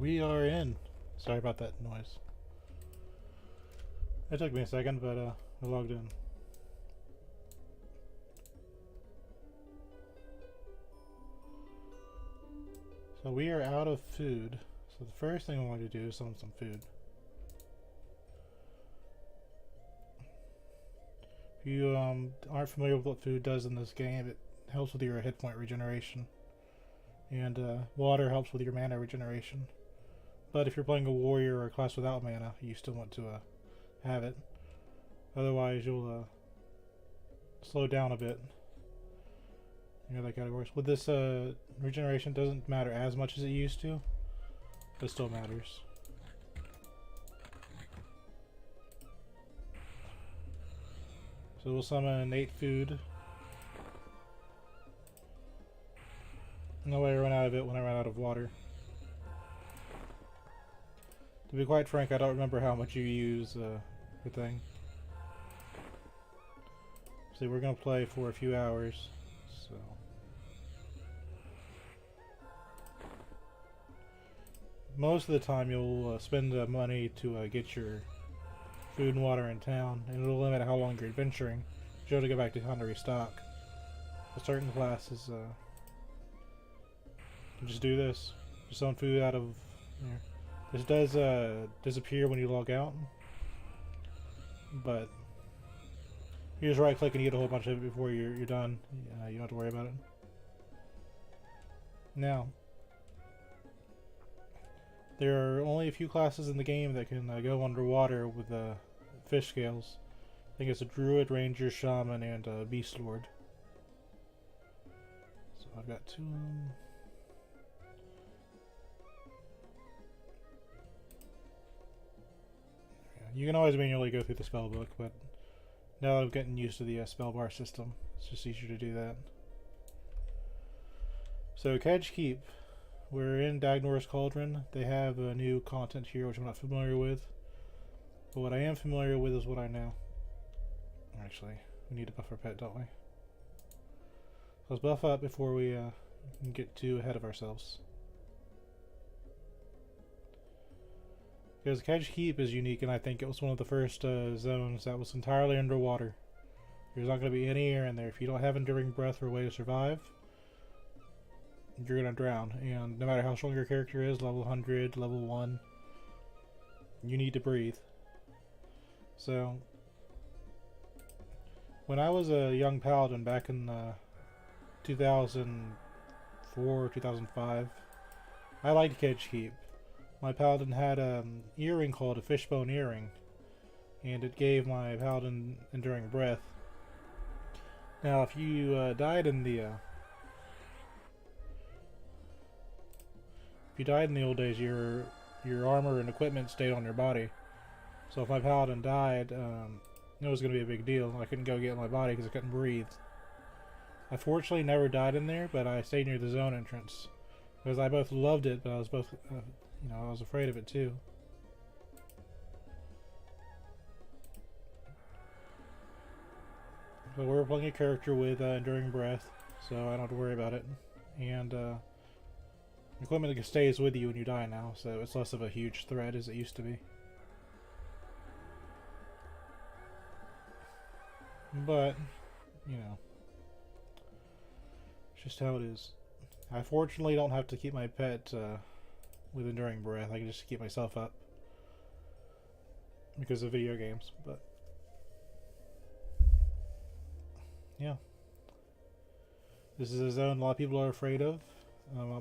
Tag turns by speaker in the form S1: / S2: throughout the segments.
S1: We are in. Sorry about that noise. It took me a second, but I logged in. So we are out of food. So the first thing I want to do is summon some food. If you aren't familiar with what food does in this game, it helps with your hit point regeneration. And water helps with your mana regeneration. But if you're playing a warrior or a class without mana, you still want to have it. Otherwise, you'll slow down a bit. You know that categories. With this regeneration, doesn't matter as much as it used to, but it still matters. So we'll summon 8 food. No way I run out of it when I run out of water. To be quite frank, I don't remember how much you use the thing. See, we're gonna play for a few hours, so. Most of the time you'll spend money to get your food and water in town, and it'll limit how long you're adventuring. You'll have to go back to town to restock. For certain classes, just do this. Just summon food out of here. This does disappear when you log out, but you just right click and you get a whole bunch of it before you're done. You don't have to worry about it. Now, there are only a few classes in the game that can go underwater with fish scales. I think it's a druid, ranger, shaman, and beast lord. So I've got 2 of them. You can always manually go through the spell book, but now that I'm getting used to the spell bar system, it's just easier to do that. So Kedge Keep, we're in Dagnor's Cauldron. They have new content here which I'm not familiar with, but what I am familiar with is what I know. Actually, we need to buff our pet, don't we? Let's buff up before we get too ahead of ourselves. Because Kedge Keep is unique, and I think it was one of the first zones that was entirely underwater. There's not going to be any air in there. If you don't have Enduring Breath or a way to survive, you're going to drown. And no matter how strong your character is, level 100, level 1, you need to breathe. So, when I was a young paladin back in 2004, 2005, I liked Kedge Keep. My paladin had an earring called a fishbone earring, and it gave my paladin enduring breath. Now, if you died in the old days, your armor and equipment stayed on your body. So if my paladin died, it was going to be a big deal. I couldn't go get my body because I couldn't breathe. I fortunately never died in there, but I stayed near the zone entrance because I both loved it, but I was both I was afraid of it too. But we're playing a character with Enduring Breath, so I don't have to worry about it. And equipment that stays with you when you die now, so it's less of a huge threat as it used to be. But, it's just how it is. I fortunately don't have to keep my pet with Enduring Breath. I can just keep myself up because of video games, but yeah. This is a zone a lot of people are afraid of.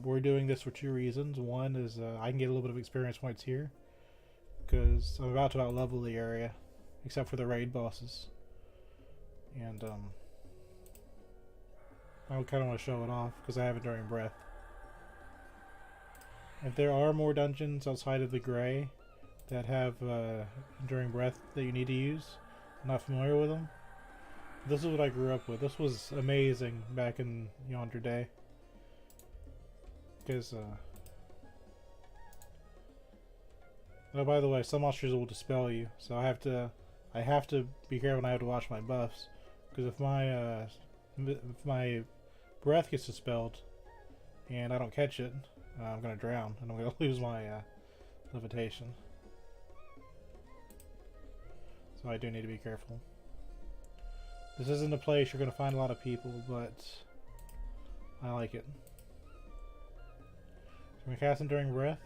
S1: We're doing this for 2 reasons. One is I can get a little bit of experience points here because I'm about to outlevel the area, except for the raid bosses. And I kind of want to show it off because I have Enduring Breath. If there are more dungeons outside of the Gray that have Enduring Breath that you need to use, I'm not familiar with them. This is what I grew up with. This was amazing back in yonder day. Because, oh, by the way, some monsters will dispel you, so I have to be careful when I have to watch my buffs. Because if my breath gets dispelled and I don't catch it, I'm gonna drown and I'm gonna lose my levitation. So I do need to be careful. This isn't a place you're gonna find a lot of people, but I like it. So we're gonna cast Enduring Breath.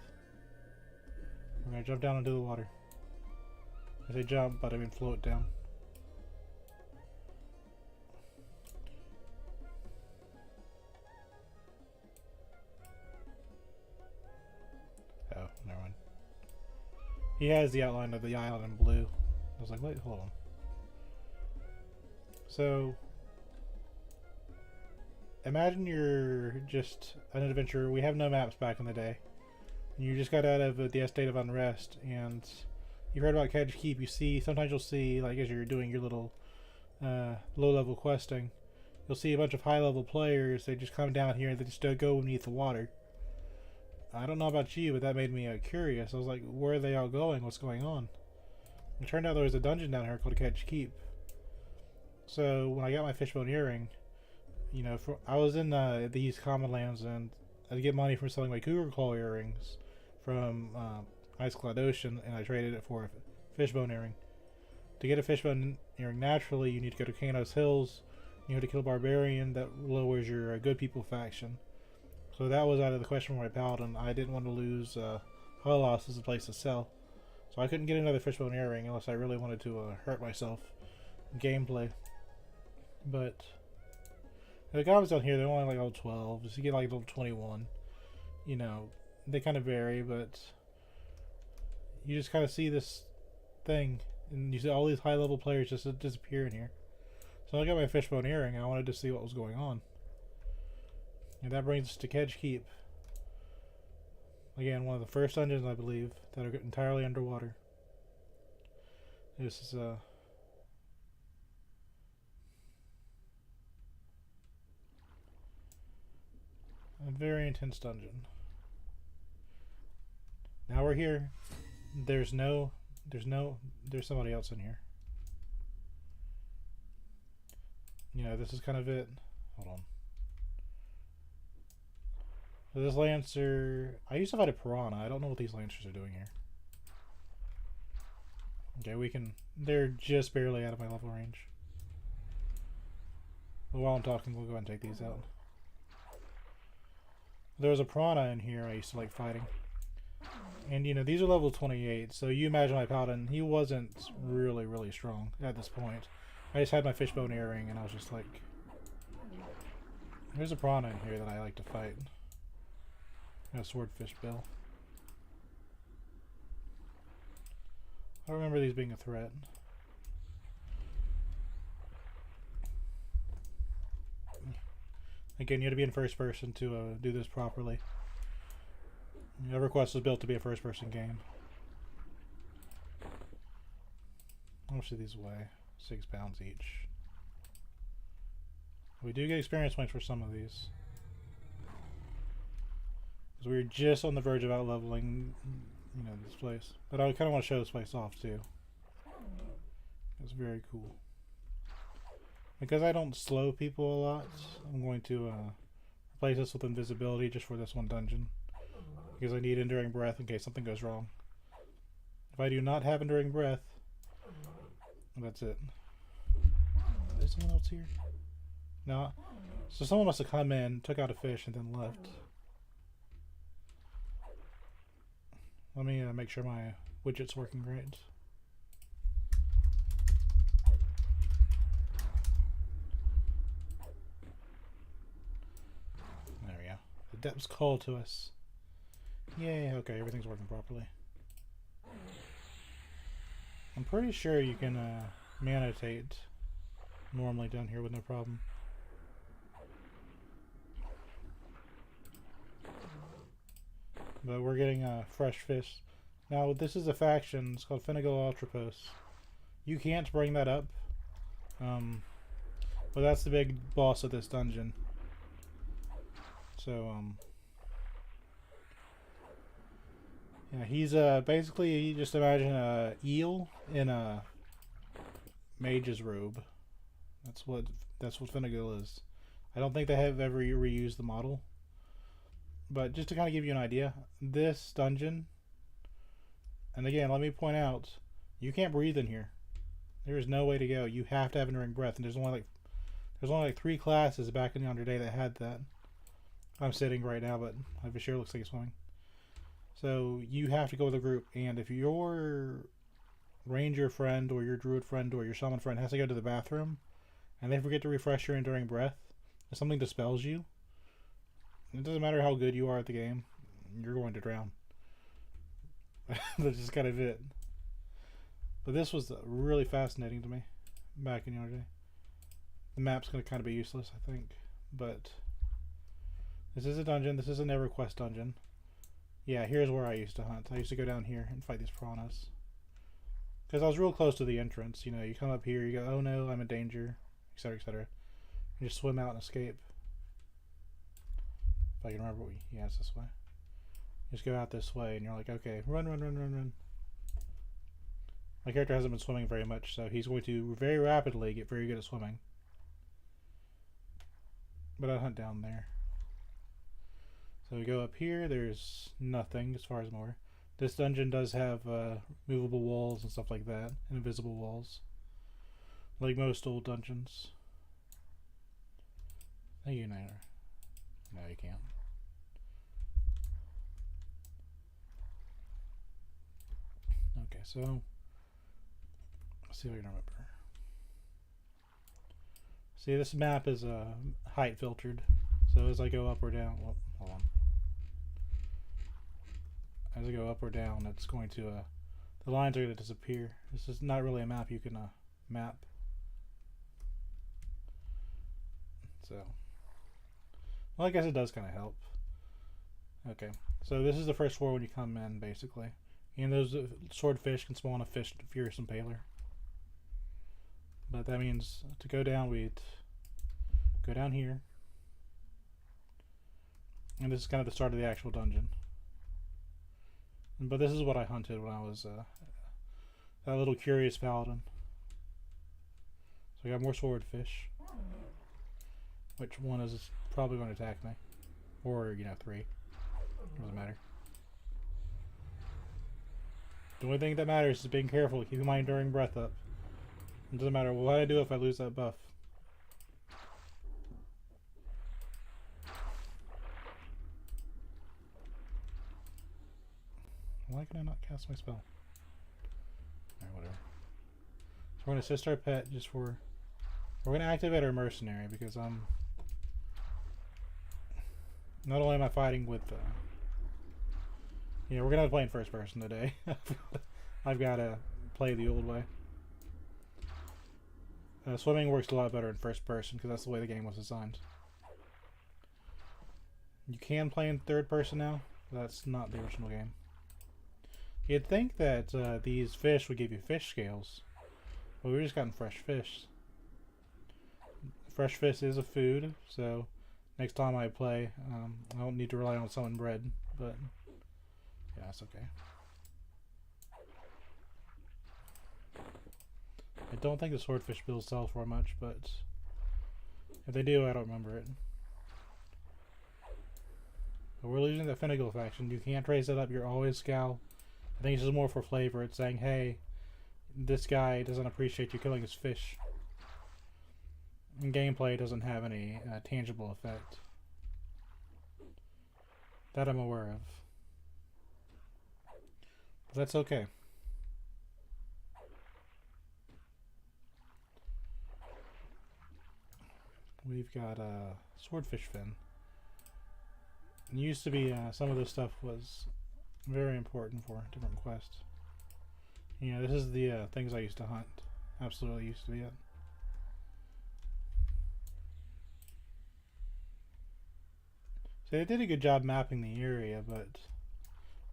S1: We're gonna jump down into the water. I say jump, but I mean float down. Oh, never mind. He has the outline of the island in blue. I was like, wait, hold on. So, imagine you're just an adventurer. We have no maps back in the day. And you just got out of the state of unrest, and you heard about Kedge Keep. Sometimes you'll see, like as you're doing your little low-level questing, you'll see a bunch of high-level players. They just come down here and they just go beneath the water. I don't know about you, but that made me curious. I was like, where are they all going? What's going on? It turned out there was a dungeon down here called Kedge Keep. So when I got my fishbone earring, you know, I was in these common lands, and I'd get money from selling my cougar claw earrings from Ice Cloud Ocean, and I traded it for a fishbone earring. To get a fishbone earring naturally, you need to go to Kano's Hills. You have to kill a barbarian. That lowers your good people faction. So that was out of the question for my paladin. I didn't want to lose Holos as a place to sell. So I couldn't get another fishbone earring unless I really wanted to hurt myself in gameplay. But the goblins down here, they're only like level 12. So you get like level 21. You know, they kind of vary, but you just kind of see this thing, and you see all these high level players just disappear in here. So I got my fishbone earring, and I wanted to see what was going on. And that brings us to Kedge Keep. Again, one of the first dungeons, I believe, that are entirely underwater. This is a very intense dungeon. Now we're here. There's somebody else in here. You know, this is kind of it. Hold on. So this Lancer, I used to fight a Piranha. I don't know what these Lancers are doing here. Okay, they're just barely out of my level range. But while I'm talking, we'll go ahead and take these out. There was a Piranha in here I used to like fighting. And you know, these are level 28, so you imagine my paladin, he wasn't really, really strong at this point. I just had my fishbone earring and I was just like, there's a Piranha in here that I like to fight. A swordfish bill. I don't remember these being a threat. Again, you have to be in first person to do this properly. EverQuest was built to be a first person game. How much do these weigh? 6 pounds each. We do get experience points for some of these. Because we were just on the verge of out leveling, you know, this place. But I kind of want to show this place off too. It's very cool. Because I don't slow people a lot, I'm going to replace this with invisibility just for this one dungeon. Because I need Enduring Breath in case something goes wrong. If I do not have Enduring Breath, that's it. Is someone else here? No. So someone must have come in, took out a fish, and then left. Let me make sure my widget's working great. There we go. The depths call to us. Yay, okay, everything's working properly. I'm pretty sure you can manitate normally down here with no problem. But we're getting fresh fish. Now, this is a faction. It's called Finnegal Ultrapos. You can't bring that up. But that's the big boss of this dungeon. So, yeah, he's basically, you just imagine a eel in a mage's robe. That's what Finnegal is. I don't think they have ever reused the model. But just to kind of give you an idea, this dungeon, and again, let me point out, you can't breathe in here. There is no way to go. You have to have enduring breath, and there's only like 3 classes back in the other day that had that. I'm sitting right now, but my Vashir looks like he's swimming. So you have to go with a group, and if your ranger friend or your druid friend or your shaman friend has to go to the bathroom, and they forget to refresh your enduring breath, if something dispels you, it doesn't matter how good you are at the game, you're going to drown. That's just kind of it. But this was really fascinating to me back in the other day. The map's going to kind of be useless, I think. But this is a dungeon. This is an EverQuest dungeon. Yeah, here's where I used to hunt. I used to go down here and fight these piranhas. Because I was real close to the entrance. You know, you come up here, you go, oh no, I'm in danger, etc., etc. You just swim out and escape. If I can remember, yeah, it's this way. You just go out this way, and you're like, okay, run, run, run, run, run. My character hasn't been swimming very much, so he's going to very rapidly get very good at swimming. But I hunt down there. So we go up here, there's nothing as far as more. This dungeon does have movable walls and stuff like that, and invisible walls. Like most old dungeons. Thank you, Nair. No, you can't. Okay, so let's see if I can remember. See, this map is height filtered, so as I go up or down, well, hold on. As I go up or down, it's going to the lines are going to disappear. This is not really a map you can map. So, well, I guess it does kind of help. Okay, so this is the first floor when you come in, basically. And those swordfish can spawn a fish furious impaler. But that means to go down, we'd go down here. And this is kind of the start of the actual dungeon. But this is what I hunted when I was that little curious paladin. So I got more swordfish. Which one is probably going to attack me? Or, you know, 3. Doesn't matter. The only thing that matters is being careful, keeping my enduring breath up. It doesn't matter what I do if I lose that buff. Why can I not cast my spell? Alright, whatever. So we're going to assist our pet just for... We're going to activate our mercenary because I'm... Not only am I fighting with... we're going to play in first person today. I've got to play the old way. Swimming works a lot better in first person because that's the way the game was designed. You can play in third person now. That's not the original game. You'd think that these fish would give you fish scales, but we've just gotten fresh fish. Fresh fish is a food, so next time I play, I don't need to rely on summoned bread, but yeah, that's okay. I don't think the swordfish bills sell for much, but if they do, I don't remember it. But we're losing the Finnegal faction. You can't raise it up, you're always Scowl. I think this is more for flavor. It's saying, hey, this guy doesn't appreciate you killing his fish. And gameplay doesn't have any tangible effect. That I'm aware of. But that's okay. We've got a swordfish fin. It used to be some of this stuff was very important for different quests. You know, this is the things I used to hunt. Absolutely used to be it. So they did a good job mapping the area, but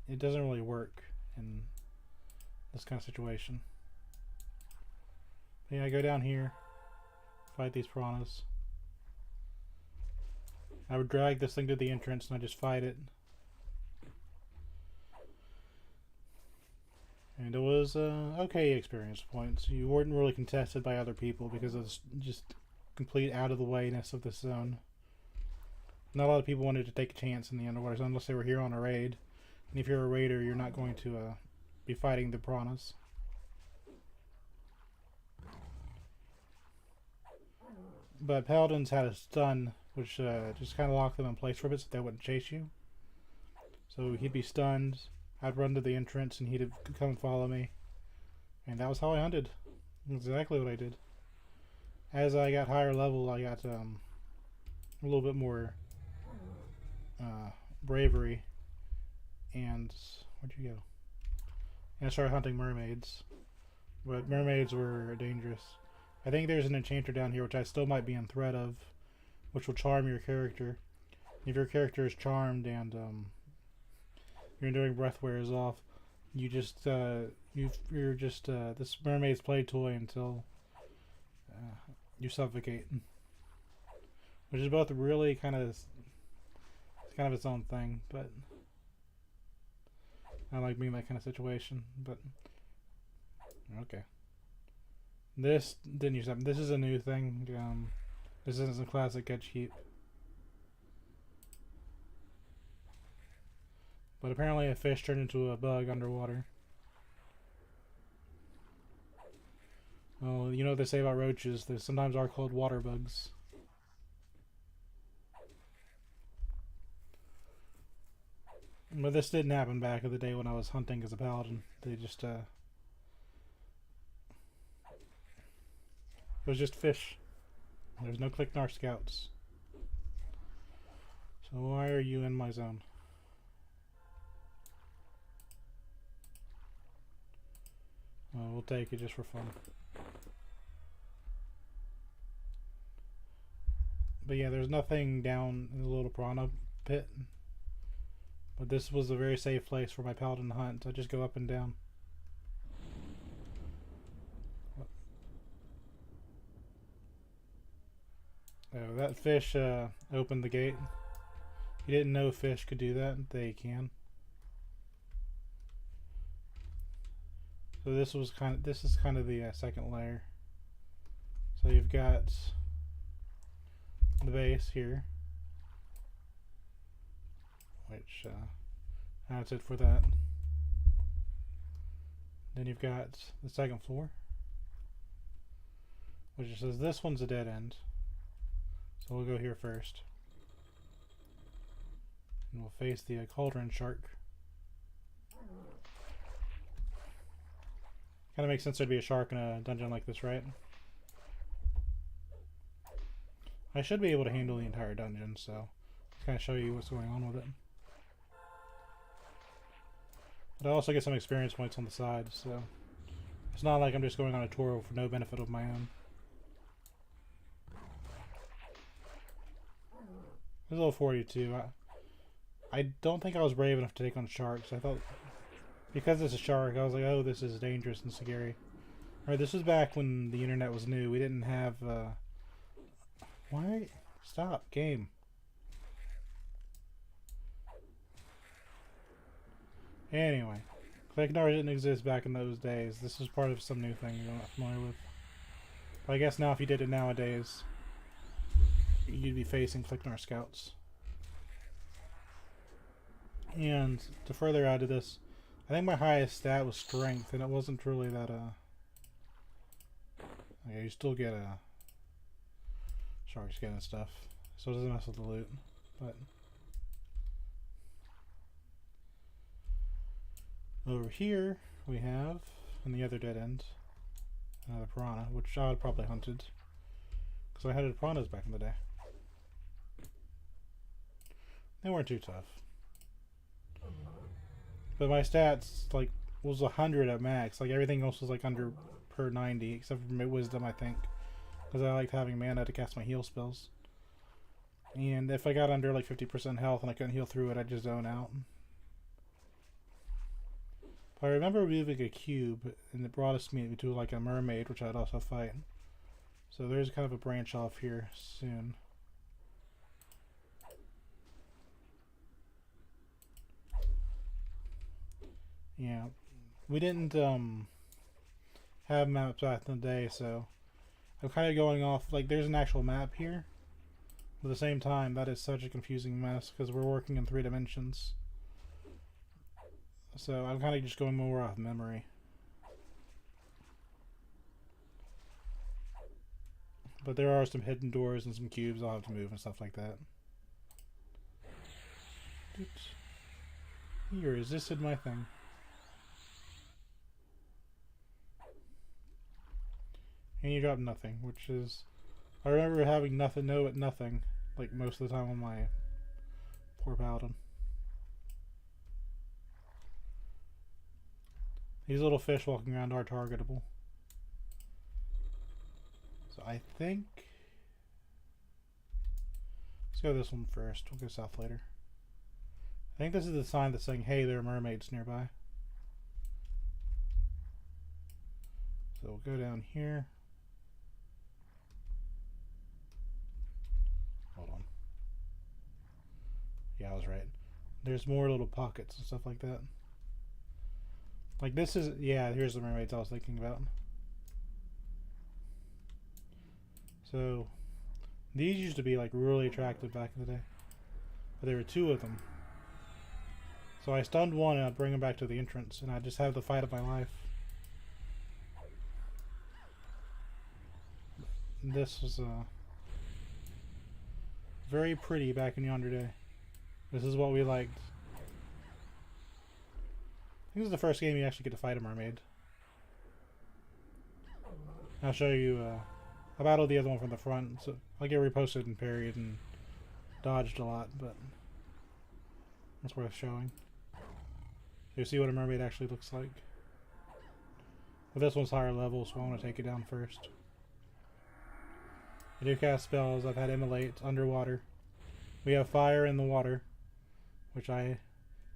S1: it doesn't really work in this kind of situation. But yeah, I go down here, fight these piranhas. I would drag this thing to the entrance and I just fight it. And it was okay experience points. You weren't really contested by other people because of just complete out of the wayness of this zone. Not a lot of people wanted to take a chance in the underwater zone unless they were here on a raid. And if you're a raider, you're not going to be fighting the piranhas. But paladins had a stun, which just kind of locked them in place for a bit so they wouldn't chase you. So he'd be stunned, I'd run to the entrance, and he'd come and follow me. And that was how I hunted. Exactly what I did. As I got higher level, I got a little bit more bravery. And where'd you go? And I started hunting mermaids. But mermaids were dangerous. I think there's an enchanter down here, which I still might be in threat of, which will charm your character. If your character is charmed and you're doing breath wears off, you just you're just this mermaid's play toy until you suffocate, which is both really kind of its own thing, but I like being in that kind of situation. But okay. This didn't use that. This is a new thing. This isn't a classic Kedge heap. But apparently a fish turned into a bug underwater. Well, you know what they say about roaches. They sometimes are called water bugs. But this didn't happen back in the day when I was hunting as a paladin. They just, it was just fish. There's no Clicknar scouts. So why are you in my zone? We'll take it just for fun. But yeah, there's nothing down in the little piranha pit. But this was a very safe place for my paladin to hunt. I just go up and down. Oh, that fish opened the gate. You didn't know fish could do that. They can. So this is kind of the second layer. So you've got the base here, which that's it for that. Then you've got the second floor, which says this one's a dead end. So we'll go here first. And we'll face the cauldron shark. Kind of makes sense there'd be a shark in a dungeon like this, right? I should be able to handle the entire dungeon, so let's kind of show you what's going on with it. But I also get some experience points on the side, so it's not like I'm just going on a tour for no benefit of my own. This is level 42. I don't think I was brave enough to take on sharks. I thought, because it's a shark, I was like, oh, this is dangerous and scary. Alright, this was back when the internet was new. We didn't have, why? Stop, game. Anyway, Clicknar didn't exist back in those days. This is part of some new thing you're not familiar with. But I guess now if you did it nowadays, you'd be facing Clicknar scouts. And to further add to this, I think my highest stat was strength, and it wasn't really that, okay, you still get shark skin and stuff, so it doesn't mess with the loot, but over here we have, in the other dead end, another piranha, which I would probably hunted, because I hunted piranhas back in the day. They weren't too tough. But my stats, like, was 100 at max. Like, everything else was, like, under per 90, except for my wisdom, I think. Because I liked having mana to cast my heal spells. And if I got under, like, 50% health and I couldn't heal through it, I'd just zone out. But I remember moving a cube, and it brought us me to, like, a mermaid, which I'd also fight. So there's kind of a branch off here soon. Yeah, we didn't have maps back in the day, so I'm kind of going off, like, there's an actual map here, But at the same time, that is such a confusing mess because we're working in 3 dimensions. So I'm kind of just going more off memory. But there are some hidden doors and some cubes I'll have to move and stuff like that. Oops. You resisted my thing. And you dropped nothing, which is... I remember having nothing, no but nothing, like most of the time on my poor paladin. These little fish walking around are targetable. So I think... Let's go this one first. We'll go south later. I think this is the sign that's saying, hey, there are mermaids nearby. So we'll go down here. Hold on. Yeah, I was right. There's more little pockets and stuff like that. Like this is, yeah, here's the mermaids I was thinking about. So, these used to be like really attractive back in the day. But there were 2 of them. So I stunned one and I'd bring him back to the entrance and I'd just have the fight of my life. This was very pretty back in yonder day. This is what we liked. I think this is the first game you actually get to fight a mermaid. I'll show you, I battled the other one from the front, so I'll get reposted and parried and dodged a lot, but that's worth showing. So you see what a mermaid actually looks like. But this one's higher level, so I want to take it down first. I do cast spells. I've had Immolate, Underwater. We have Fire in the Water, which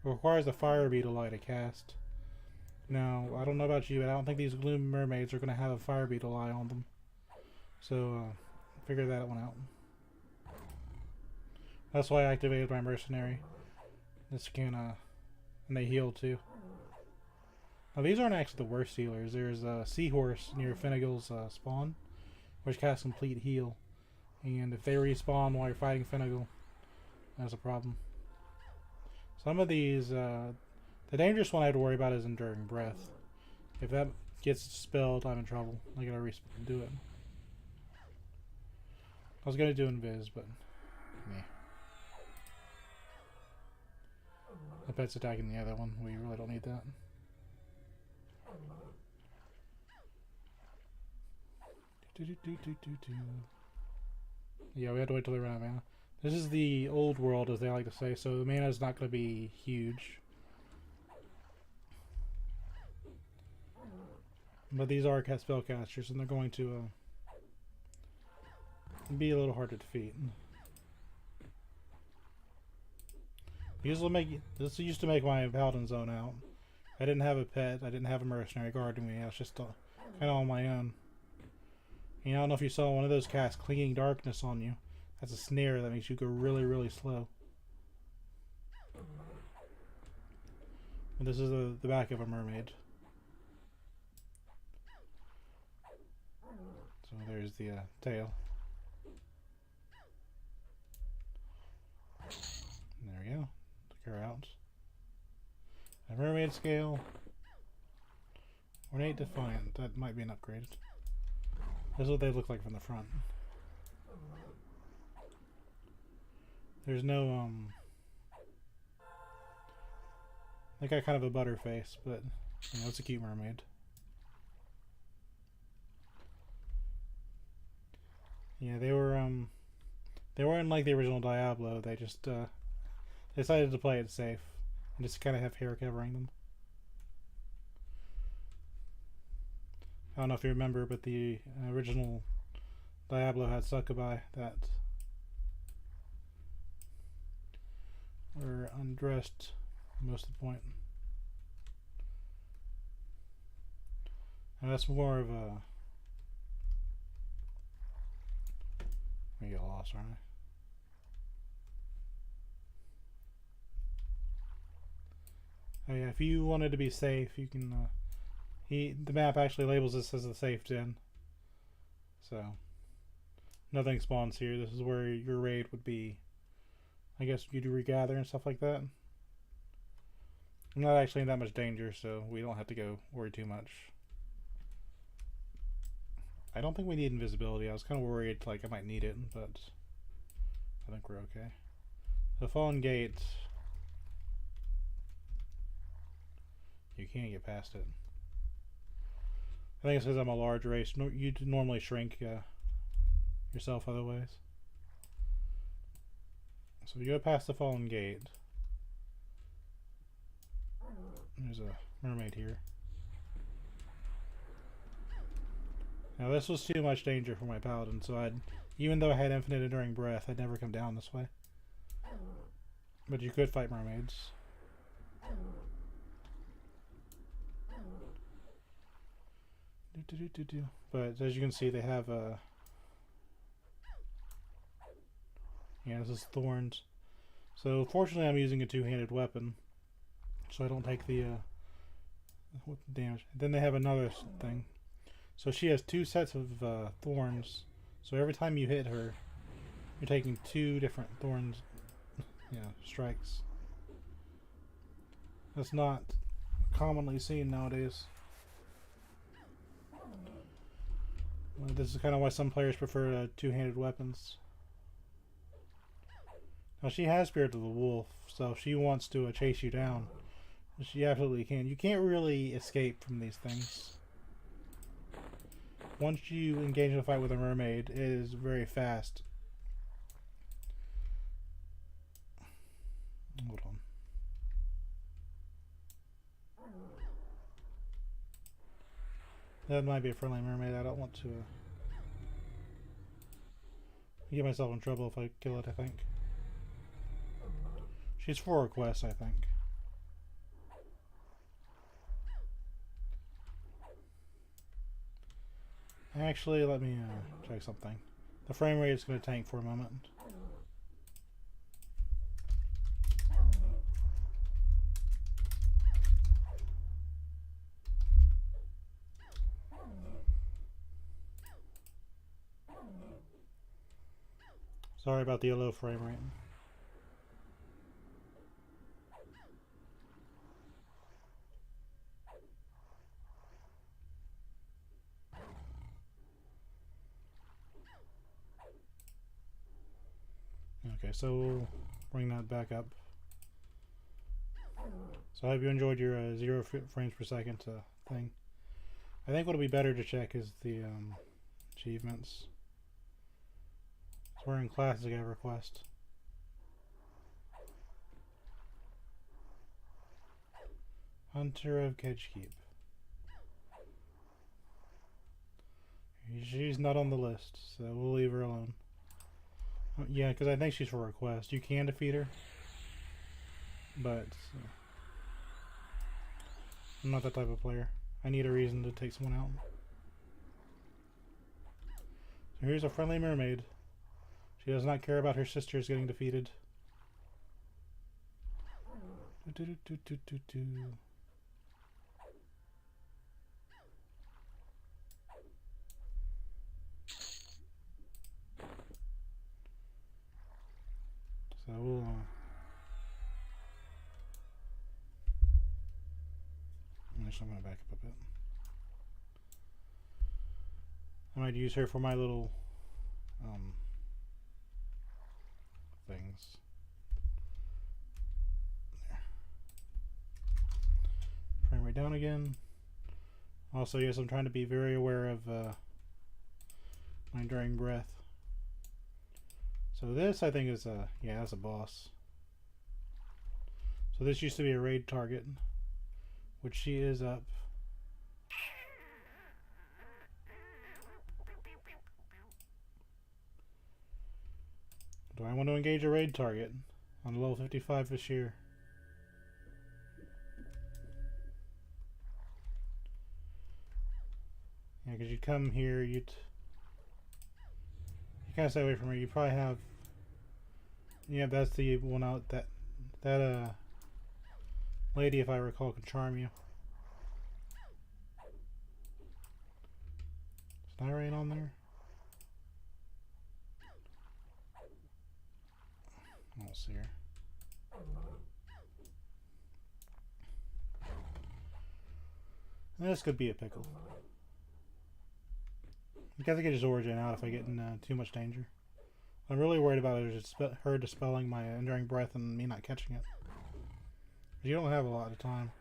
S1: requires a fire beetle eye to cast. Now, I don't know about you, but I don't think these Gloom Mermaids are going to have a fire beetle eye on them. So, figure that one out. That's why I activated my Mercenary. This can, and they heal too. Now, these aren't actually the worst healers. There's a Seahorse near Finnegal's spawn, which casts Complete Heal. And if they respawn while you're fighting Finnegal, that's a problem. Some of these, the dangerous one I have to worry about is Enduring Breath. If that gets spelled, I'm in trouble. I gotta do it. I was gonna do Invis, but meh. The pet's attacking the other one. We really don't need that. Yeah, we have to wait till they run out of mana. This is the old world, as they like to say, so the mana is not going to be huge. But these are spellcasters, and they're going to be a little hard to defeat. This used to make my paladin zone out. I didn't have a pet, I didn't have a mercenary guarding me, I was just kind of on my own. I don't know if you saw one of those cast Clinging Darkness on you. That's a snare that makes you go really, really slow. And this is the back of a mermaid. So there's the tail. There we go. Took her out. A mermaid scale. Ornate Defiant. That might be an upgrade. This is what they look like from the front. There's no, they got kind of a butter face, but, it's a cute mermaid. Yeah, they weren't like the original Diablo. They just, decided to play it safe and just kind of have hair covering them. I don't know if you remember, but the original Diablo had succubi that were undressed most of the point. And that's more of a... I get lost, aren't I? Oh yeah, if you wanted to be safe, you can... the map actually labels this as a safe den. So, Nothing spawns here. This is where your raid would be. I guess you'd regather and stuff like that. I'm not actually in that much danger, so we don't have to go worry too much. I don't think we need invisibility. I was kind of worried like I might need it, but I think we're okay. The fallen gate, you can't get past it. I think it says I'm a large race. You'd normally shrink yourself otherwise. So you go past the fallen gate. There's a mermaid here. Now this was too much danger for my paladin, so even though I had infinite enduring breath, I'd never come down this way. But you could fight mermaids. But as you can see, they have yeah, this is thorns. So fortunately I'm using a two-handed weapon, so I don't take the damage. Then they have another thing. So she has two sets of thorns. So every time you hit her, you're taking two different thorns, strikes. That's not commonly seen nowadays. This is kind of why some players prefer two-handed weapons. Now she has Spirit of the Wolf, so if she wants to chase you down, she absolutely can. You can't really escape from these things. Once you engage in a fight with a mermaid, it is very fast. Hold on. That might be a friendly mermaid. I don't want to get myself in trouble if I kill it, I think. She's for a quest, I think. Actually, let me check something. The frame rate is going to tank for a moment. Sorry about the low frame rate. Okay, so we'll bring that back up. So I hope you enjoyed your 0 frames per second thing. I think what would be better to check is the achievements. So we're in Classic EverQuest. Hunter of Kedge Keep. She's not on the list, so we'll leave her alone. Yeah, because I think she's for a quest. You can defeat her, but I'm not that type of player. I need a reason to take someone out. So here's a friendly mermaid. She does not care about her sisters getting defeated. So we'll I'm going to back up a bit. I might use her for my little things. There. Frame rate down again. Also, yes, I'm trying to be very aware of my enduring breath. So this, I think, is yeah, that's a boss. So this used to be a raid target, which she is up. Do I want to engage a raid target on level 55 this year? Yeah, because you'd come here, you kind of stay away from her. You probably have, yeah, that's the one out that lady, if I recall, can charm you. Is Nyrane on there? I don't see her. This could be a pickle. I guess I could just origin out if I get in too much danger. What I'm really worried about is just her dispelling my enduring breath and me not catching it. You don't have a lot of time.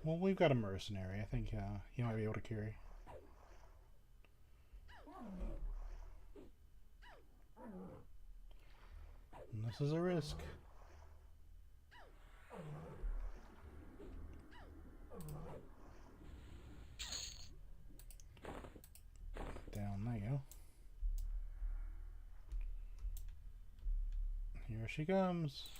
S1: Well, we've got a mercenary. I think he might be able to carry. And this is a risk. Down there you go. Here she comes.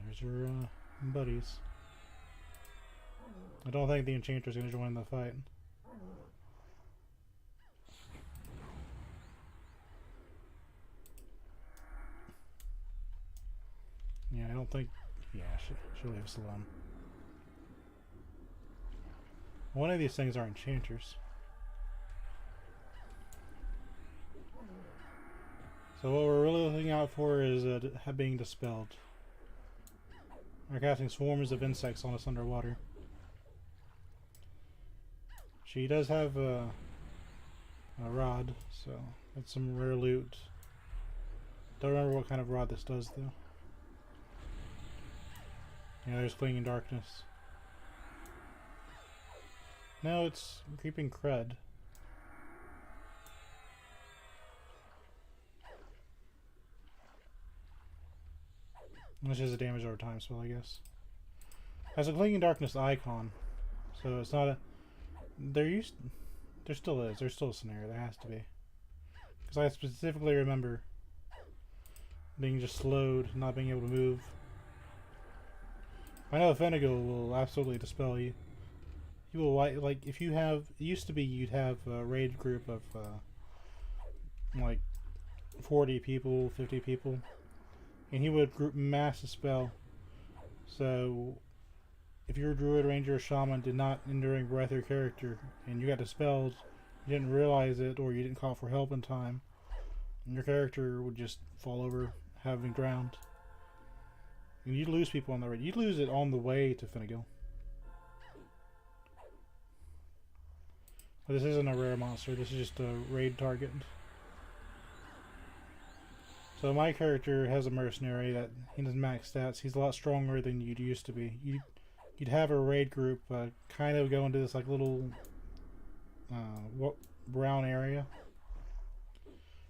S1: There's her buddies. I don't think the Enchanter's going to join the fight. Yeah, I don't think... Yeah, she'll leave us alone. One of these things are enchanters. So what we're really looking out for is being dispelled. We're casting swarms of insects on us underwater. She does have a rod, so that's some rare loot. Don't remember what kind of rod this does though. Yeah, there's Clinging Darkness. No, it's Creeping Crud. Which is a damage over time spell, I guess. Has a Clinging Darkness icon, so it's not a... There still is. There's still a scenario. There has to be. Because I specifically remember being just slowed, not being able to move. I know Finnegal will absolutely dispel you. He will, like, if you have... It used to be you'd have a raid group of, like, 40 people, 50 people. And he would group mass dispel. So... if your druid, ranger, or shaman did not enduring breath your character, and you got dispelled, you didn't realize it, or you didn't call for help in time, and your character would just fall over, having drowned. And you'd lose people on the raid. You'd lose it on the way to Finnegal. But this isn't a rare monster, this is just a raid target. So my character has a mercenary that he does max stats. He's a lot stronger than you'd used to be. You'd have a raid group kind of go into this like little brown area.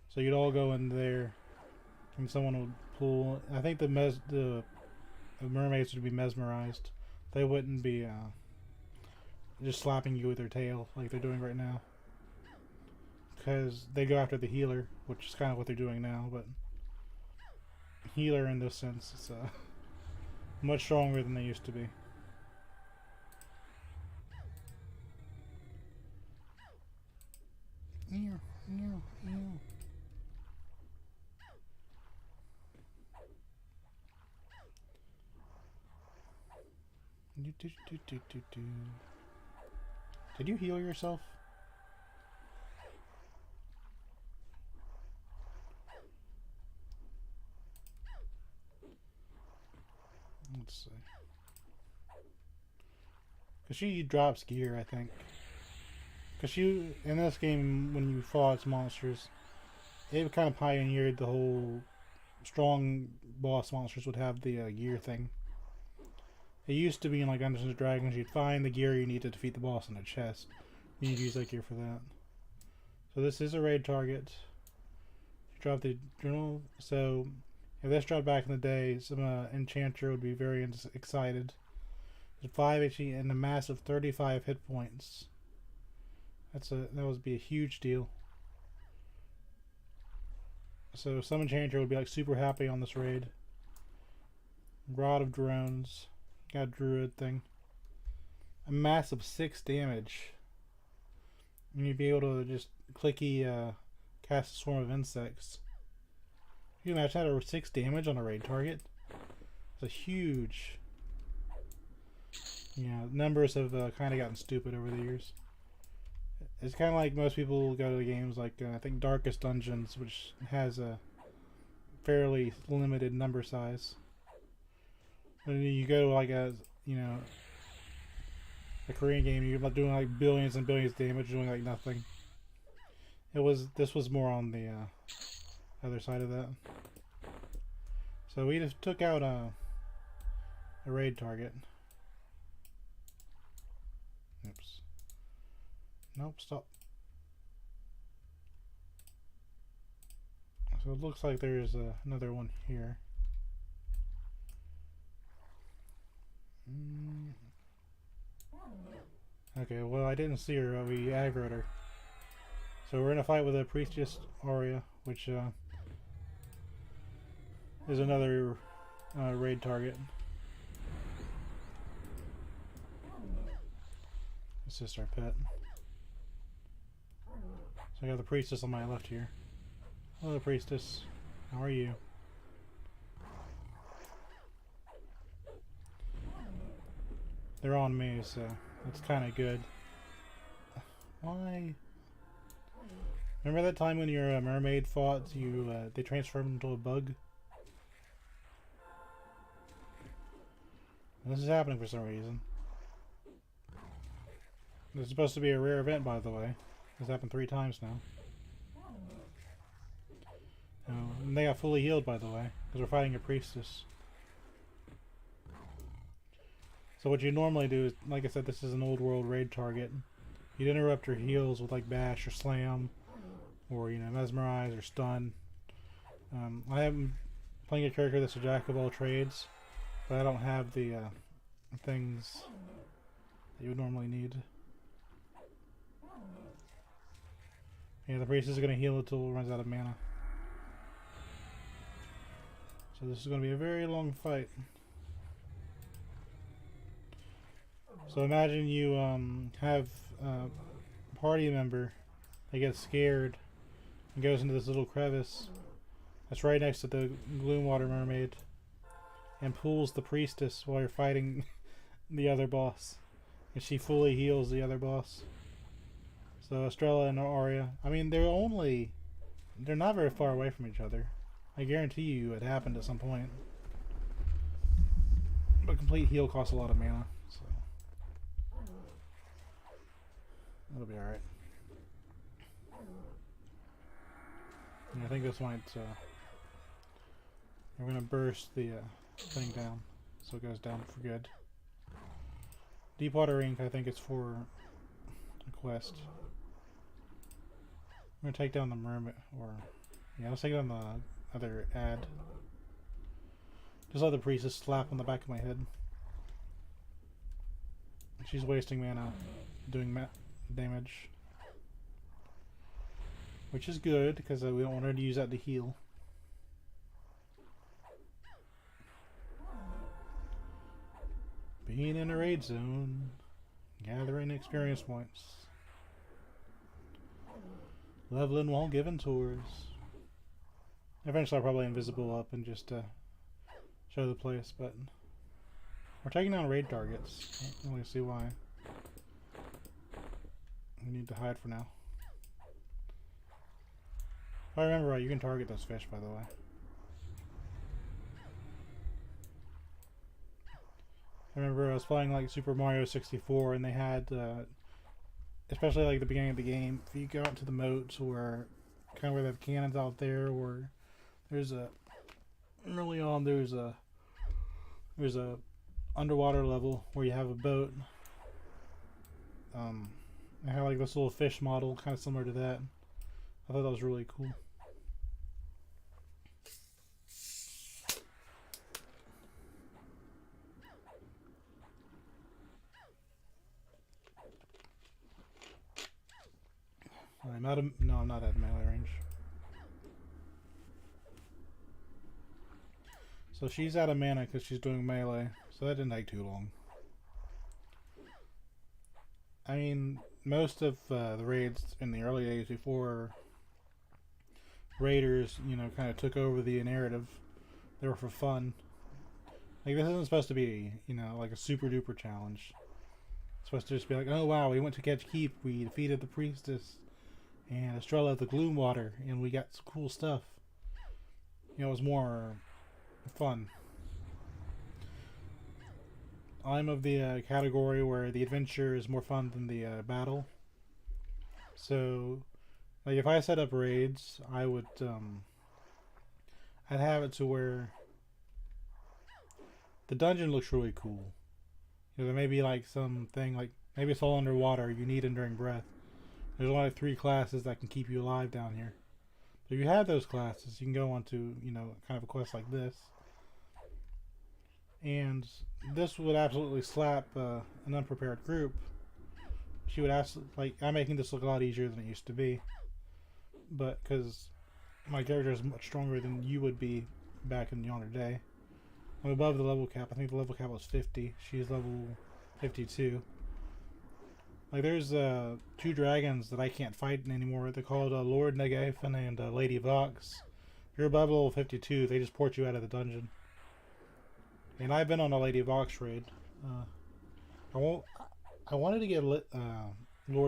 S1: So you'd all go in there, and someone would pull. I think the mermaids would be mesmerized. They wouldn't be just slapping you with their tail like they're doing right now, because they go after the healer, which is kind of what they're doing now. But healer in this sense is much stronger than they used to be. Ew, ew, ew. Did you heal yourself? Let's see. Because she drops gear, I think. Because in this game, when you fought monsters, it kind of pioneered the whole strong boss monsters would have the gear thing. It used to be in like Dungeons and Dragons, you'd find the gear you need to defeat the boss in a chest. You need to use that gear for that. So this is a raid target. You drop the journal. So if this dropped back in the day, some enchanter would be very excited. It's 5 HP and a massive 35 hit points. That would be a huge deal. So some enchanter would be like super happy on this raid. Rod of Drones. Got a druid thing. A massive 6 damage. And you'd be able to just clicky cast a swarm of insects. You imagine that, or 6 damage on a raid target? It's a huge. Yeah, numbers have kind of gotten stupid over the years. It's kind of like most people go to games like I think Darkest Dungeons, which has a fairly limited number size. When you go to like a a Korean game, you're doing like billions and billions of damage, doing like nothing. This was more on the other side of that. So we just took out a raid target. Oops. Nope, stop. So it looks like there's another one here. Okay, well I didn't see her, we aggroed her. So we're in a fight with a Priestess Aria, which is another raid target. It's just our pet. So I got the Priestess on my left here. Hello, Priestess. How are you? They're on me, so that's kind of good. Why? Remember that time when your mermaid fought you? They transformed into a bug. And this is happening for some reason. This is supposed to be a rare event, by the way. This happened 3 times now. And they got fully healed, by the way, because we're fighting a priestess. So what you normally do is, like I said, this is an old world raid target. You'd interrupt her heals with like bash or slam, or mesmerize or stun. I am playing a character that's a jack of all trades, but I don't have the things that you would normally need. Yeah, the priestess is going to heal until it runs out of mana. So this is going to be a very long fight. So imagine you have a party member that gets scared and goes into this little crevice that's right next to the Gloomwater Mermaid and pulls the priestess while you're fighting the other boss. And she fully heals the other boss. So Estrella and Aria, I mean, they're not very far away from each other. I guarantee you it happened at some point. But complete heal costs a lot of mana, so it'll be alright. I think this might, we're going to burst the thing down, so it goes down for good. Deepwater Ink, I think it's for a quest. I'm going to take down the mermaid, or, yeah, let's take down the other ad. Just let the priestess slap on the back of my head. She's wasting mana doing damage. Which is good, because we don't want her to use that to heal. Being in a raid zone. Gathering experience points. Leveling while giving tours. Eventually I'll probably invisible up and just show the place, but we're taking down raid targets. I don't really see why. We need to hide for now. If I remember right, you can target those fish, by the way. I remember I was playing like Super Mario 64 and they had, especially like the beginning of the game, if you go out to the moats or kind of where they have cannons out there, or there's a, early on there's a underwater level where you have a boat. I have like this little fish model, kind of similar to that. I thought that was really cool. I'm out of, no, I'm not at melee range. So she's out of mana because she's doing melee, so that didn't take too long. I mean, most of the raids in the early days before raiders, you know, kind of took over the narrative. They were for fun. Like, this isn't supposed to be, you know, like a super duper challenge. It's supposed to just be like, oh wow, we went to Kedge Keep, we defeated the priestess and Estrella of the Gloomwater, and we got some cool stuff. You know, it was more fun. I'm of the category where the adventure is more fun than the battle. So, like, if I set up raids, I would, I'd have it to where the dungeon looks really cool. You know, there may be like something like maybe it's all underwater. You need enduring breath. There's only like 3 classes that can keep you alive down here. So if you have those classes, you can go on to, you know, kind of a quest like this. And this would absolutely slap an unprepared group. She would ask, like, I'm making this look a lot easier than it used to be. But because my character is much stronger than you would be back in yonder day. I'm above the level cap. I think the level cap was 50. She's level 52. Like, there's 2 dragons that I can't fight anymore. They're called Lord Negafen and Lady Vox. If you're above level 52, they just port you out of the dungeon. And I've been on a Lady Vox raid. I wanted to get Lord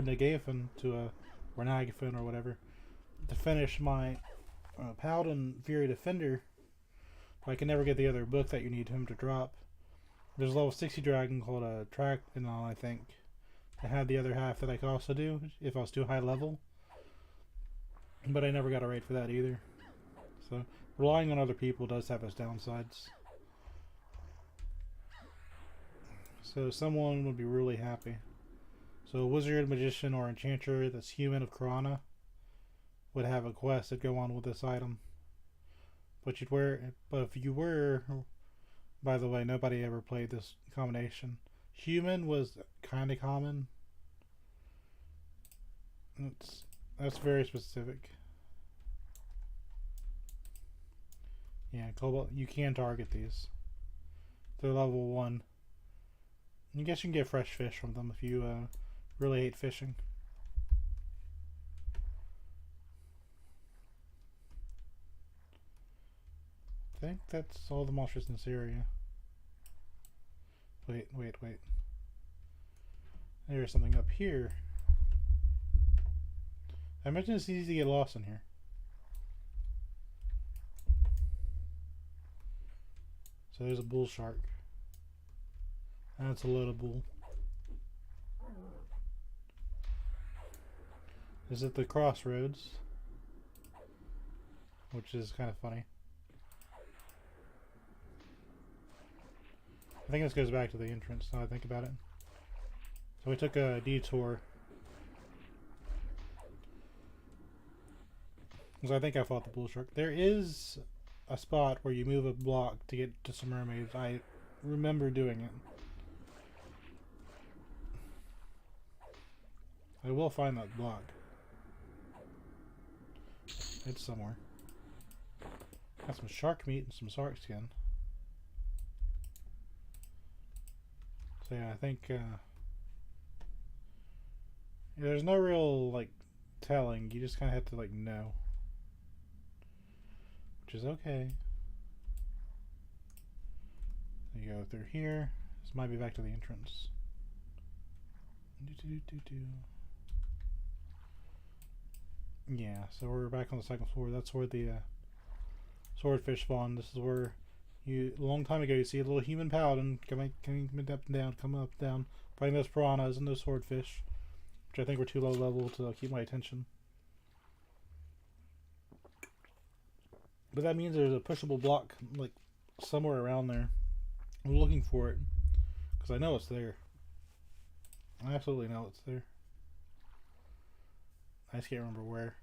S1: Negafen to or Nagafen or whatever to finish my Paladin Fury Defender. But I can never get the other book that you need him to drop. There's a level 60 dragon called a Track and all, I think. I had the other half that I could also do if I was too high level. But I never got a raid for that either. So relying on other people does have its downsides. So someone would be really happy. So a wizard, magician, or enchanter that's human of Karana would have a quest that go on with this item. But if you were, by the way, nobody ever played this combination. Human was kind of common. That's very specific. Yeah, Cloudbot, you can target these. They're level 1. I guess you can get fresh fish from them if you really hate fishing. I think that's all the monsters in this area. Wait. There's something up here. I imagine it's easy to get lost in here. So there's a bull shark. That's a load of bull. This is at the crossroads, which is kind of funny. I think this goes back to the entrance now I think about it. So we took a detour. Because I think I fought the bull shark. There is a spot where you move a block to get to some mermaids. I remember doing it. I will find that block. It's somewhere. Got some shark meat and some shark skin. So yeah, I think there's no real like telling. You just kind of have to like know, which is okay. You go through here. This might be back to the entrance. Yeah, so we're back on the 2nd floor. That's where the swordfish spawn. This is where a long time ago you see a little human paladin coming up and down, come up, down, fighting those piranhas and those swordfish, which I think were too low level to keep my attention. But that means there's a pushable block like somewhere around there. I'm looking for it because I know it's there. I absolutely know it's there. I just can't remember where.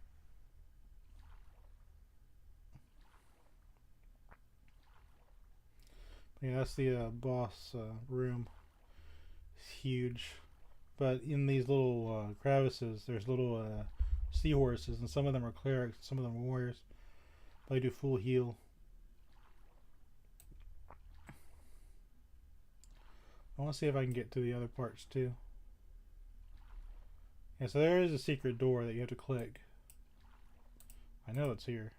S1: Yeah, that's the boss room. It's huge. But in these little crevices, there's little seahorses, and some of them are clerics, some of them are warriors. They do full heal. I want to see if I can get to the other parts too. Yeah, so there is a secret door that you have to click. I know it's here.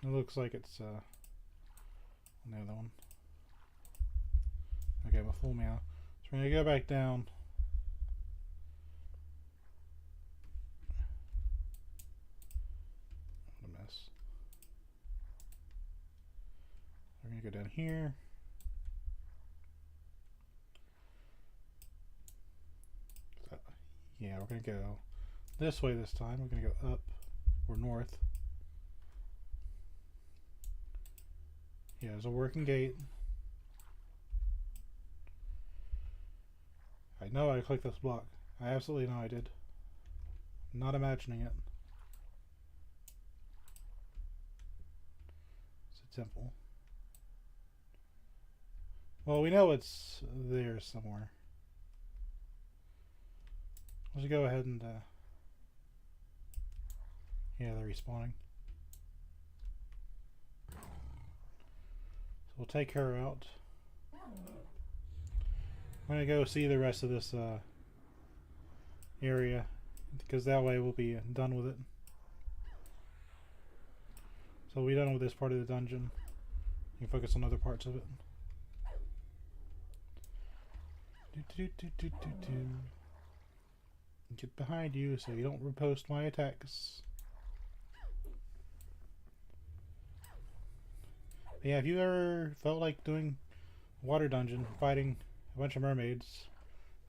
S1: It looks like it's on the other one. Okay, my full meow. So we're gonna go back down. What a mess. We're gonna go down here. Yeah, we're gonna go this way this time. We're gonna go up or north. Yeah, there's a working gate. I know I clicked this block. I absolutely know I did. I'm not imagining it. It's a temple. Well, we know it's there somewhere. Let's go ahead and yeah, they're respawning. So we'll take her out. I'm gonna go see the rest of this area, because that way we'll be done with it. So we'll be done with this part of the dungeon. You can focus on other parts of it. Get behind you so you don't riposte my attacks. But yeah, if you ever felt like doing water dungeon, fighting a bunch of mermaids,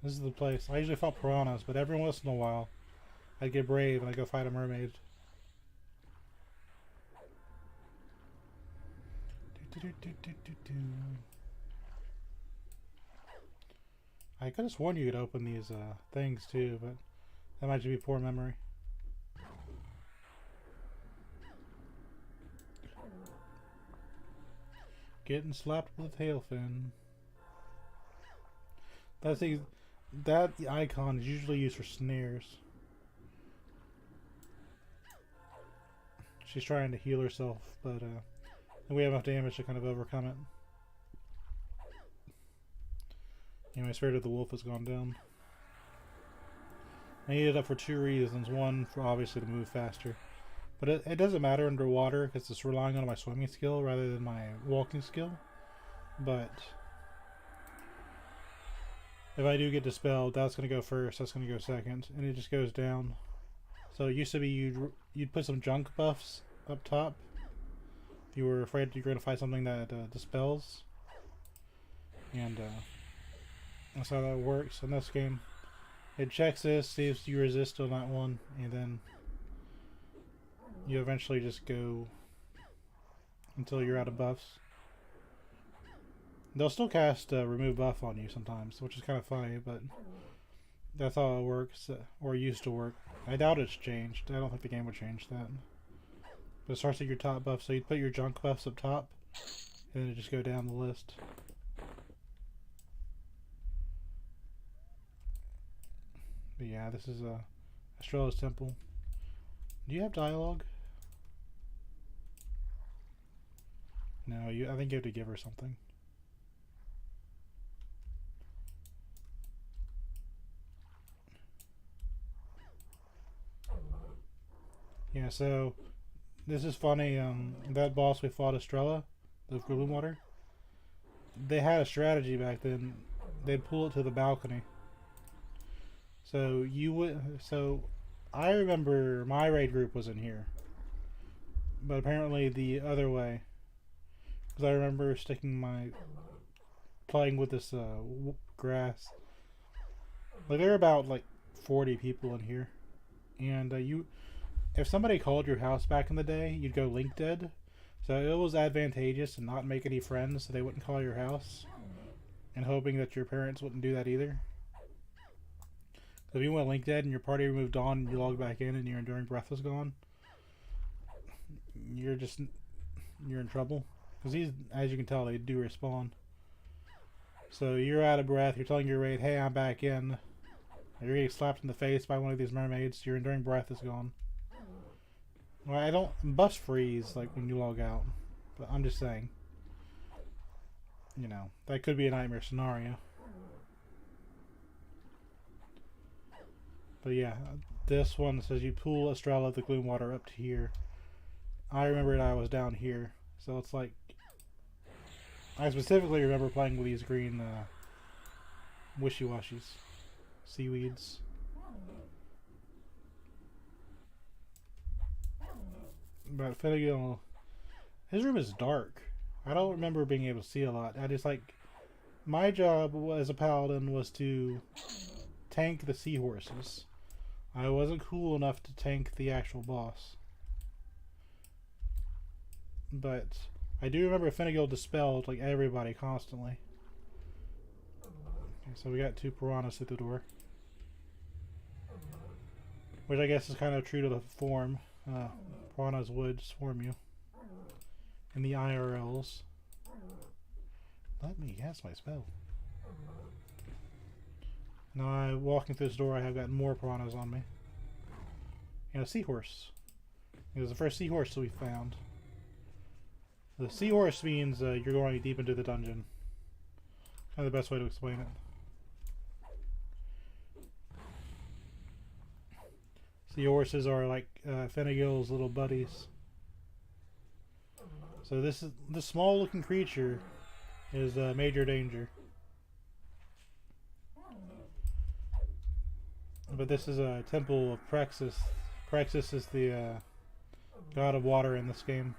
S1: this is the place. I usually fought piranhas, but every once in a while I'd get brave and I'd go fight a mermaid. I could have sworn you could open these things too, but that might just be poor memory. Getting slapped with a tail fin. That icon is usually used for snares. She's trying to heal herself, but we have enough damage to kind of overcome it. Anyway, Spirit of the Wolf has gone down. I need it up for two reasons. One, for obviously to move faster. But it doesn't matter underwater because it's relying on my swimming skill rather than my walking skill. But if I do get dispelled, that's going to go first, that's going to go second, and it just goes down. So it used to be you'd put some junk buffs up top. If you were afraid you're going to find something that dispels. And that's how that works in this game. It checks this, sees if you resist on that one, and then you eventually just go until you're out of buffs. They'll still cast remove buff on you sometimes, which is kind of funny, but that's how it works, or used to work. I doubt it's changed. I don't think the game would change that. But it starts at your top buff, so you'd put your junk buffs up top, and then it just go down the list. But yeah, this is Estrella's Temple. Do you have dialogue? No, I think you have to give her something. Yeah, so this is funny. That boss we fought, Estrella, the Gloom Water, they had a strategy back then. They'd pull it to the balcony. So I remember my raid group was in here, but apparently the other way, because I remember playing with this grass. Like there were about like 40 people in here, and if somebody called your house back in the day, you'd go link dead. So it was advantageous to not make any friends so they wouldn't call your house, and hoping that your parents wouldn't do that either. So if you went link dead and your party moved on and you logged back in and your enduring breath was gone, you're in trouble. Because these, as you can tell, they do respawn. So you're out of breath, you're telling your raid, hey, I'm back in. You're getting slapped in the face by one of these mermaids, your enduring breath is gone. Well, buffs freeze like when you log out, but I'm just saying, you know, that could be a nightmare scenario. But yeah, this one says you pull a straw of the gloom water up to here. I remembered I was down here, so it's like I specifically remember playing with these green wishy-washies, seaweeds. But Finnegan, his room is dark. I don't remember being able to see a lot. I just like, my job as a paladin was to tank the seahorses. I wasn't cool enough to tank the actual boss. But I do remember Finnegan dispelled like everybody constantly. Okay, so we got 2 piranhas through the door. Which I guess is kind of true to the form. Piranhas would swarm you in the IRLs. Let me cast my spell. Now, walking through this door, I have got more piranhas on me. And a seahorse. It was the first seahorse that we found. The seahorse means you're going deep into the dungeon. Kind of the best way to explain it. Seahorses are like Finnegan's little buddies. So this small looking creature is major danger. But this is a temple of Praxis. Praxis is the god of water in this game.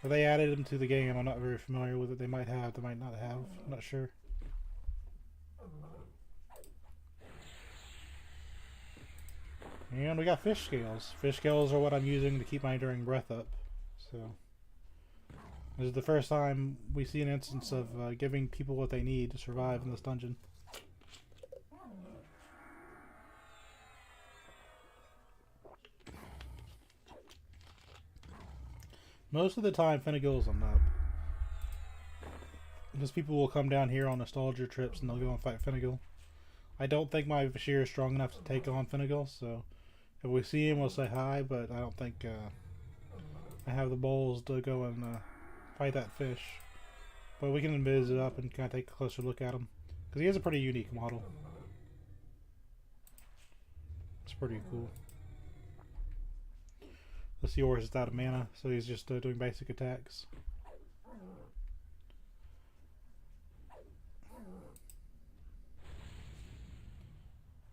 S1: If they added him to the game, I'm not very familiar with it. They might have, they might not have. I'm not sure. And we got fish scales. Fish scales are what I'm using to keep my enduring breath up. So this is the first time we see an instance of giving people what they need to survive in this dungeon. Most of the time, Finnegan's on up. Because people will come down here on nostalgia trips and they'll go and fight Finnegan. I don't think my Bashir is strong enough to take on Finnegan, so if we see him, we'll say hi, but I don't think I have the balls to go and fight that fish. But we can invis it up and kind of take a closer look at him. Because he is a pretty unique model. It's pretty cool. The seahorse is out of mana, so he's just doing basic attacks.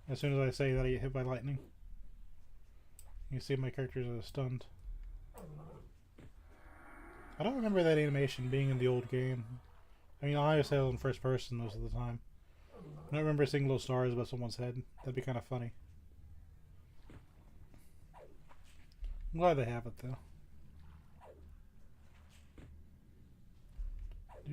S1: As soon as I say that, I get hit by lightning. You can see my characters are stunned. I don't remember that animation being in the old game. I mean, I always say it in first person most of the time. I don't remember seeing little stars above someone's head. That'd be kind of funny. I'm glad they have it, though. I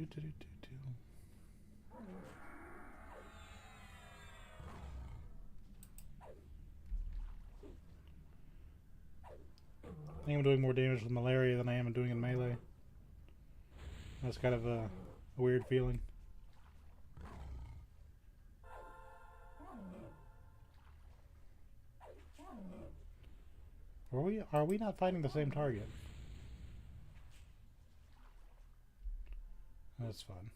S1: think I'm doing more damage with malaria than I am doing in melee. That's kind of a weird feeling. Are we not fighting the same target? That's fun.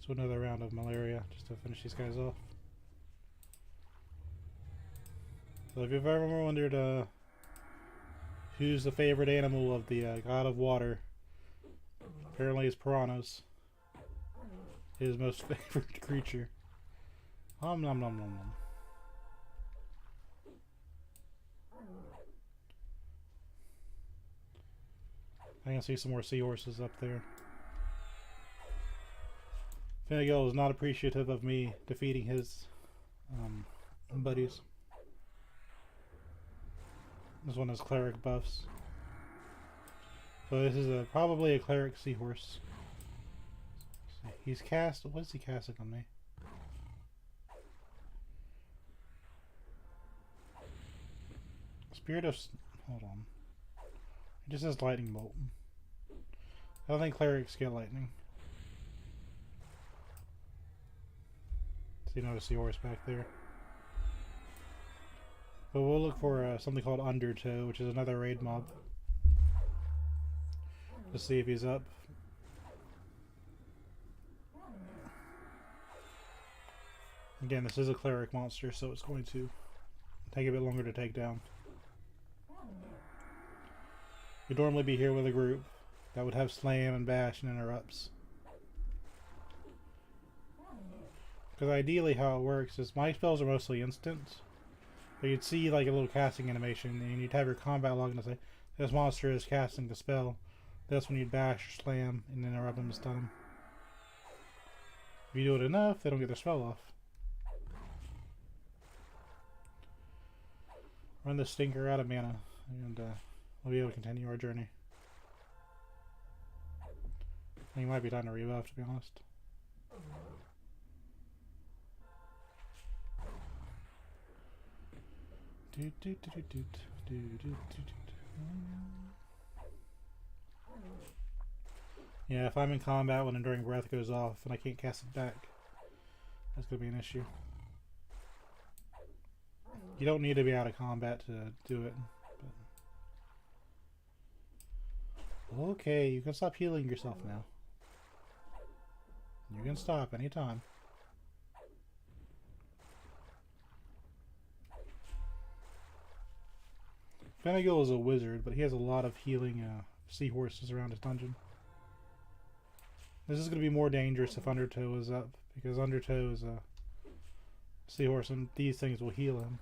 S1: So another round of malaria just to finish these guys off. So if you've ever wondered who's the favorite animal of the god of water, apparently it's piranhas. His most favorite creature. Nom nom nom nom nom. I can see some more seahorses up there. Finnegan is not appreciative of me defeating his buddies. This one has cleric buffs. So this is probably a cleric seahorse. He's cast. What is he casting on me? Spirit of. Hold on. It just says lightning bolt. I don't think clerics get lightning. So you notice the horse back there. But we'll look for something called Undertow, which is another raid mob. Let's see if he's up. Again, this is a cleric monster, so it's going to take a bit longer to take down. You'd normally be here with a group that would have slam and bash and interrupts. Because ideally how it works is my spells are mostly instant. But you'd see like a little casting animation and you'd have your combat log and say, this monster is casting the spell. That's when you'd bash or slam and interrupt them and stun them. If you do it enough, they don't get their spell off. Run the stinker out of mana and we'll be able to continue our journey. I think it might be time to rebuff, to be honest. Yeah, if I'm in combat when Enduring Breath goes off and I can't cast it back, that's going to be an issue. You don't need to be out of combat to do it. But... Okay, you can stop healing yourself now. You can stop anytime. Finnegan is a wizard, but he has a lot of healing seahorses around his dungeon. This is going to be more dangerous if Undertow is up, because Undertow is a seahorse and these things will heal him.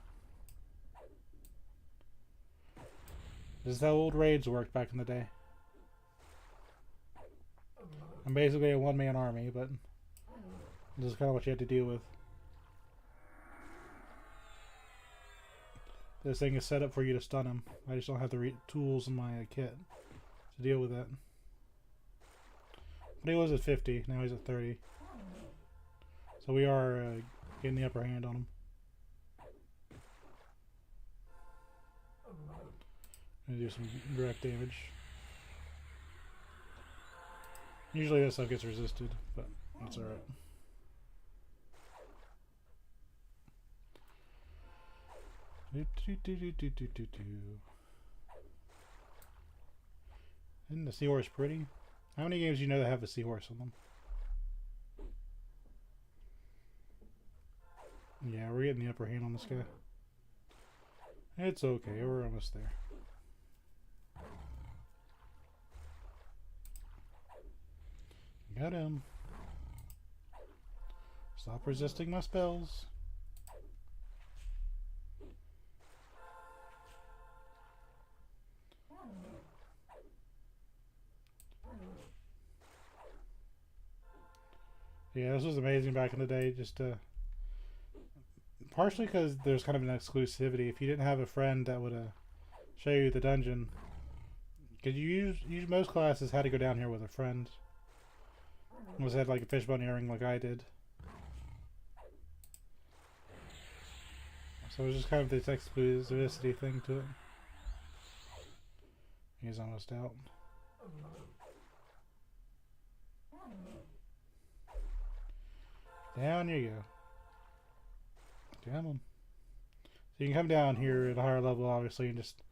S1: This is how old raids worked back in the day. I'm basically a one-man army, but this is kind of what you have to deal with. This thing is set up for you to stun him. I just don't have the tools in my kit to deal with that. But he was at 50, now he's at 30. So we are getting the upper hand on him. Gonna do some direct damage. Usually that stuff gets resisted, but that's alright. Isn't the seahorse pretty? How many games do you know that have a seahorse on them? Yeah, we're getting the upper hand on this guy. It's okay, we're almost there. Got him. Stop resisting my spells. Yeah, this was amazing back in the day. Just partially because there's kind of an exclusivity. If you didn't have a friend that would show you the dungeon, because you use most classes had to go down here with a friend. Unless they had like a fishbone earring like I did. So it was just kind of this exclusivity thing to it. He's almost out. Down you go. Come on. So you can come down here at a higher level, obviously, and just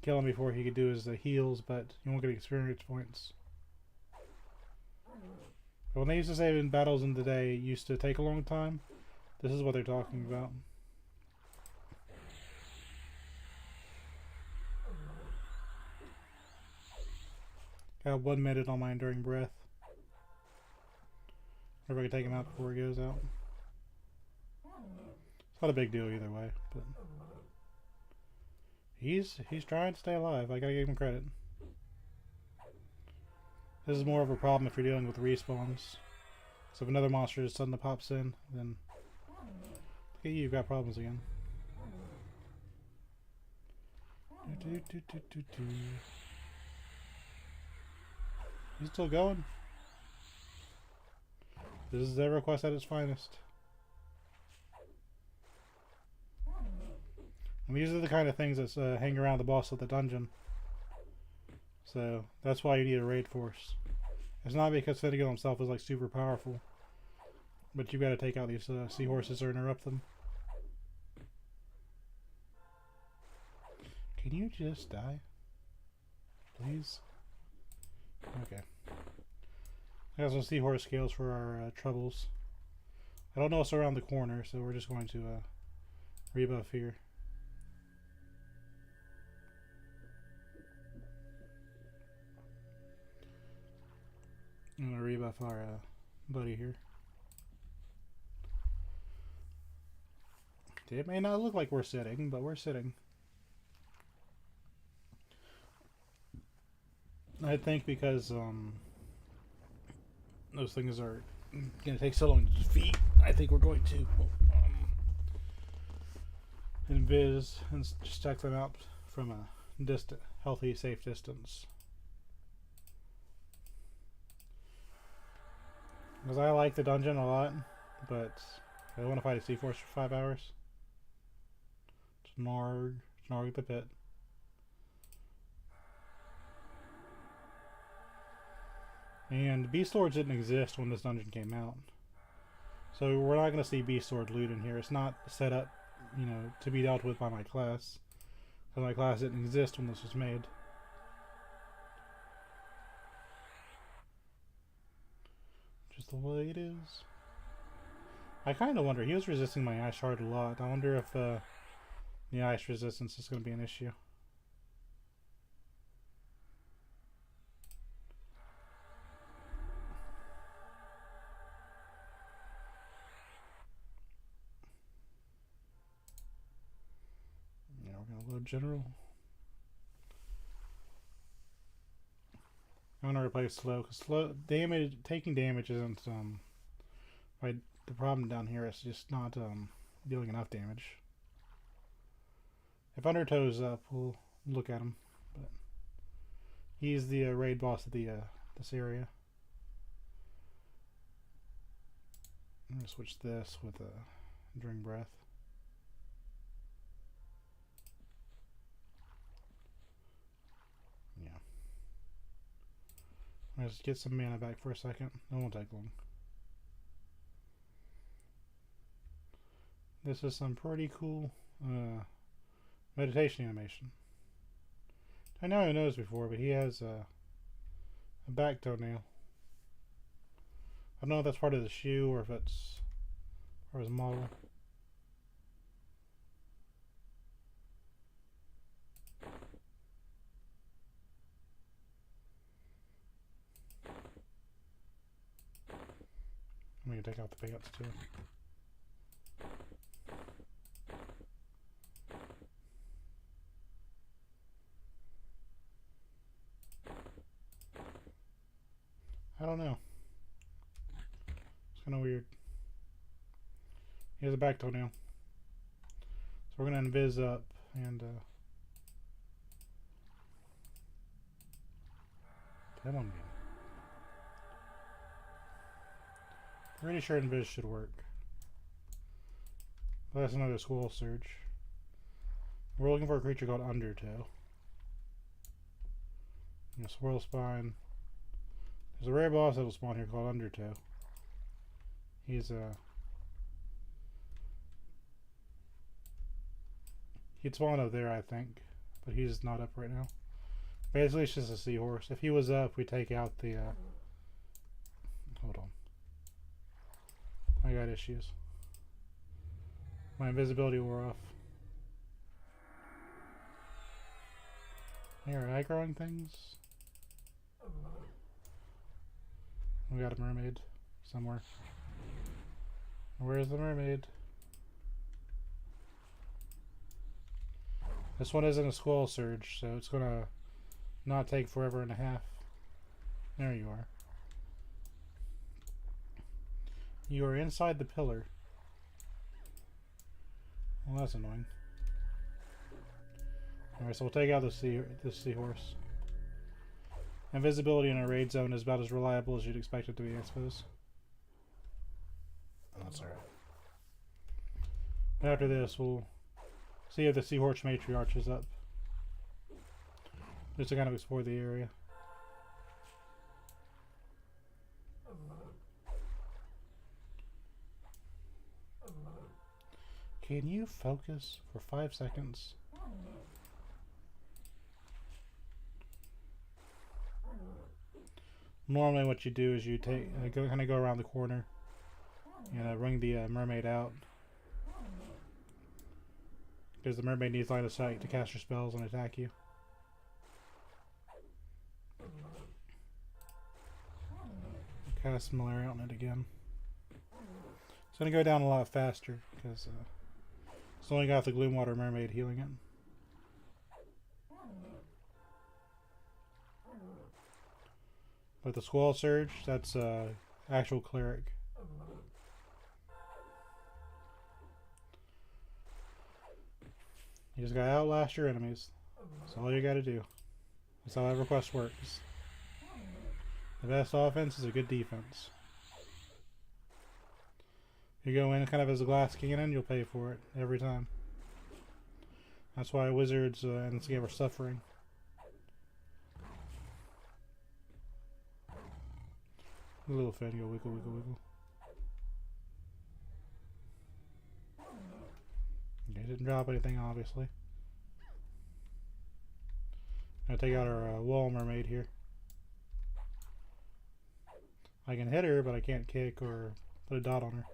S1: kill him before he could do his heals, but you won't get experience points. But when they used to say in battles in the day, it used to take a long time. This is what they're talking about. Got 1 minute on my Enduring Breath. Wonder if I can take him out before he goes out. It's not a big deal either way, but he's trying to stay alive. I gotta give him credit. This is more of a problem if you're dealing with respawns. So if another monster just suddenly pops in, then look at you, you've got problems again. He's still going. This is EverQuest at its finest. And these are the kind of things that hang around the boss of the dungeon. So that's why you need a raid force. It's not because Finnegan himself is like super powerful, but you've got to take out these seahorses or interrupt them. Can you just die? Please? Okay. I got some seahorse scales for our troubles. I don't know what's around the corner, so we're just going to rebuff here. I'm going to rebuff our buddy here. It may not look like we're sitting, but we're sitting. I think because those things are going to take so long to defeat, I think we're going to invis and just check them out from a distant, healthy, safe distance. Because I like the dungeon a lot, but I don't want to fight a Sea-Force for 5 hours. Snorg the pit. And Beast Lords didn't exist when this dungeon came out. So we're not going to see Beast Lord loot in here. It's not set up, you know, to be dealt with by my class. Because my class didn't exist when this was made. Just the way it is. I kind of wonder, he was resisting my ice shard a lot. I wonder if the ice resistance is going to be an issue. General. I'm gonna replace slow because taking damage isn't the problem down here. It's just not dealing enough damage. If Undertow's up, we'll look at him. But he's the raid boss of this area. I'm gonna switch this with Drink Breath. Let's get some mana back for a second. It won't take long. This is some pretty cool meditation animation. I never noticed before, but he has a back toenail. I don't know if that's part of the shoe or if it's or his model. I'm going to take out the pants too. I don't know. It's kind of weird. He has a back toenail. So we're going to invis up and come on, man. Pretty sure invis should work. But that's another Swirl Surge. We're looking for a creature called Undertow. And a Swirl Spine. There's a rare boss that'll spawn here called Undertow. He's he'd spawn up there, I think, but he's not up right now. Basically, it's just a seahorse. If he was up, we take out the hold on. I got issues. My invisibility wore off. Here, aggroing things. We got a mermaid somewhere. Where's the mermaid? This one isn't a Squall Surge, so it's gonna not take forever and a half. There you are. You are inside the pillar. Well, that's annoying. Alright, so we'll take out this seahorse. Invisibility in a raid zone is about as reliable as you'd expect it to be, I suppose. Oh, that's alright. After this, we'll see if the Seahorse Matriarch is up. Just to kind of explore the area. Can you focus for 5 seconds? Normally what you do is you kind of go around the corner And bring the mermaid out. Because the mermaid needs line of sight to cast her spells and attack you. Cast malaria on it again. It's going to go down a lot faster because it's only got the Gloomwater Mermaid healing it. But the Squall Surge, that's actual cleric. You just gotta outlast your enemies. That's all you gotta do. That's how EverQuest works. The best offense is a good defense. You go in kind of as a glass cannon, you'll pay for it every time. That's why wizards in this game are suffering. A little fan, go wiggle, wiggle, wiggle. Okay, didn't drop anything, obviously. I'm gonna take out our wall mermaid here. I can hit her, but I can't kick or put a dot on her.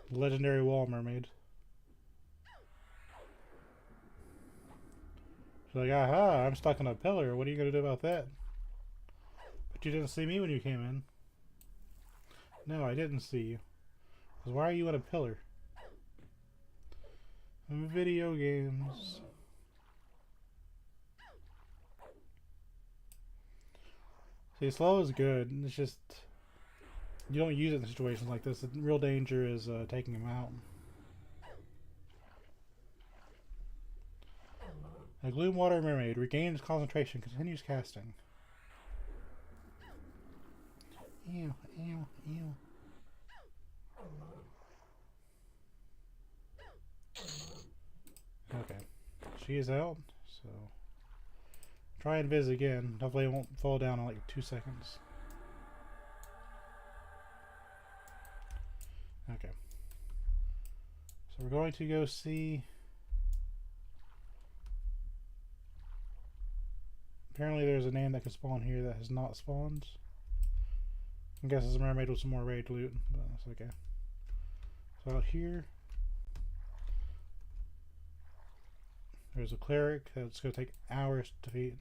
S1: Legendary wall mermaid. She's like, aha, I'm stuck on a pillar. What are you gonna do about that? But you didn't see me when you came in. No, I didn't see you. Because why are you on a pillar? Video games. See, slow is good. It's just you don't use it in situations like this. The real danger is taking him out. A Gloomwater Mermaid regains concentration, continues casting. Ew, ew, ew. Okay, she is out, so try and viz again. Hopefully it won't fall down in like 2 seconds. Okay, so we're going to go see. Apparently there's a name that can spawn here that has not spawned. I guess it's a mermaid with some more raid loot, but that's okay. So out here, there's a cleric that's going to take hours to defeat.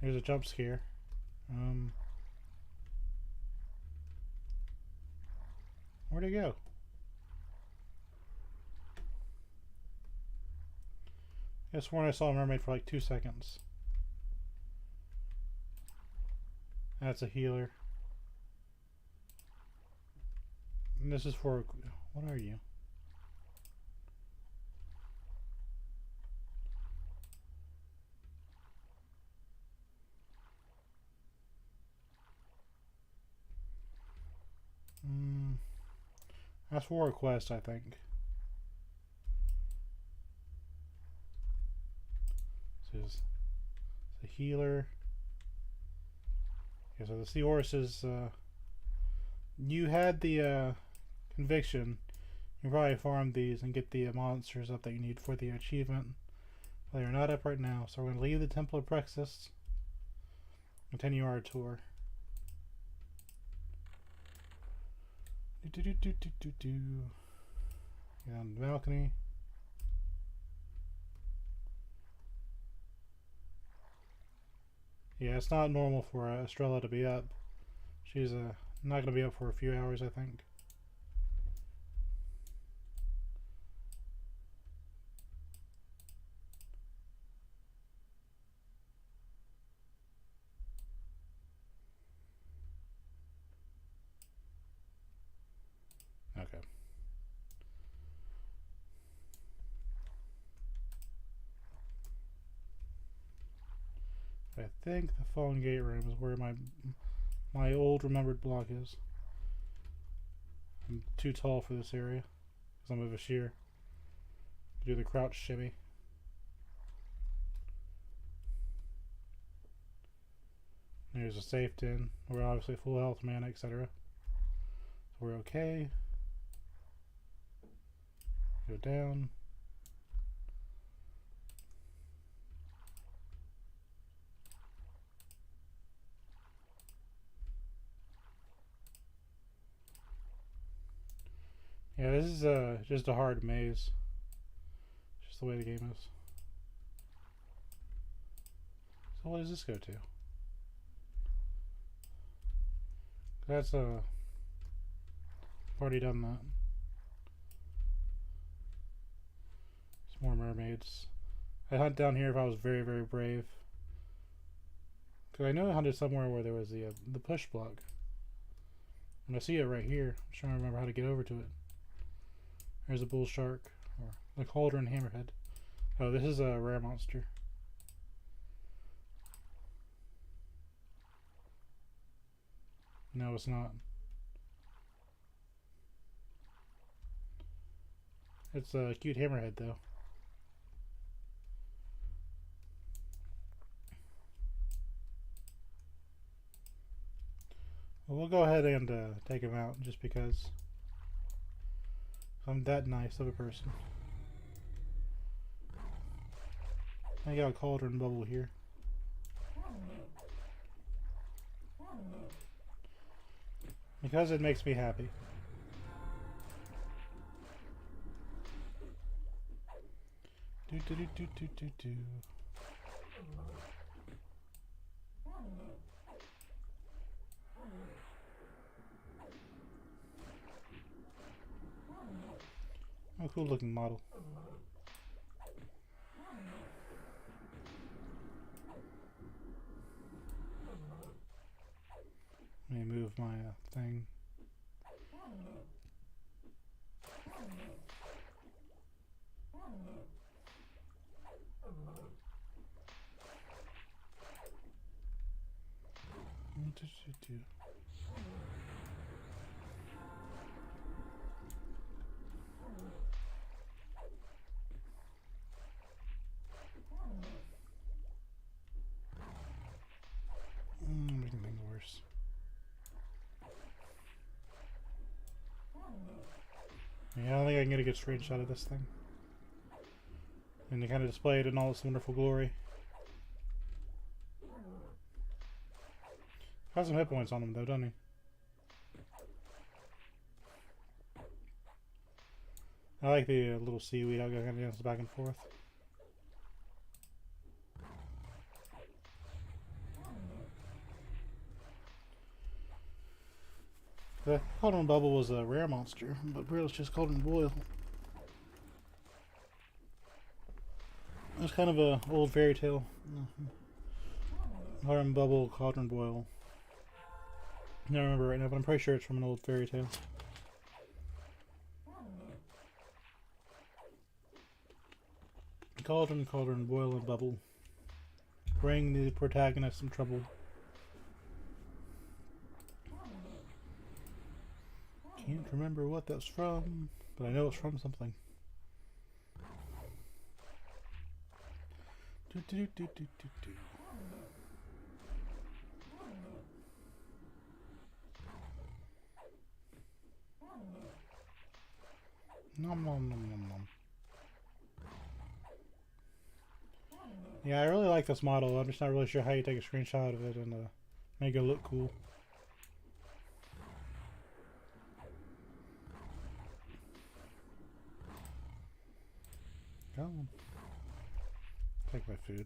S1: There's a jump scare. Where'd it go? I sworn I saw a mermaid for like 2 seconds. That's a healer. And this is for... What are you? That's for a quest, I think. This is the healer. Okay, so the seahorses, you had the conviction. You probably farm these and get the monsters up that you need for the achievement. But they are not up right now, so we're going to leave the Temple of Praxis. Continue our tour. Get on the balcony. Yeah, it's not normal for Estrella to be up. She's not going to be up for a few hours, I think. Okay. I think the Fallen Gate room is where my old remembered block is. I'm too tall for this area because I'm of a sheer. Do the crouch shimmy. There's a safe den. We're obviously full health, mana, etc. So we're okay. Go down. Yeah, this is just a hard maze. Just the way the game is. So what does this go to? That's already done that. Some more mermaids. I'd hunt down here if I was very, very brave. Because I know I hunted somewhere where there was the push block. And I see it right here. I'm trying to remember how to get over to it. There's a bull shark. Or the cauldron hammerhead. Oh, this is a rare monster. No, it's not. It's a cute hammerhead, though. Well, we'll go ahead and take him out, just because I'm that nice of a person. I got a cauldron bubble here. Because it makes me happy. Do do do do do do do. Oh, cool looking model. Let me move my thing. Making things worse. Yeah, I don't think I can get a good screenshot of this thing. And to kind of display it in all its wonderful glory. Has some hit points on him though, doesn't he? I like the little seaweed. I'll go kind of dance back and forth. The cauldron bubble was a rare monster, but really it's just cauldron boil. It was kind of a old fairy tale. Cauldron bubble, cauldron boil. I don't remember right now, but I'm pretty sure it's from an old fairy tale. Cauldron, cauldron, boil and bubble. Bring the protagonist some trouble. Can't remember what that's from, but I know it's from something. Do do do do do do. Nom nom nom nom nom. Yeah, I really like this model. I'm just not really sure how you take a screenshot of it and make it look cool. Come on. Take my food.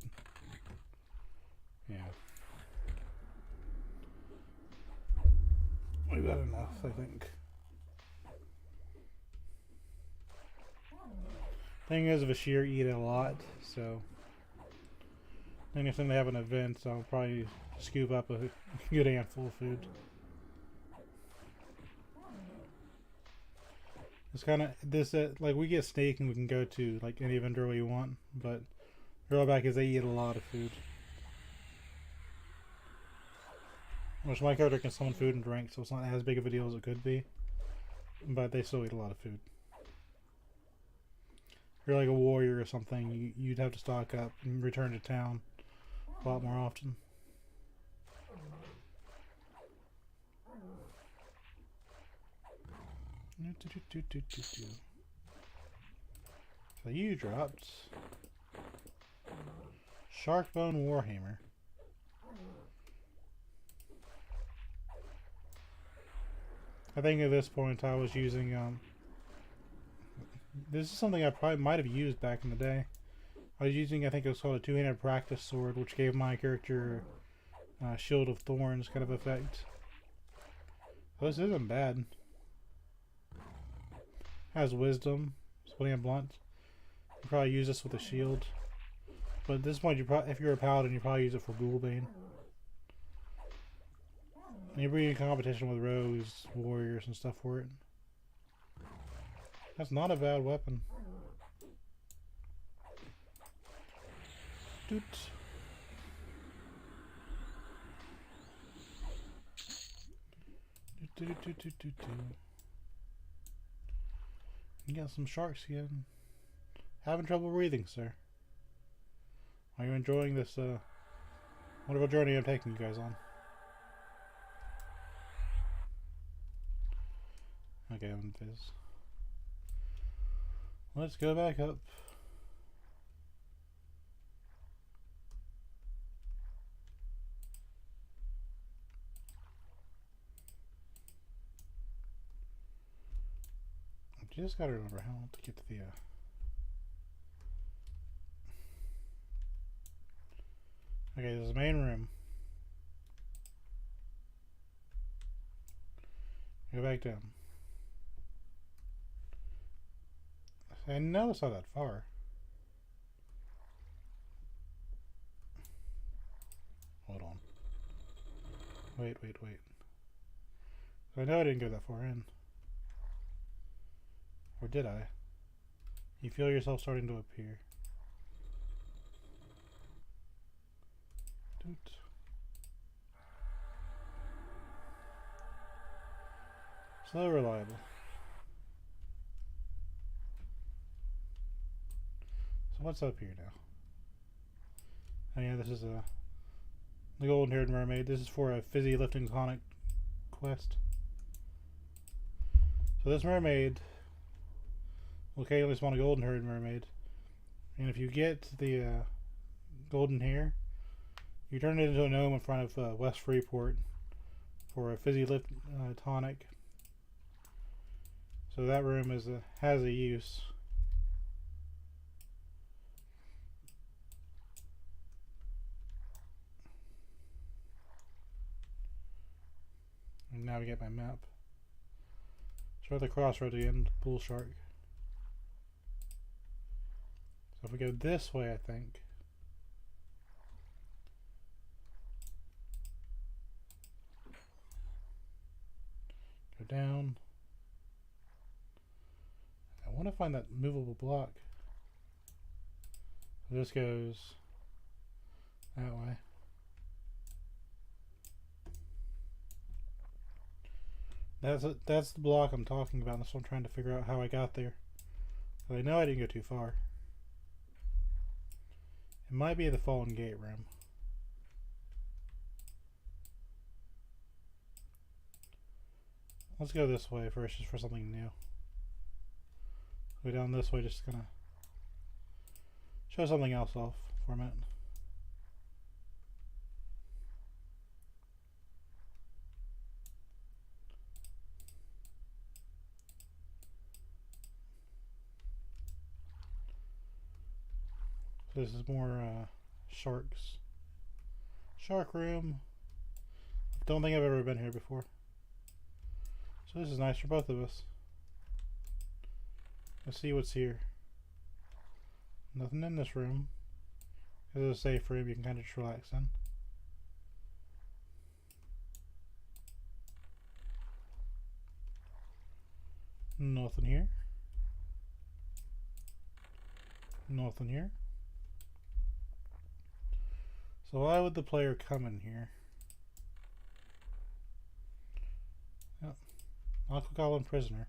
S1: Yeah. We've got enough, I think. Thing is, Vashir eat a lot, so anytime they have an event, I'll probably scoop up a good handful of food. It's kind of this like we get steak and we can go to like any vendor we want, but the drawback is they eat a lot of food. Which my character can summon food and drink, so it's not as big of a deal as it could be. But they still eat a lot of food. If you're like a warrior or something, you'd have to stock up and return to town a lot more often. So you dropped Sharkbone Warhammer. I think at this point I was using This is something I probably might have used back in the day. I was using, I think it was called a two-handed practice sword, which gave my character Shield of Thorns kind of effect. So this isn't bad. Has wisdom, splitting and blunt. You probably use this with a shield. But at this point, if you're a paladin, you probably use it for Ghoulbane. And you're in competition with rogues, warriors, and stuff for it. That's not a bad weapon. Doot. You got some shark skin. Having trouble breathing, sir. Are you enjoying this wonderful journey I'm taking you guys on? Okay, Fizz. Let's go back up. I just gotta remember how to get to the okay, there's the main room. Go back down. I know it's not that far. Hold on. Wait. I know I didn't go that far in. Or did I? You feel yourself starting to appear. Doot. So reliable. So what's up here now? Oh yeah, this is the golden haired mermaid. This is for a fizzy lifting tonic quest. So this mermaid will occasionally spawn a golden haired mermaid. And if you get the golden hair, you turn it into a gnome in front of West Freeport for a fizzy lift tonic. So that room has a use. And now we get my map. So we're at the crossroad again, bull shark. So if we go this way, I think. Go down. I want to find that movable block. So this goes that way. That's the block I'm talking about. That's what I'm trying to figure out how I got there. But I know I didn't go too far. It might be the Fallen Gate room. Let's go this way first, just for something new. Go down this way, just gonna show something else off for a minute. So this is more sharks. Shark room. Don't think I've ever been here before. So this is nice for both of us. Let's see what's here. Nothing in this room. This is a safe room you can kind of just relax in. Nothing here. Nothing here. So why would the player come in here? Yep. Aqua Goblin prisoner.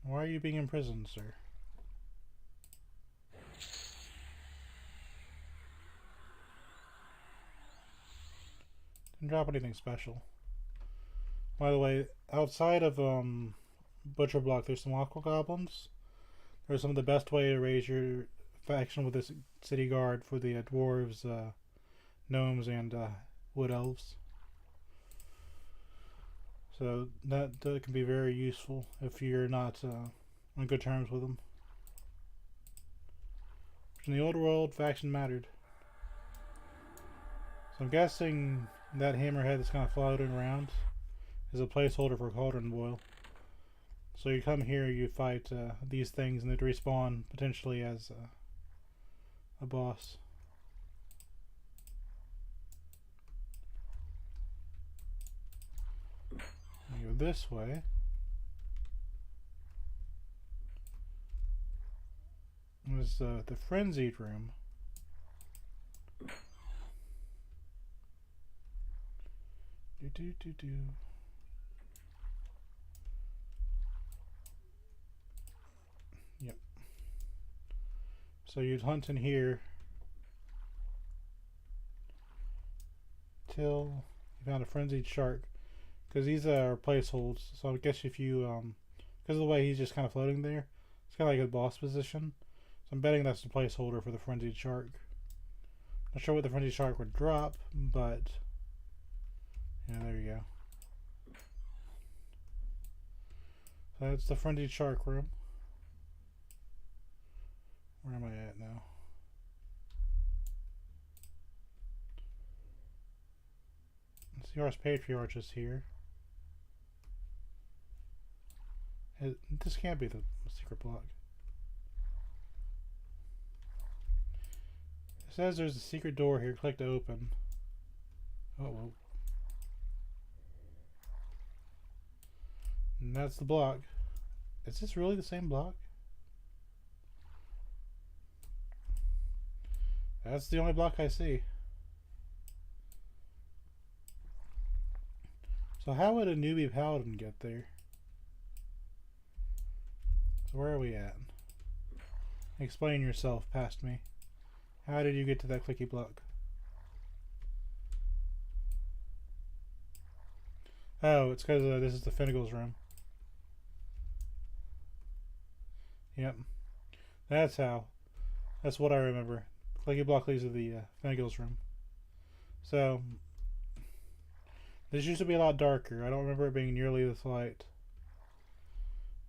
S1: Why are you being imprisoned, sir? Didn't drop anything special. By the way, outside of Butcher Block, there's some Aqua Goblins. They're some of the best way to raise your faction with this city guard for the dwarves, gnomes, and wood elves. So that can be very useful if you're not on good terms with them. In the old world, faction mattered. So I'm guessing that hammerhead that's kind of floating around is a placeholder for cauldron boil. So you come here, you fight these things, and they'd respawn potentially as a boss. You go this way. There's the frenzied room. Do. Yep. So you'd hunt in here till you found a frenzied shark, because these are placeholds. So I guess if you because of the way he's just kind of floating there, it's kind of like a boss position. So I'm betting that's the placeholder for the frenzied shark. Not sure what the frenzied shark would drop, but yeah, there you go. So that's the frenzied shark room. Where am I at now? Let's see, our patriarch is here. This can't be the secret block. It says there's a secret door here. Click to open. Oh, well. And that's the block. Is this really the same block? That's the only block I see. So how would a newbie paladin get there? So where are we at? Explain yourself past me. How did you get to that clicky block? Oh, it's because this is the Finnegal's room. Yep. That's how. That's what I remember. Clicky block leads to the Finnegal's room. So, this used to be a lot darker. I don't remember it being nearly this light.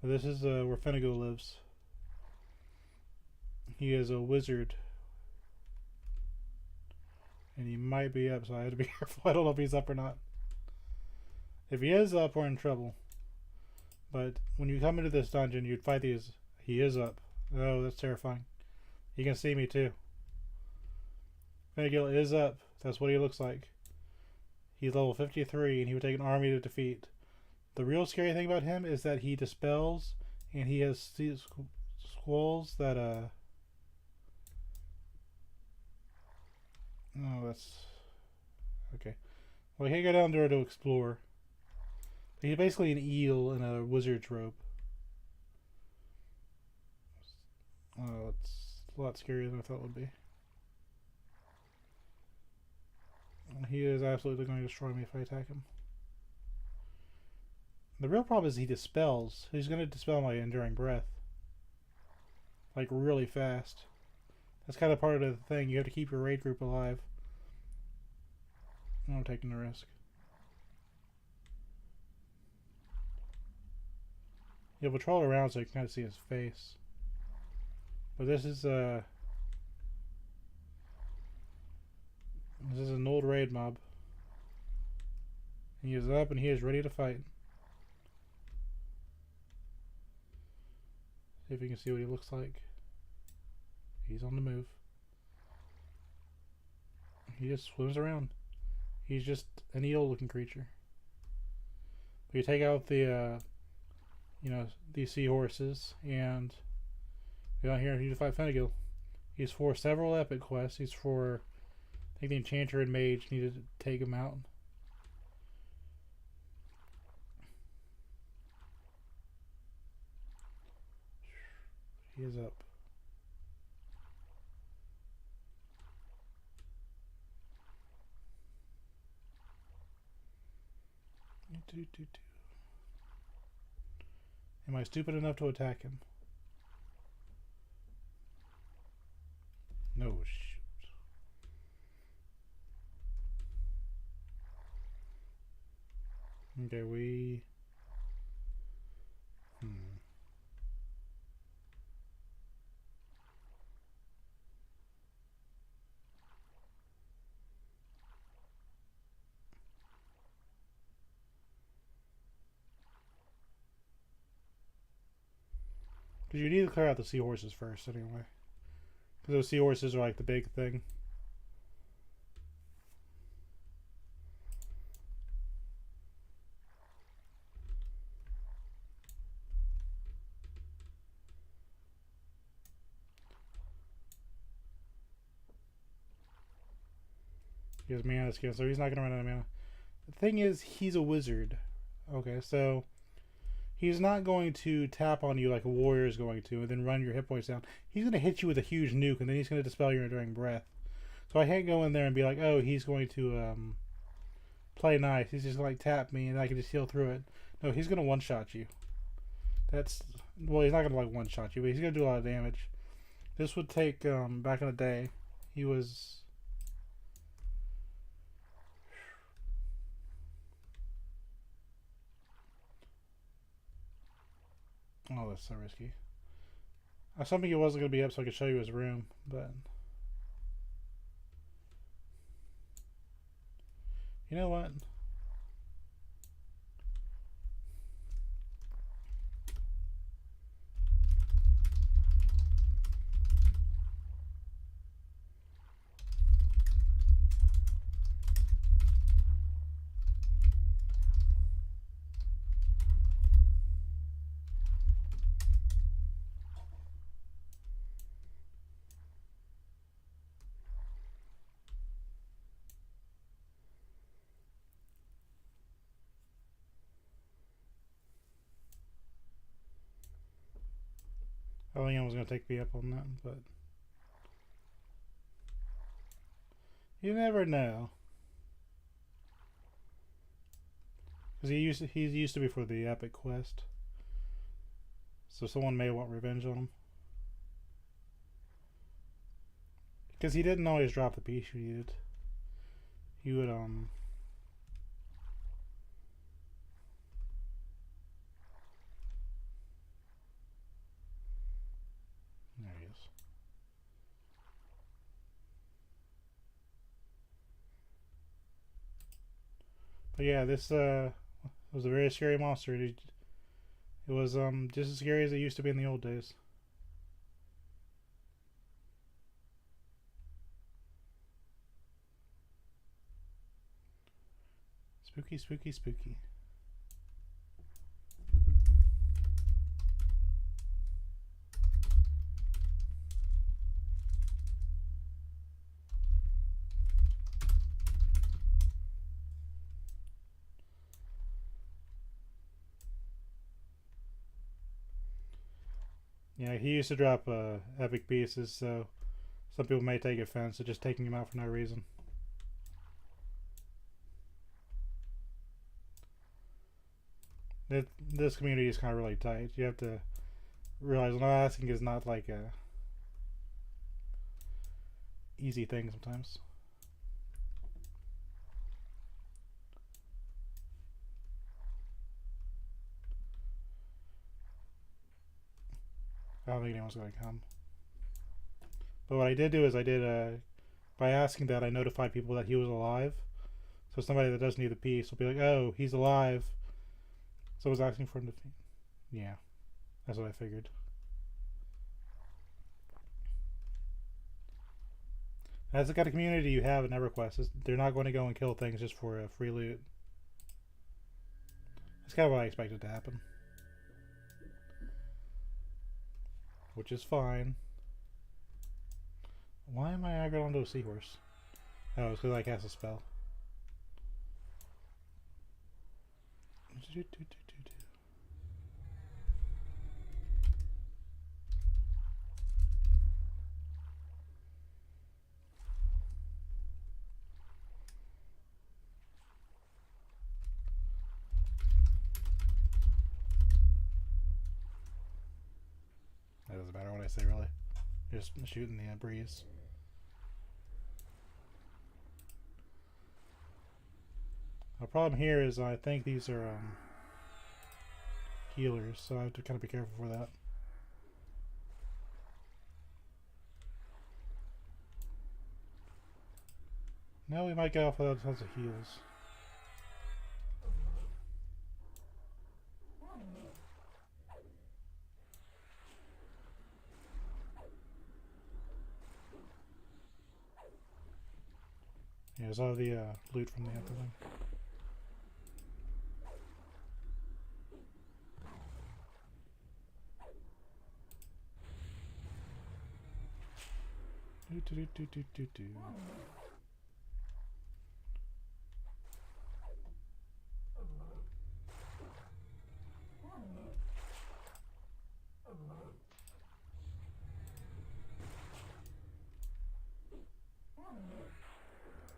S1: But this is where Finnegal lives. He is a wizard. And he might be up, so I have to be careful. I don't know if he's up or not. If he is up, we're in trouble. But when you come into this dungeon, you'd fight these. He is up. Oh, that's terrifying. He can see me too. Finnegal is up. That's what he looks like. He's level 53, and he would take an army to defeat. The real scary thing about him is that he dispels, and he has squalls that oh, that's okay. Well, he can't go down there to explore. But he's basically an eel in a wizard's robe. Oh, it's a lot scarier than I thought it would be. He is absolutely going to destroy me if I attack him. The real problem is he dispels. He's going to dispel my enduring breath. Like, really fast. That's kind of part of the thing. You have to keep your raid group alive. I'm taking the risk. You'll patrol around so you can kind of see his face. But this is an old raid mob. He is up and he is ready to fight. See if you can see what he looks like. He's on the move. He just swims around. He's just an eel looking creature. But you take out the these seahorses and down here you fight Finnegal. He's for several epic quests. He's for, I think, the enchanter and mage needed to take him out. He is up. Am I stupid enough to attack him? No, shoot. Okay, we... Because you need to clear out the seahorses first, anyway. Because those seahorses are like the big thing. He has mana skin, so he's not going to run out of mana. The thing is, he's a wizard. Okay, so he's not going to tap on you like a warrior is going to and then run your hit points down. He's going to hit you with a huge nuke, and then he's going to dispel your enduring breath. So I can't go in there and be like, oh, he's going to play nice. He's just like tap me and I can just heal through it. No, he's going to one-shot you. That's... Well, he's not going to like one-shot you, but he's going to do a lot of damage. This would take, back in the day, he was... Oh, that's so risky. I was hoping he wasn't going to be up so I could show you his room, but... You know what? I think I was going to take me up on that, but... You never know. Because he's used to be for the EverQuest. So someone may want revenge on him. Because he didn't always drop the piece you needed. He would, There he is. But yeah, this, was a very scary monster. It was, just as scary as it used to be in the old days. Spooky, spooky, spooky. Yeah, he used to drop epic pieces, so some people may take offense to just taking him out for no reason. This community is kind of really tight. You have to realize not asking is not like a easy thing sometimes. I don't think anyone's going to come. But what I did do is by asking that, I notified people that he was alive. So somebody that doesn't need the piece will be like, oh, he's alive. So I was asking for him to... Yeah, that's what I figured. That's the kind of community you have in EverQuest. They're not going to go and kill things just for a free loot. That's kind of what I expected to happen. Which is fine. Why am I aggroed onto a seahorse? Oh, it's because I cast a spell. That doesn't matter what I say, really. Just shooting the breeze. The problem here is I think these are healers, so I have to kind of be careful for that. Now we might get off without tons of heals. Yeah, there's all the loot from the other thing. Do.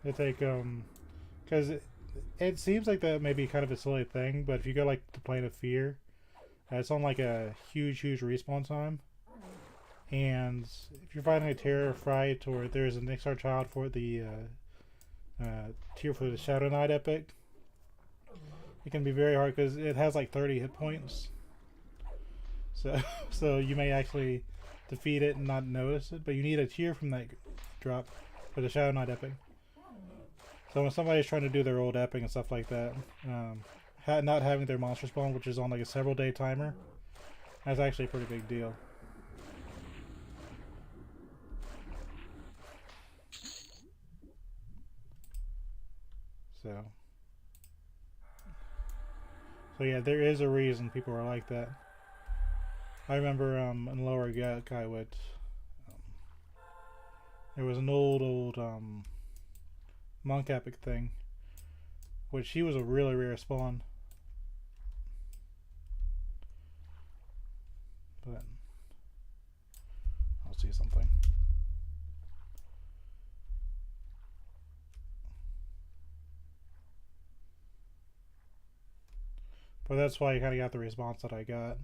S1: They take because it seems like that may be kind of a silly thing, but if you go like to Plane of Fear, it's on like a huge respawn time. And if you're fighting a terror fight, or there's an XR child for the tier for the Shadow Knight epic, it can be very hard because it has like 30 hit points. So you may actually defeat it and not notice it, but you need a tier from that drop for the Shadow Knight epic. So when somebody's trying to do their old epic and stuff like that, not having their monster spawn, which is on like a several day timer, that's actually a pretty big deal. So yeah, there is a reason people are like that. I remember in Lower Gaiwit, there was an old monk epic thing, which he was a really rare spawn. But I'll see something. But that's why I kind of got the response that I got.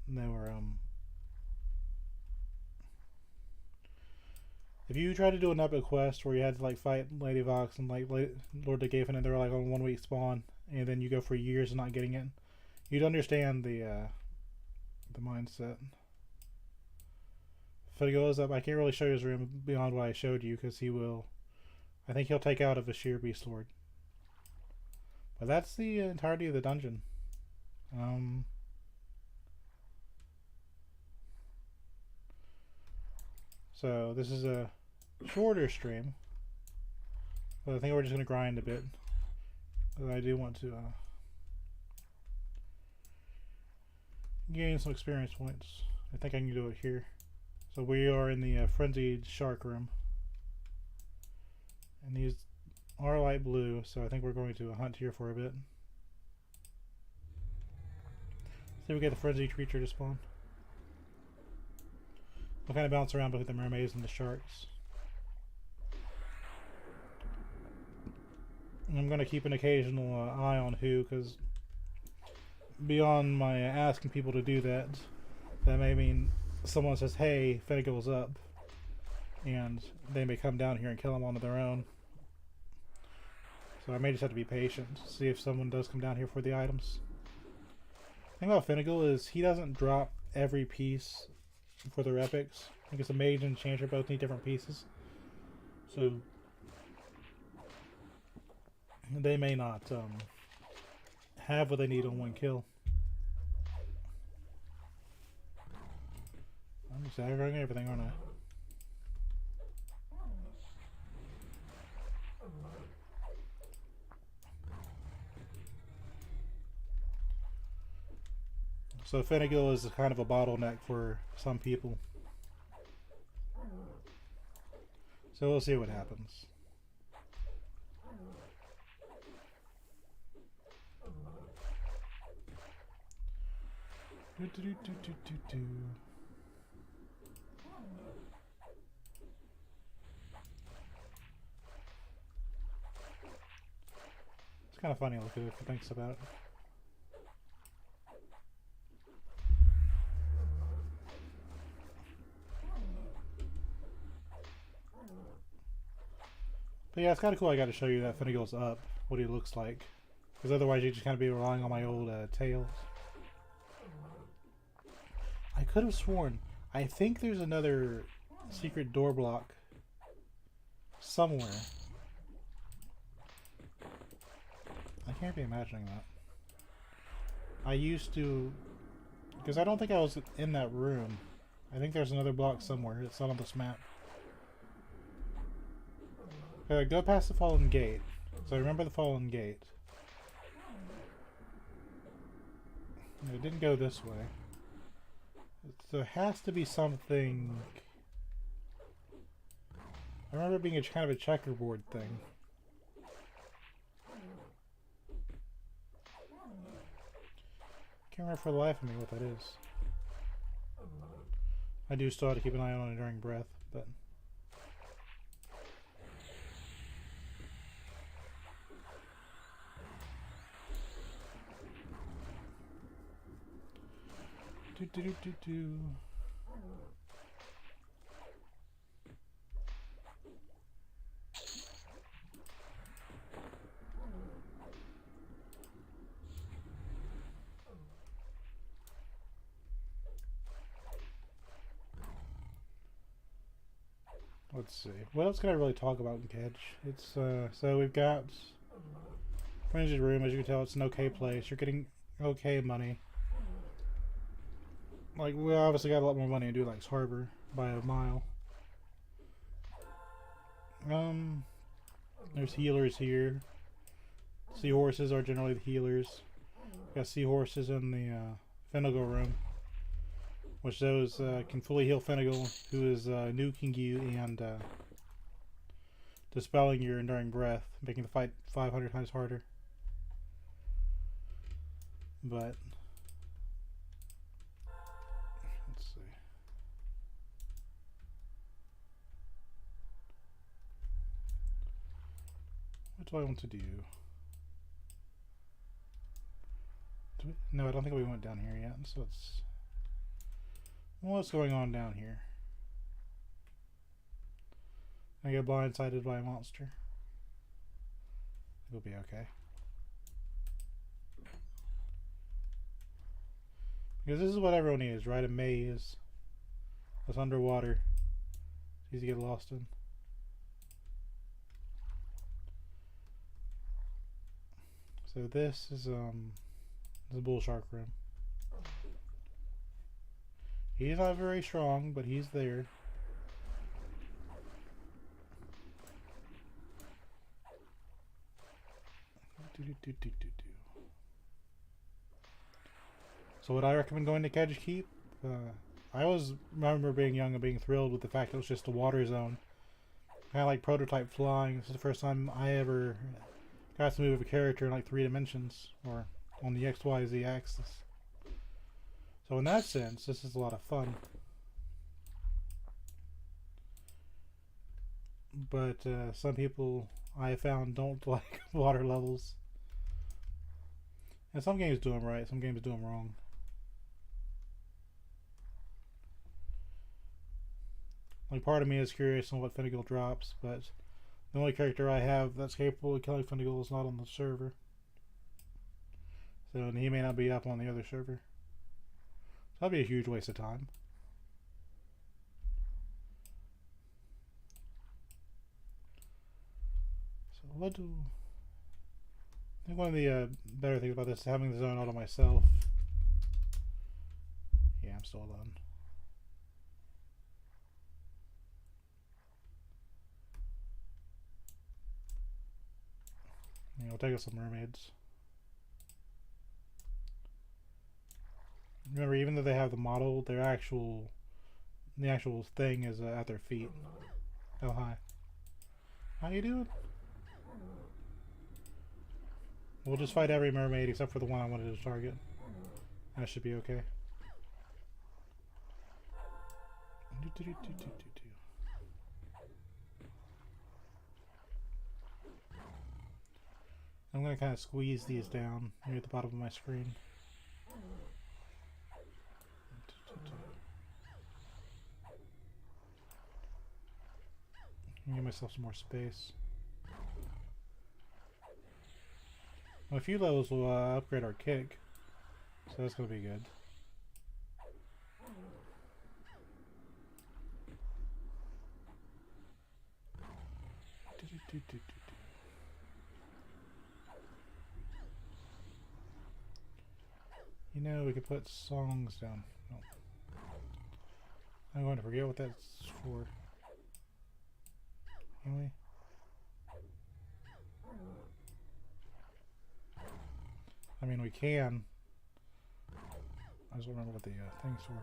S1: And they were if you try to do an epic quest where you had to like fight Lady Vox and like Lord de Gafen and they're like on 1 week spawn, and then you go for years and not getting it, you'd understand the mindset. Fiddle goes up. I can't really show you his room beyond what I showed you because he will. I think he'll take out a Sheer Beast Lord. But that's the entirety of the dungeon. So this is a shorter stream, but I think we're just going to grind a bit. But I do want to gain some experience points. I think I can do it here. So we are in the Frenzied Shark room. And these are light blue, so I think we're going to hunt here for a bit. See if we get the Frenzied creature to spawn. We'll kind of bounce around between the mermaids and the sharks. And I'm going to keep an occasional eye on who, because beyond my asking people to do that, that may mean someone says, hey, Finnegal's up, and they may come down here and kill him on their own. So I may just have to be patient, see if someone does come down here for the items. The thing about Finnegal is he doesn't drop every piece for their epics. I think it's a mage and enchanter both need different pieces. So they may not have what they need on one kill. I'm just aggroing everything, aren't I? So Finnegal is kind of a bottleneck for some people. So we'll see what happens. It's kind of funny looking if you think about it. But yeah, it's kind of cool I got to show you that Finnegal's up, what he looks like. Because otherwise you'd just kind of be relying on my old tails. I could have sworn. I think there's another secret door block somewhere. I can't be imagining that. I used to... Because I don't think I was in that room. I think there's another block somewhere. It's not on this map. Go past the fallen gate. So remember the fallen gate. It didn't go this way. There has to be something... I remember it being a kind of a checkerboard thing. Can't remember for the life of me what that is. I do still have to keep an eye on it during breath, but... Do. Let's see. What else can I really talk about in Kedge? It's so we've got Fringe's room. As you can tell, it's an okay place. You're getting okay money. Like, we obviously got a lot more money to do like Harbor by a mile. There's healers here. Seahorses are generally the healers. Got seahorses in the Finnegal room, which those can fully heal Finnegal, who is nuking you and dispelling your enduring breath, making the fight 500 times harder. But let's see. What do I want to do? No, I don't think we went down here yet. So it's... What's going on down here? I get blindsided by a monster. It'll be okay. Because this is what everyone needs, right? A maze that's underwater. It's easy to get lost in. So this is the bull shark room. He's not very strong, but he's there. So would I recommend going to Kedge Keep? I always remember being young and being thrilled with the fact that it was just a water zone. Kind of like prototype flying. This is the first time I ever got to move a character in like 3 dimensions, or on the XYZ axis. So in that sense, this is a lot of fun. But some people I have found don't like water levels. And some games do them right, some games do them wrong. Like, part of me is curious on what Finnegal drops, but the only character I have that's capable of killing Finnegal is not on the server. So, and he may not be up on the other server. So that'd be a huge waste of time. So what do... I think one of the better things about this is having the zone auto myself. Yeah, I'm still done. Yeah, we'll take us some mermaids. Remember, even though they have the model, the actual thing is at their feet. Oh, hi. How you doing? We'll just fight every mermaid except for the one I wanted to target. That should be okay. I'm going to kind of squeeze these down here at the bottom of my screen. Give myself some more space. Well, a few levels will upgrade our kick, so that's going to be good. You know, we could put songs down. Oh. I'm going to forget what that's for. Can we? I mean, we can. I just don't remember what the things were.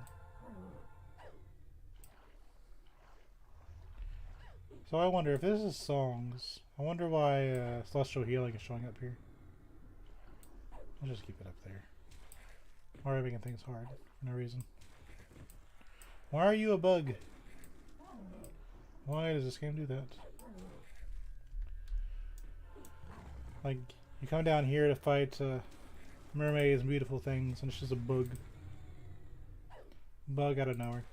S1: So I wonder if this is songs. I wonder why Celestial Healing is showing up here. I'll just keep it up there. Why are we making things hard? For no reason. Why are you a bug? Why does this game do that? Like, you come down here to fight mermaids and beautiful things, and it's just a bug. Bug out of nowhere.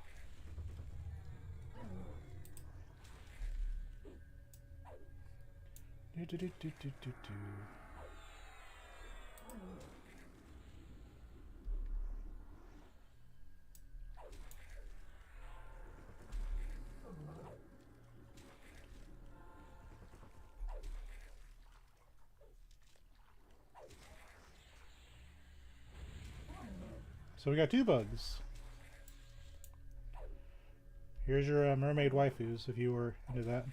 S1: So we got 2 bugs. Here's your mermaid waifus, if you were into that.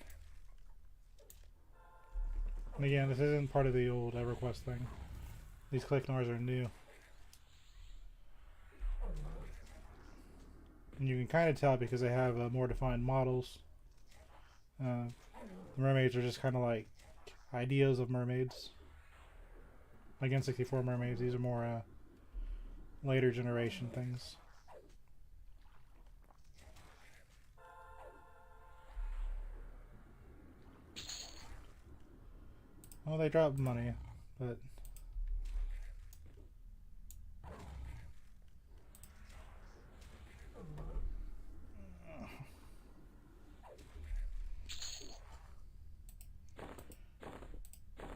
S1: And again, this isn't part of the old EverQuest thing. These click-nars are new. And you can kind of tell because they have more defined models. The mermaids are just kind of like ideas of mermaids. Like N64 mermaids, these are more later generation things. Well, they dropped money, but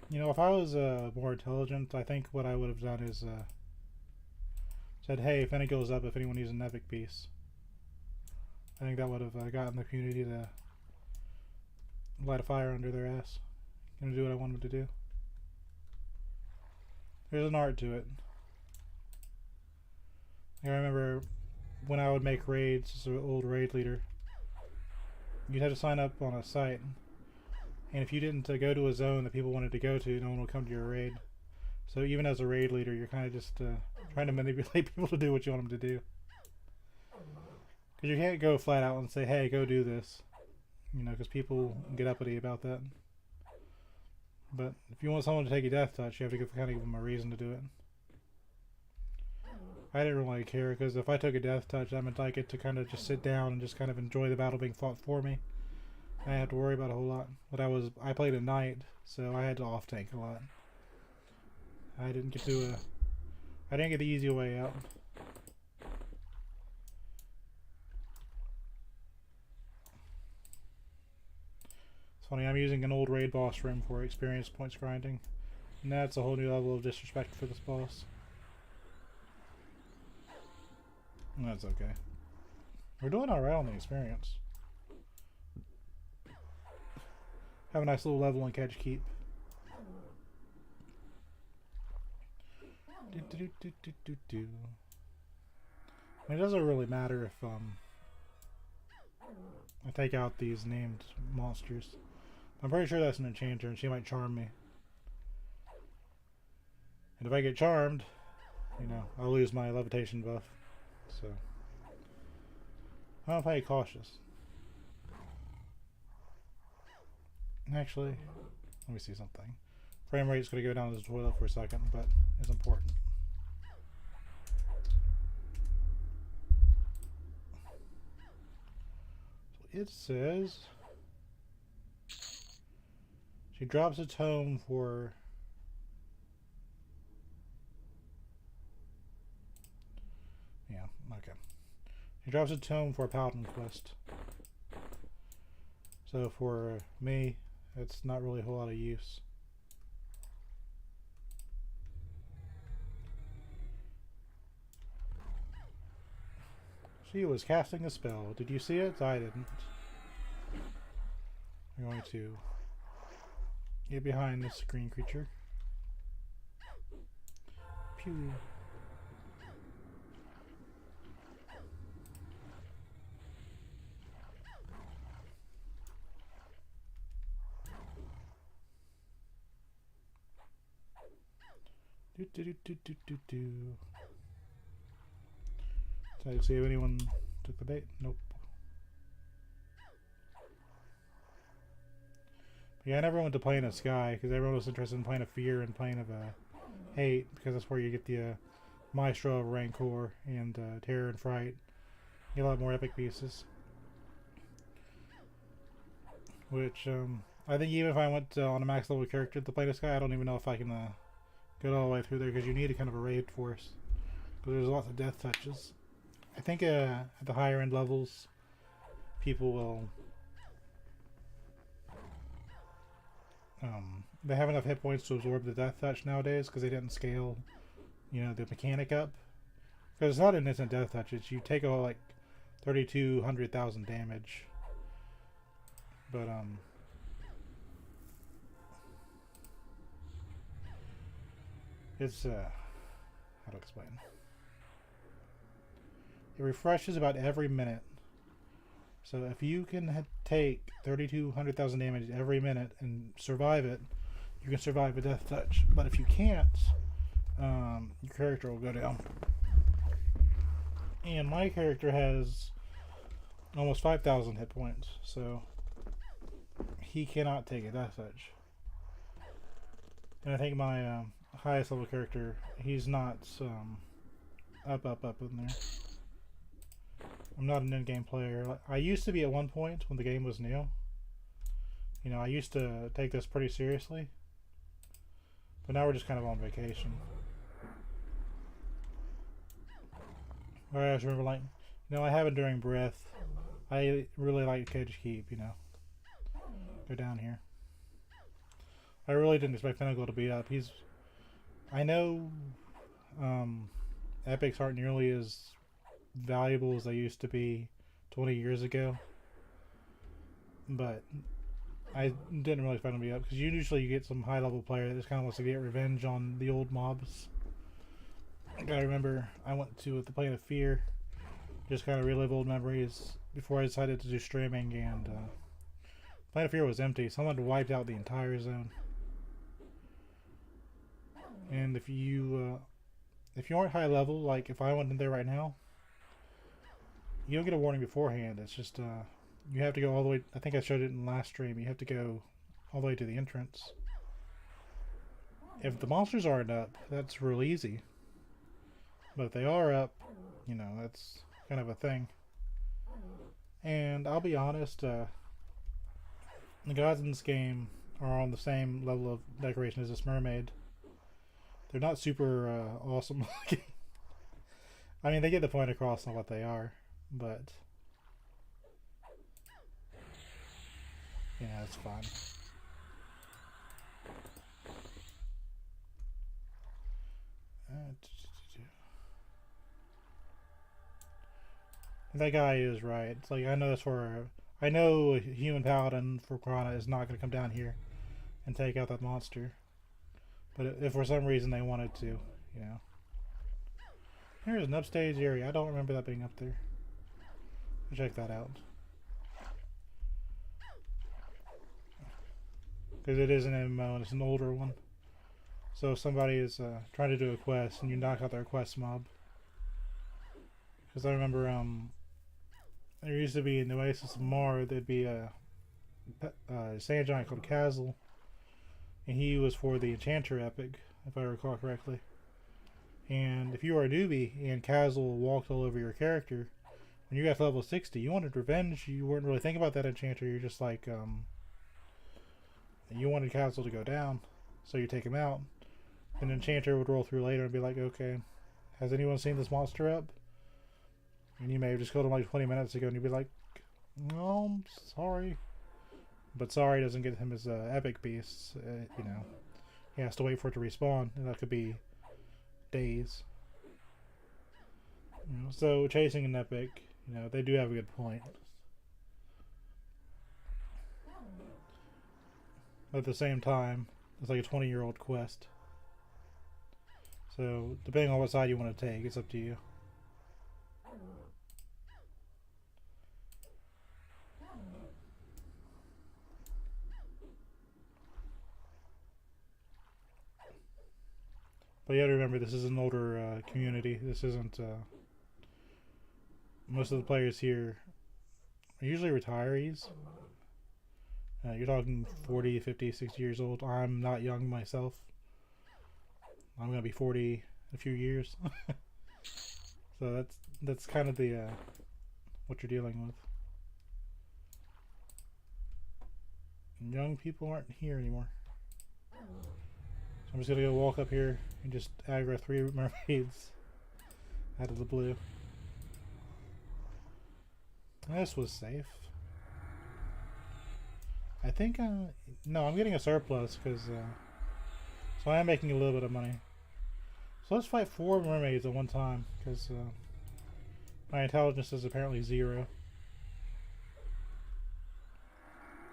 S1: you know, if I was more intelligent, I think what I would have done is said, hey, if any goes up, if anyone needs an epic piece. I think that would have gotten the community to light a fire under their ass. Gonna do what I want them to do. There's an art to it. I remember when I would make raids as an old raid leader, you'd have to sign up on a site, and if you didn't go to a zone that people wanted to go to, no one would come to your raid. So even as a raid leader, you're kind of just trying to manipulate people to do what you want them to do. Because you can't go flat out and say, hey, go do this. You know, because people get uppity about that. But if you want someone to take a death touch, you have to kind of give them a reason to do it. I didn't really care, because if I took a death touch, that meant I get to kind of just sit down and just kind of enjoy the battle being fought for me. I didn't have to worry about a whole lot. But I played at night, so I had to off tank a lot. I didn't get the easy way out. It's funny, I'm using an old raid boss room for experience points grinding. And that's a whole new level of disrespect for this boss. And that's okay. We're doing alright on the experience. Have a nice little level in Kedge Keep. I mean, it doesn't really matter if I take out these named monsters. I'm pretty sure that's an enchanter, and she might charm me. And if I get charmed, you know, I'll lose my levitation buff. So I'll play cautious. Actually, let me see something. Frame rate's going to go down to the toilet for a second, but it's important. So it says she drops a tome for okay. She drops a tome for a paladin quest. So for me, it's not really a whole lot of use. She was casting a spell. Did you see it? I didn't. I'm going to get behind this green creature. Pew. Do do do do do do do. Try to see if anyone took the bait. Nope. But yeah, I never went to Plane of Sky because everyone was interested in Plane of Fear and Plane of Hate, because that's where you get the Maestro of Rancor and Terror and Fright. You get a lot more epic pieces. Which I think even if I went on a max level character to Plane of Sky, I don't even know if I can get all the way through there, because you need a kind of a raid force. Because there's lots of death touches. I think at the higher end levels, people will they have enough hit points to absorb the death touch nowadays, because they didn't scale, you know, the mechanic up. Because it's not an instant death touch; it's you take like 3,200,000 damage. But it's how to explain? It refreshes about every minute. So if you can take 3,200,000 damage every minute and survive it, you can survive a death touch. But if you can't, your character will go down. And my character has almost 5,000 hit points, so he cannot take a death touch. And I think my highest level character, he's not up in there. I'm not an in-game player. I used to be at one point when the game was new. You know, I used to take this pretty seriously. But now we're just kind of on vacation. Or I just remember, like, you know, I have Enduring Breath. I really like Kedge Keep, you know. Go down here. I really didn't expect Pinnacle to be up. I know epics aren't nearly as valuable as they used to be 20 years ago, but I didn't really expect them to be up, because usually you get some high level player that just kind of wants to get revenge on the old mobs. Like, I remember I went to the Plane of Fear, just kind of relive old memories before I decided to do streaming, and Plane of Fear was empty. Someone had wiped out the entire zone. And if you aren't high level, like if I went in there right now, you don't get a warning beforehand. It's just you have to go all the way. I think I showed it in the last stream. You have to go all the way to the entrance. If the monsters aren't up, that's real easy. But if they are up, you know, that's kind of a thing. And I'll be honest, the gods in this game are on the same level of decoration as this mermaid. They're not super awesome looking. I mean, they get the point across on what they are, but yeah, it's fine. That guy is right. It's like, I know a human paladin for Piranha is not going to come down here and take out that monster. But if for some reason they wanted to, you know. Here's an upstage area. I don't remember that being up there. Check that out. Because it is an MMO and it's an older one. So if somebody is trying to do a quest and you knock out their quest mob. Because I remember there used to be in the Oasis of Mar, there'd be a sand giant called Kazel. And he was for the Enchanter epic, if I recall correctly. And if you were a newbie and Kazel walked all over your character, when you got to level 60, you wanted revenge. You weren't really thinking about that Enchanter. You're just like, you wanted Kazel to go down, so you take him out. And Enchanter would roll through later and be like, okay, has anyone seen this monster up? And you may have just killed him like 20 minutes ago, and you'd be like, no, I'm sorry. But sorry doesn't get him his epic beasts, you know. He has to wait for it to respawn, and that could be days. You know, so chasing an epic, You know, they do have a good point. But at the same time, it's like a 20-year-old quest. So, depending on what side you want to take, it's up to you. But you gotta remember, this is an older community. This isn't... most of the players here are usually retirees. You're talking 40, 50, 60 years old. I'm not young myself. I'm going to be 40 in a few years. So that's kind of the what you're dealing with. And young people aren't here anymore. So I'm just going to go walk up here and just aggro 3 mermaids out of the blue. This was safe. I think, no, I'm getting a surplus because, so I am making a little bit of money. So let's fight 4 mermaids at one time because my intelligence is apparently 0.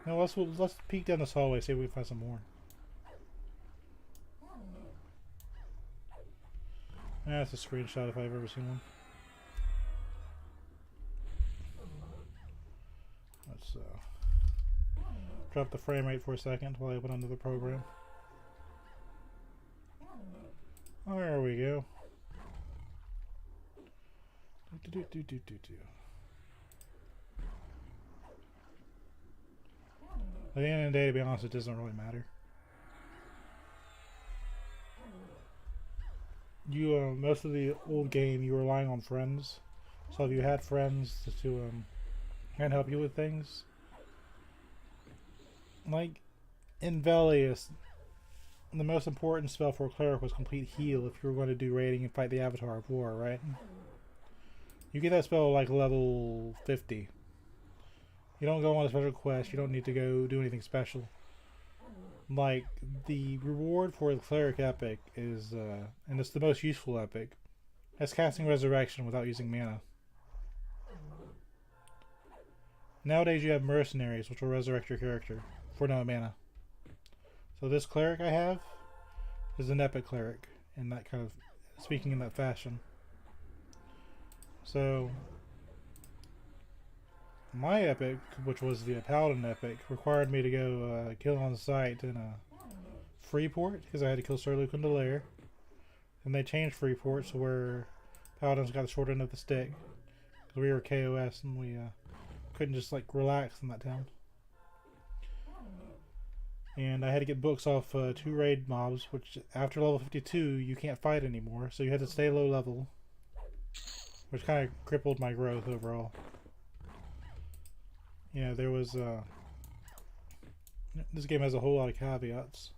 S1: Now let's peek down this hallway, see if we can find some more. That's a screenshot if I've ever seen one. Let's drop the frame rate for a second while I open another program. There we go. At the end of the day, to be honest, it doesn't really matter. You most of the old game, you were relying on friends. So if you had friends to can help you with things, like in Velius, the most important spell for a cleric was complete heal if you were going to do raiding and fight the Avatar of War, right? You get that spell like level 50. You don't go on a special quest, you don't need to go do anything special. Like, the reward for the cleric epic is, and it's the most useful epic, that's casting Resurrection without using mana. Nowadays you have mercenaries, which will resurrect your character for no mana. So this cleric I have is an epic cleric, in that kind of, speaking in that fashion. So my epic, which was the paladin epic, required me to go kill on site in a Freeport because I had to kill Sir Lucan de Lair. And they changed Freeport so where paladins got the short end of the stick because we were KOS and we couldn't just like relax in that town. And I had to get books off 2 raid mobs, which after level 52 you can't fight anymore, so you had to stay low level, which kind of crippled my growth overall. Yeah, there was this game has a whole lot of caveats.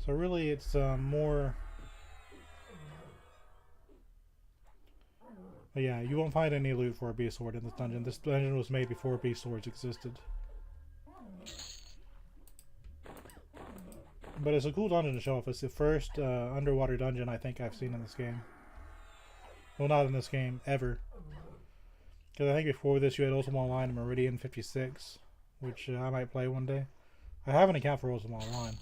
S1: So really it's more... But yeah, you won't find any loot for a beast sword in this dungeon. This dungeon was made before beast swords existed. But it's a cool dungeon to show off. It's the first underwater dungeon I think I've seen in this game. Well, not in this game, ever. Because I think before this you had Ultima Online and Meridian 56, which I might play one day. I have an account for Ultima Online.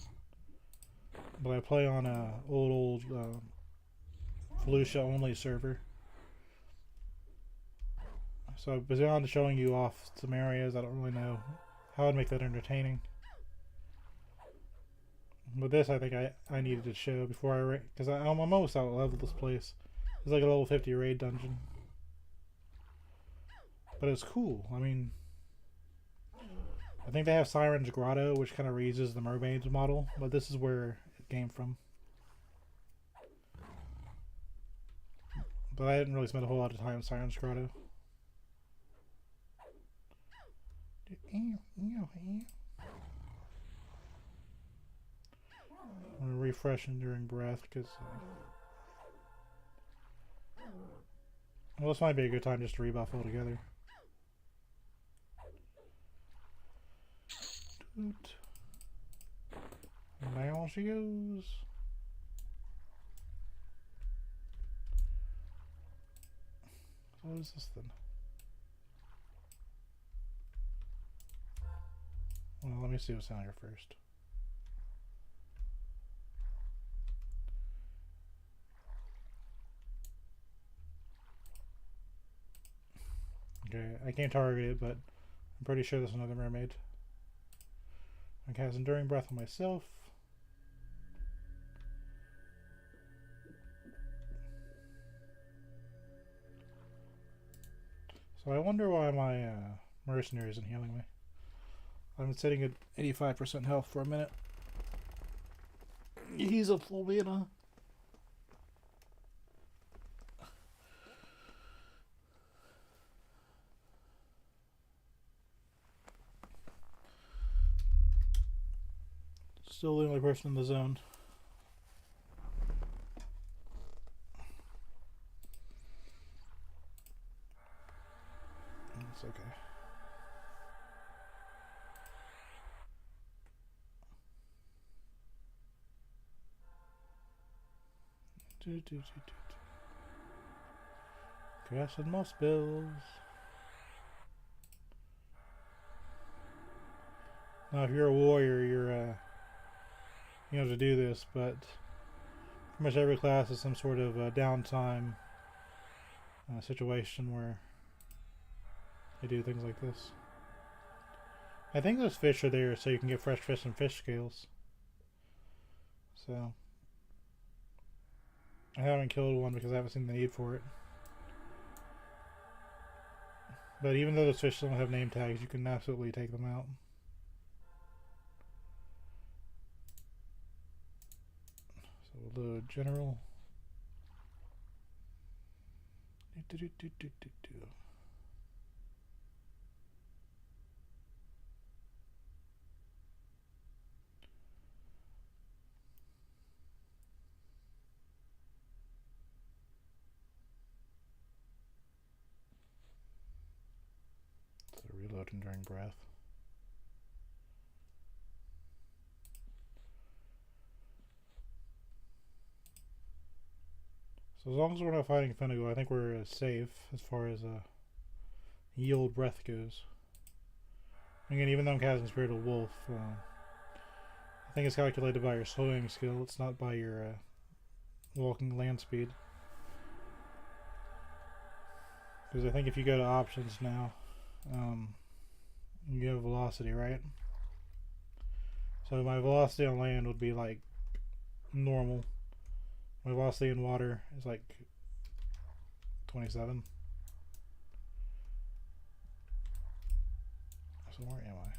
S1: But I play on a old Felucia only server. So beyond showing you off some areas, I don't really know how I'd make that entertaining. But this I think I needed to show before I raid, because I'm almost out of level this place. It's like a level 50 raid dungeon. But it's cool. I mean, I think they have Siren's Grotto, which kind of reuses the mermaids model, but this is where it came from. But I didn't really spend a whole lot of time in Siren's Grotto. I'm going to refresh Enduring Breath because well, this might be a good time just to rebuff altogether. Down she goes. What is this then? Well, let me see what's down here first. Okay, I can't target it, but I'm pretty sure there's another mermaid. I cast Enduring Breath on myself. So I wonder why my mercenary isn't healing me. I've been sitting at 85% health for a minute. He's a full mana. Still the only person in the zone. It's okay. Grass and moss bills. Now, if you're a warrior, you have to do this, but pretty much every class is some sort of downtime situation where they do things like this. I think those fish are there so you can get fresh fish and fish scales. So I haven't killed one because I haven't seen the need for it. But even though those fish don't have name tags, you can absolutely take them out. So we'll load general. Reload Enduring Breath. So as long as we're not fighting Fenigo, I think we're safe as far as yield breath goes. Again, even though I'm casting Spirit of Wolf, I think it's calculated by your swimming skill. It's not by your walking land speed. Because I think if you go to options now, you have velocity, right? So my velocity on land would be like normal. My velocity in water is like 27. So where am I?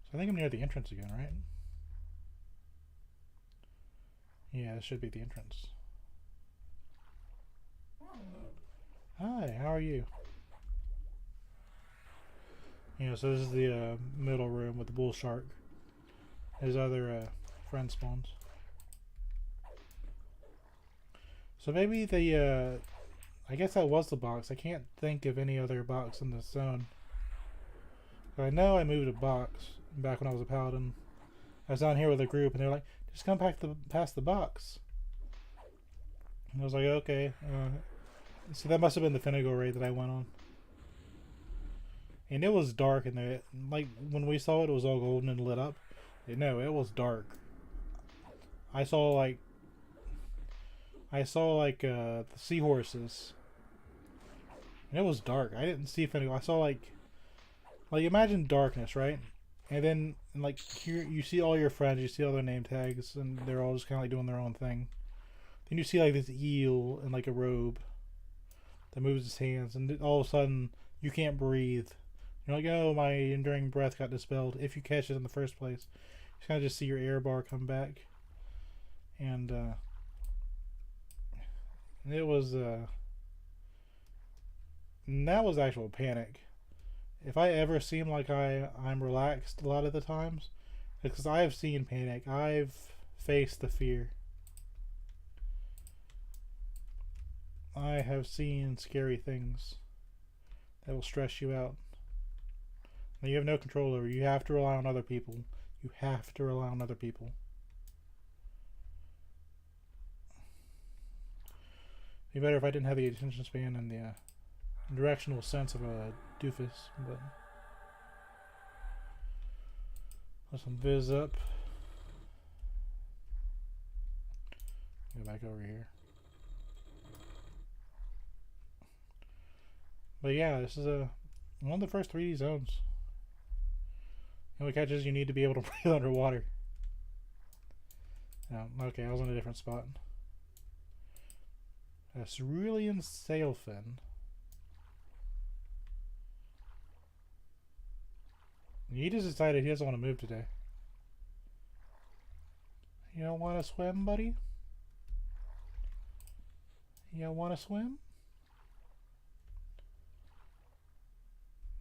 S1: So I think I'm near the entrance again, right? Yeah, this should be the entrance. Hi, how are you? Yeah, so this is the middle room with the bull shark. His other friend spawns. So maybe the, I guess that was the box. I can't think of any other box in this zone. But I know I moved a box back when I was a paladin. I was down here with a group and they were like, just come past the box. And I was like, okay. So that must have been the Fenigo raid that I went on. And it was dark in there. Like, when we saw it, it was all golden and lit up. No, it was dark. I saw like the seahorses. And it was dark. I didn't see Fenigo. I saw like imagine darkness, right? And then like here you see all your friends, you see all their name tags, and they're all just kinda like doing their own thing. Then you see like this eel in like a robe that moves his hands, and all of a sudden you can't breathe. You're like, oh, my enduring breath got dispelled. If you catch it in the first place, you kind of just see your air bar come back, and it was and that was actual panic. If I ever seem like I'm relaxed a lot of the times, it's because I have seen panic. I've faced the fear. I have seen scary things that will stress you out. That you have no control over. You have to rely on other people. You have to rely on other people. Be better if I didn't have the attention span and the directional sense of a doofus, but let's viz up. Go back over here. But yeah, this is one of the first 3D zones. The only catch is you need to be able to breathe underwater. Okay, I was in a different spot. A cerulean sailfin. He just decided he doesn't want to move today. You don't want to swim, buddy? You don't want to swim?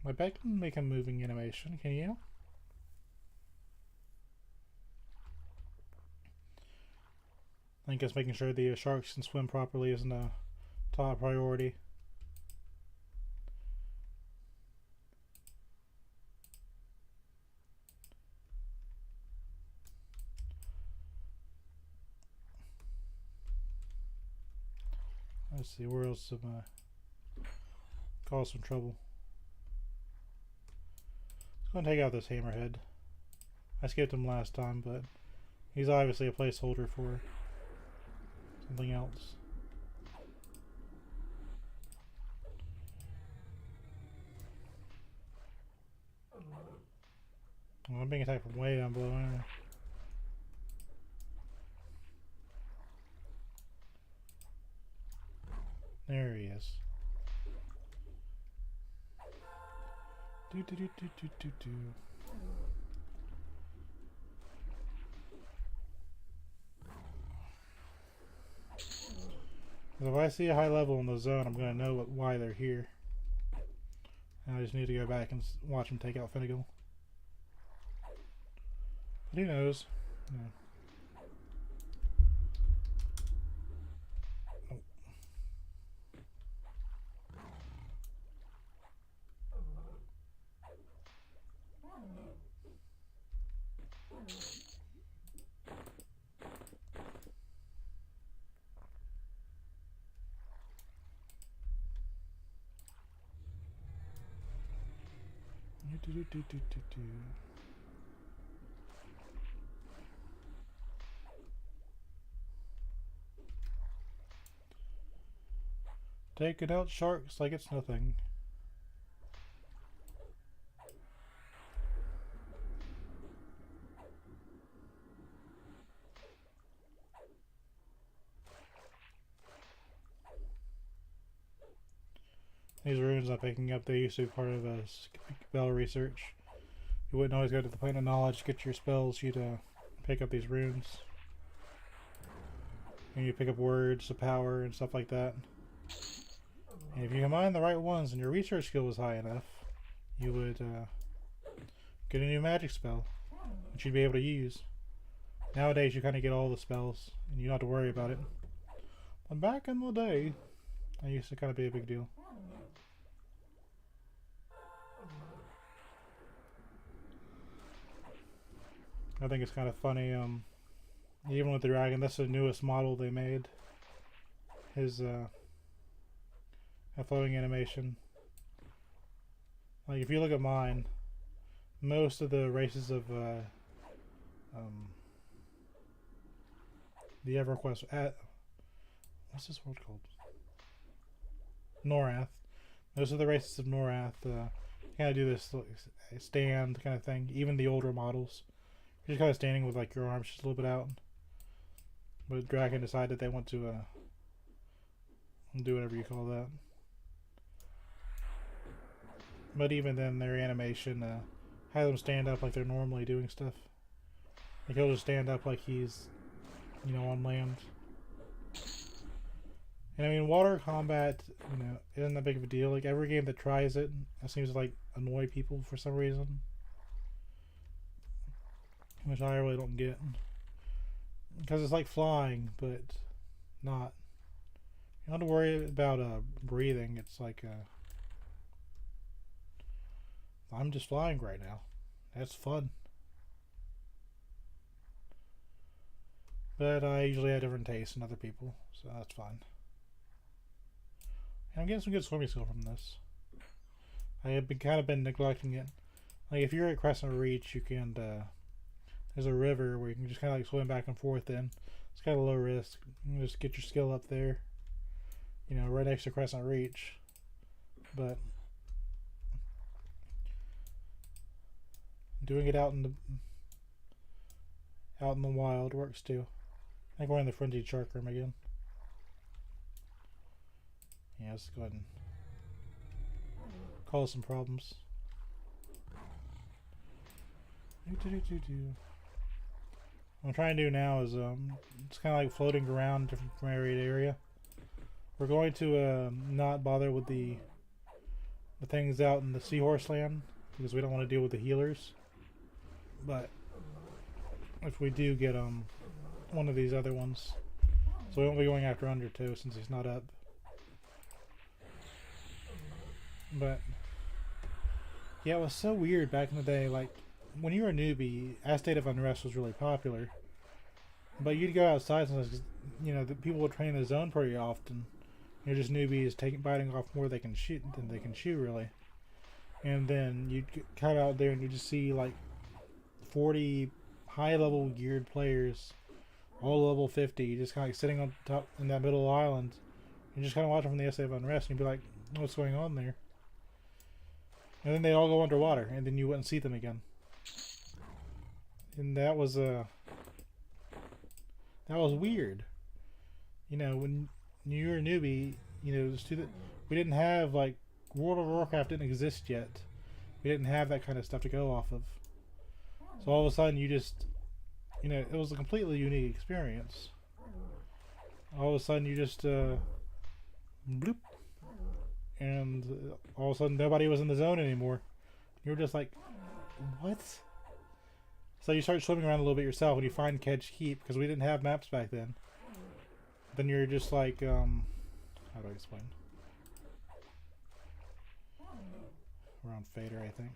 S1: I bet I can make a moving animation, can you? I guess making sure the sharks can swim properly isn't a top priority. Let's see, where else am I cause some trouble? Let's go and take out this hammerhead. I skipped him last time, but he's obviously a placeholder for something else. Well, I'm being attacked from way down below. There he is. If I see a high level in the zone, I'm going to know why they're here. And I just need to go back and watch them take out Finnegal. But who knows? Yeah. Taking out sharks like it's nothing. These runes I'm picking up, they used to be part of a spell research. You wouldn't always go to the plane of knowledge to get your spells, you'd pick up these runes. And you pick up words of power and stuff like that. And if you combine the right ones and your research skill was high enough, you would get a new magic spell that you'd be able to use. Nowadays you kind of get all the spells and you don't have to worry about it. But back in the day, that used to kind of be a big deal. I think it's kind of funny, even with the dragon, that's the newest model they made. His floating animation. Like if you look at mine, most of the races of the EverQuest what's this world called? Norath. Most of the races of Norath kind of do this stand kind of thing. Even the older models, you're just kind of standing with like your arms just a little bit out. But Dragon decided they want to do whatever you call that. But even then, their animation has them stand up like they're normally doing stuff. Like he'll just stand up like he's, you know, on land. And I mean, water combat, you know, isn't that big of a deal. Like every game that tries it seems to like annoy people for some reason, which I really don't get. Because it's like flying, but not. You don't have to worry about breathing. It's like I'm just flying right now. That's fun. But I usually have different tastes than other people, so that's fine. And I'm getting some good swimming skill from this. I have been neglecting it. Like if you're at Crescent Reach, you can there's a river where you can just kind of like swim back and forth in. It's kind of low risk. You can just get your skill up there. You know, right next to Crescent Reach. But doing it out in the wild works too. I think we're in the frenzied shark room again. Yeah, let's go ahead and cause some problems. What I'm trying to do now is it's kind of like floating around different from area to area. We're going to not bother with the things out in the seahorse land because we don't want to deal with the healers. But if we do get one of these other ones, so we won't be going after Undertow since he's not up. But yeah, it was so weird back in the day. Like when you were a newbie, A State of Unrest was really popular. But you'd go outside sometimes, you know, the people would train in the zone pretty often. You're just newbies biting off more than they can chew, really. And then you'd come out there and you just see like 40 high-level geared players, all level 50, just kind of like sitting on top in that middle island. You just kind of watch them from the State of Unrest, and you'd be like, "What's going on there?" And then they all go underwater, and then you wouldn't see them again. And that was weird. You know, when you were a newbie, you know, we didn't have like World of Warcraft didn't exist yet. We didn't have that kind of stuff to go off of. So all of a sudden, you just, you know, it was a completely unique experience. All of a sudden, you just bloop, and all of a sudden, nobody was in the zone anymore. You were just like, what? So you start swimming around a little bit yourself when you find Kedge Keep, because we didn't have maps back then. Then you're just like, how do I explain? We're on Fader, I think.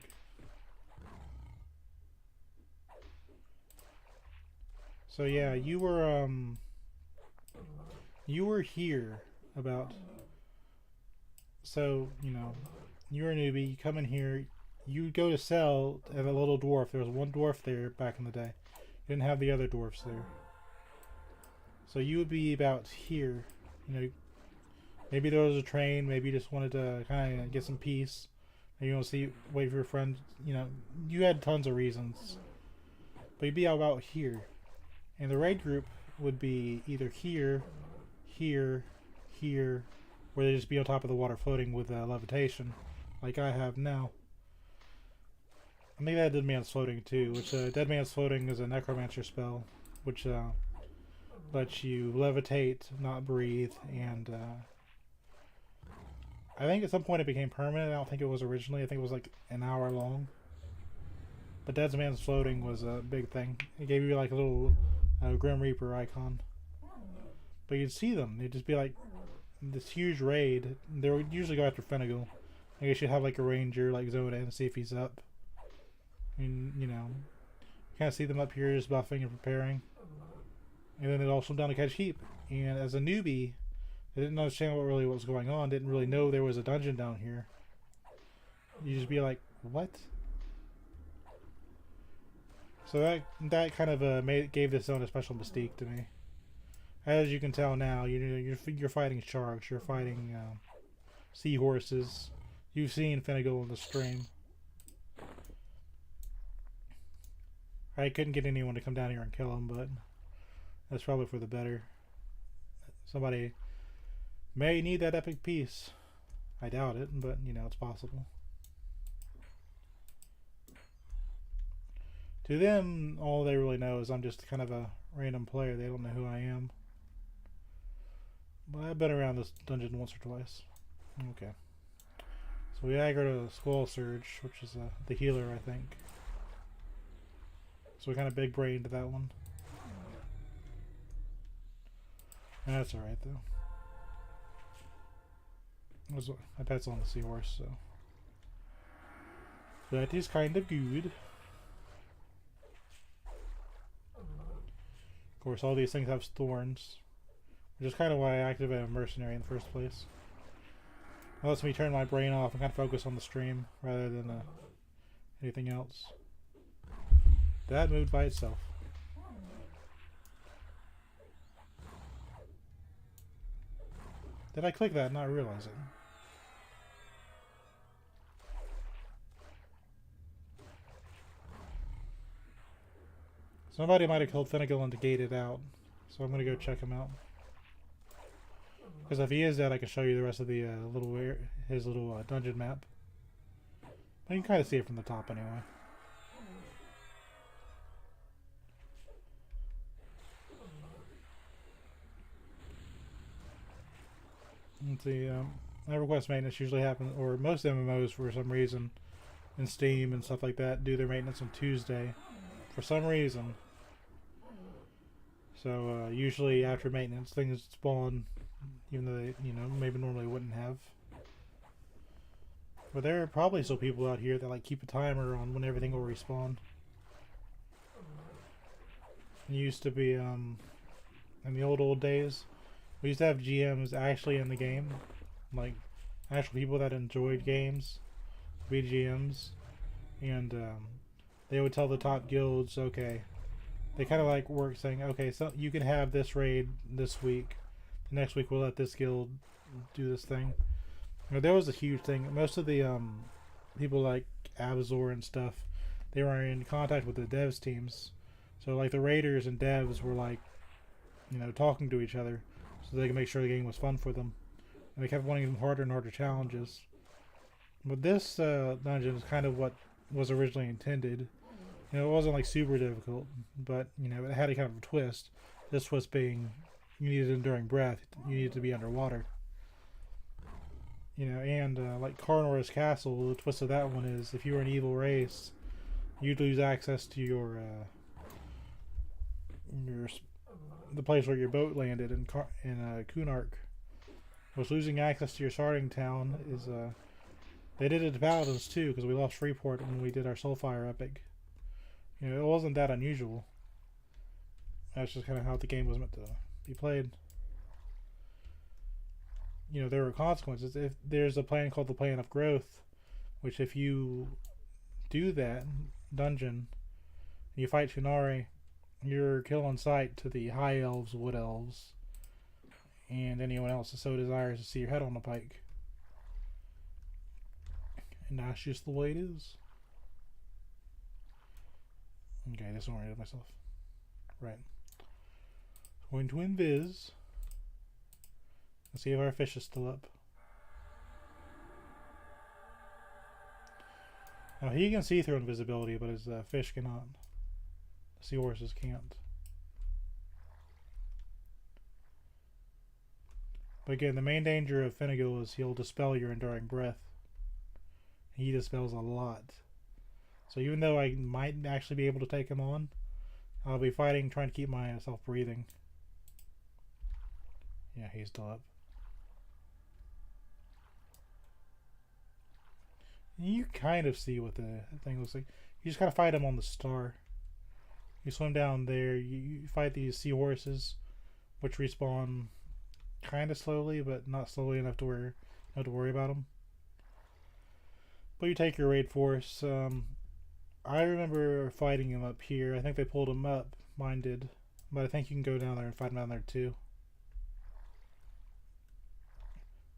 S1: So yeah, you were here about, so, you know, you're a newbie, you come in here, you go to sell at a little dwarf. There was one dwarf there back in the day. You didn't have the other dwarfs there. So you would be about here, you know, maybe there was a train, maybe you just wanted to kind of get some peace, maybe you want to wait for your friend, you know, you had tons of reasons. But you'd be about here. And the raid group would be either here, here, here, or they'd just be on top of the water floating with levitation, like I have now. I think that Dead Man's Floating too, which Dead Man's Floating is a necromancer spell, which lets you levitate, not breathe, and I think at some point it became permanent. I don't think it was originally. I think it was like an hour long. But Dead Man's Floating was a big thing. It gave you like a little Grim Reaper icon. But you'd see them. They'd just be like this huge raid. They would usually go after Finnegal. I guess you'd have like a ranger like zone in and see if he's up. I mean, you know, you kind of see them up here just buffing and preparing. And then they'd all swim down to Kedge Keep. And as a newbie, they didn't understand what was going on, didn't really know there was a dungeon down here. You just be like, what? So that kind of gave this zone a special mystique to me. As you can tell now, you're fighting sharks, you're fighting seahorses. You've seen Finnegal in the stream. I couldn't get anyone to come down here and kill him, but that's probably for the better. Somebody may need that epic piece. I doubt it, but you know, it's possible. To them, all they really know is I'm just kind of a random player. They don't know who I am. But I've been around this dungeon once or twice. Okay. So we aggro to Squall Surge, which is the healer, I think. So we kind of big brained that one. That's alright, though. My pet's on the seahorse, so that is kind of good. Of course, all these things have thorns, which is kind of why I activated a mercenary in the first place. It lets me turn my brain off and kind of focus on the stream rather than anything else. That moved by itself. Did I click that and not realize it? Somebody might have killed Finnegan and gated out, so I'm gonna go check him out. Because if he is dead, I can show you the rest of the his little dungeon map. But you can kind of see it from the top anyway. Let's see. EverQuest maintenance usually happens, or most MMOs for some reason, in Steam and stuff like that, do their maintenance on Tuesday, for some reason. So usually after maintenance, things spawn, even though they, maybe normally wouldn't have. But there are probably still people out here that like keep a timer on when everything will respawn. It used to be in the old days, we used to have GMs actually in the game, like actual people that enjoyed games, be GMs, and they would tell the top guilds, okay. They kind of like work saying, okay, so you can have this raid this week. The next week we'll let this guild do this thing. There was a huge thing. Most of the people like Abzor and stuff, they were in contact with the devs teams. So like the raiders and devs were like, talking to each other so they could make sure the game was fun for them. And they kept wanting them harder and harder challenges. But this dungeon is kind of what was originally intended. It wasn't like super difficult, but it had a kind of a twist. This twist being you needed enduring breath, you needed to be underwater. And like Carnora's Castle, the twist of that one is if you were an evil race, you'd lose access to the place where your boat landed in Kunark. Was losing access to your starting town is they did it to Paladins too, because we lost Freeport when we did our Soulfire epic. It wasn't that unusual. That's just kind of how the game was meant to be played. There were consequences. If there's a plan called the Plan of Growth, which if you do that dungeon, and you fight Shinari, you're kill on sight to the High Elves, Wood Elves, and anyone else that so desires to see your head on the pike. And that's just the way it is. Okay, I disoriented myself. Right. Going to invis. Let's see if our fish is still up. Now he can see through invisibility, but his fish cannot. The seahorses can't. But again, the main danger of Finnegan is he'll dispel your enduring breath. He dispels a lot. So even though I might actually be able to take him on, I'll be fighting, trying to keep myself breathing. Yeah, he's still up. You kind of see what the thing looks like. You just gotta fight him on the star. You swim down there, you fight these seahorses, which respawn kind of slowly, but not slowly enough to where you don't have to worry about them. But you take your raid force. I remember fighting him up here. I think they pulled him up. Mine did. But I think you can go down there and fight him down there too.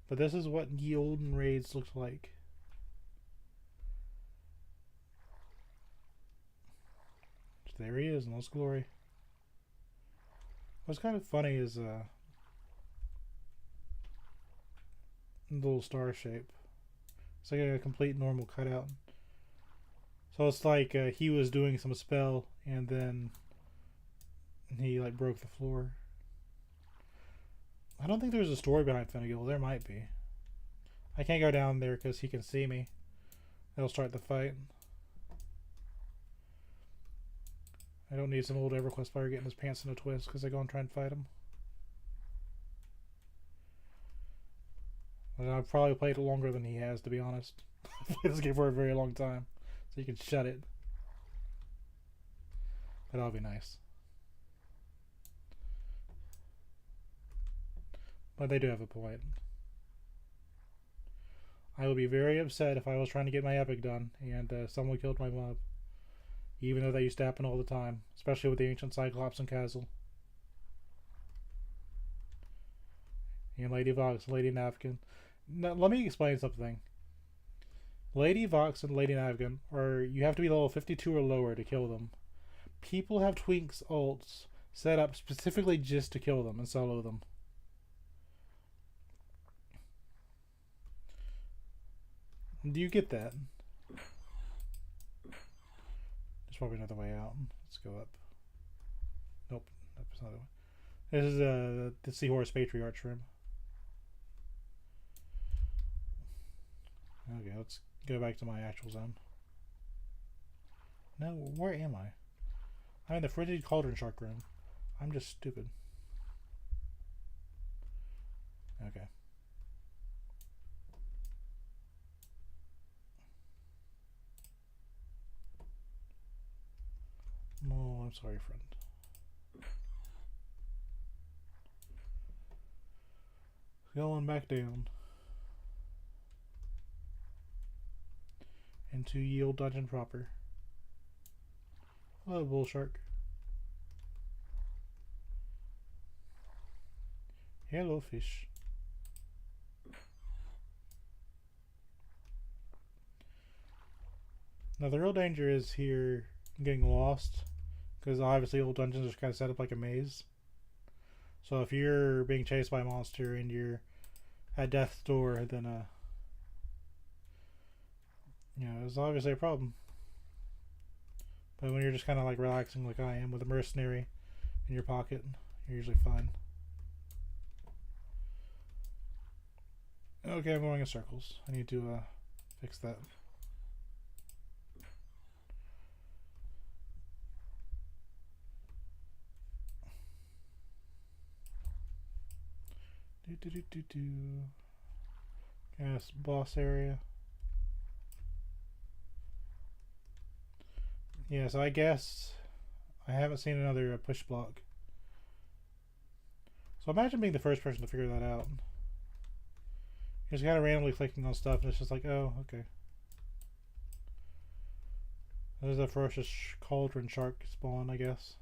S1: But this is what the olden raids looked like. So there he is in all his glory. What's kind of funny is the little star shape. It's like a complete normal cutout. So it's like he was doing some spell and then he like broke the floor. I don't think there's a story behind Finnegan. There might be. I can't go down there because he can see me. They'll start the fight. I don't need some old EverQuest player getting his pants in a twist because I go and try and fight him. And I've probably played it longer than he has, to be honest. I've played this game for a very long time. So you can shut it. That'll be nice. But they do have a point. I would be very upset if I was trying to get my epic done and someone killed my mob. Even though that used to happen all the time, especially with the ancient Cyclops and Castle. And Lady Vox, Lady Navkin. Now, let me explain something. Lady Vox and Lady Navkin you have to be level 52 or lower to kill them. People have Twinks ults set up specifically just to kill them and solo them. Do you get that? There's probably another way out. Let's go up. Nope, that's not it. This is the Seahorse Patriarch's room. Okay, let's go back to my actual zone. No, where am I? I'm in the Frigid Cauldron Shark room. I'm just stupid. Okay. Oh, I'm sorry, friend. Going back down into Yield Dungeon proper. Hello, Bull Shark. Hello, fish. Now the real danger is here getting lost, because obviously old dungeons are kind of set up like a maze. So if you're being chased by a monster and you're at death's door, then you know, it's obviously a problem. But when you're just kind of like relaxing like I am with a mercenary in your pocket, you're usually fine. Okay, I'm going in circles. I need to fix that. Yes, boss area. Yeah, so I guess I haven't seen another push block. So imagine being the first person to figure that out. You're just kind of randomly clicking on stuff and it's just like, oh, okay. There's a ferocious cauldron shark spawn, I guess.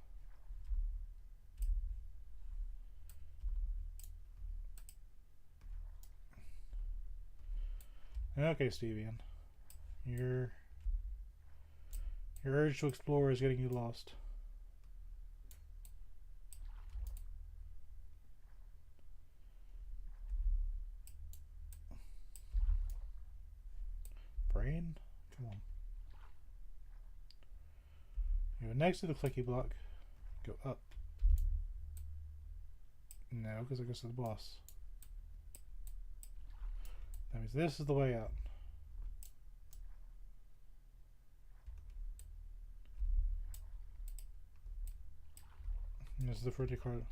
S1: Okay, Stevian. Your urge to explore is getting you lost. Brain? Come on. You go next to the clicky block. Go up. No, because it goes to the boss. That means this is the way out. And this is the frigid card.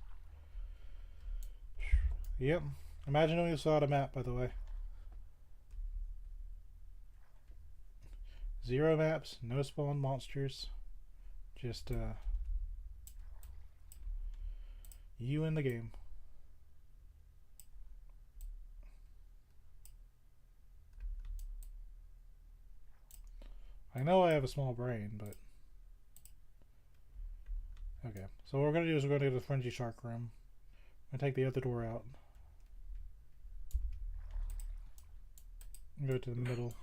S1: Yep. Imagine doing this without a map, by the way. 0 maps, no spawn monsters. Just you in the game. I know I have a small brain, but okay. So what we're gonna do is we're gonna go to the Frenzy Shark room. I'm gonna take the other door out. Go to the middle.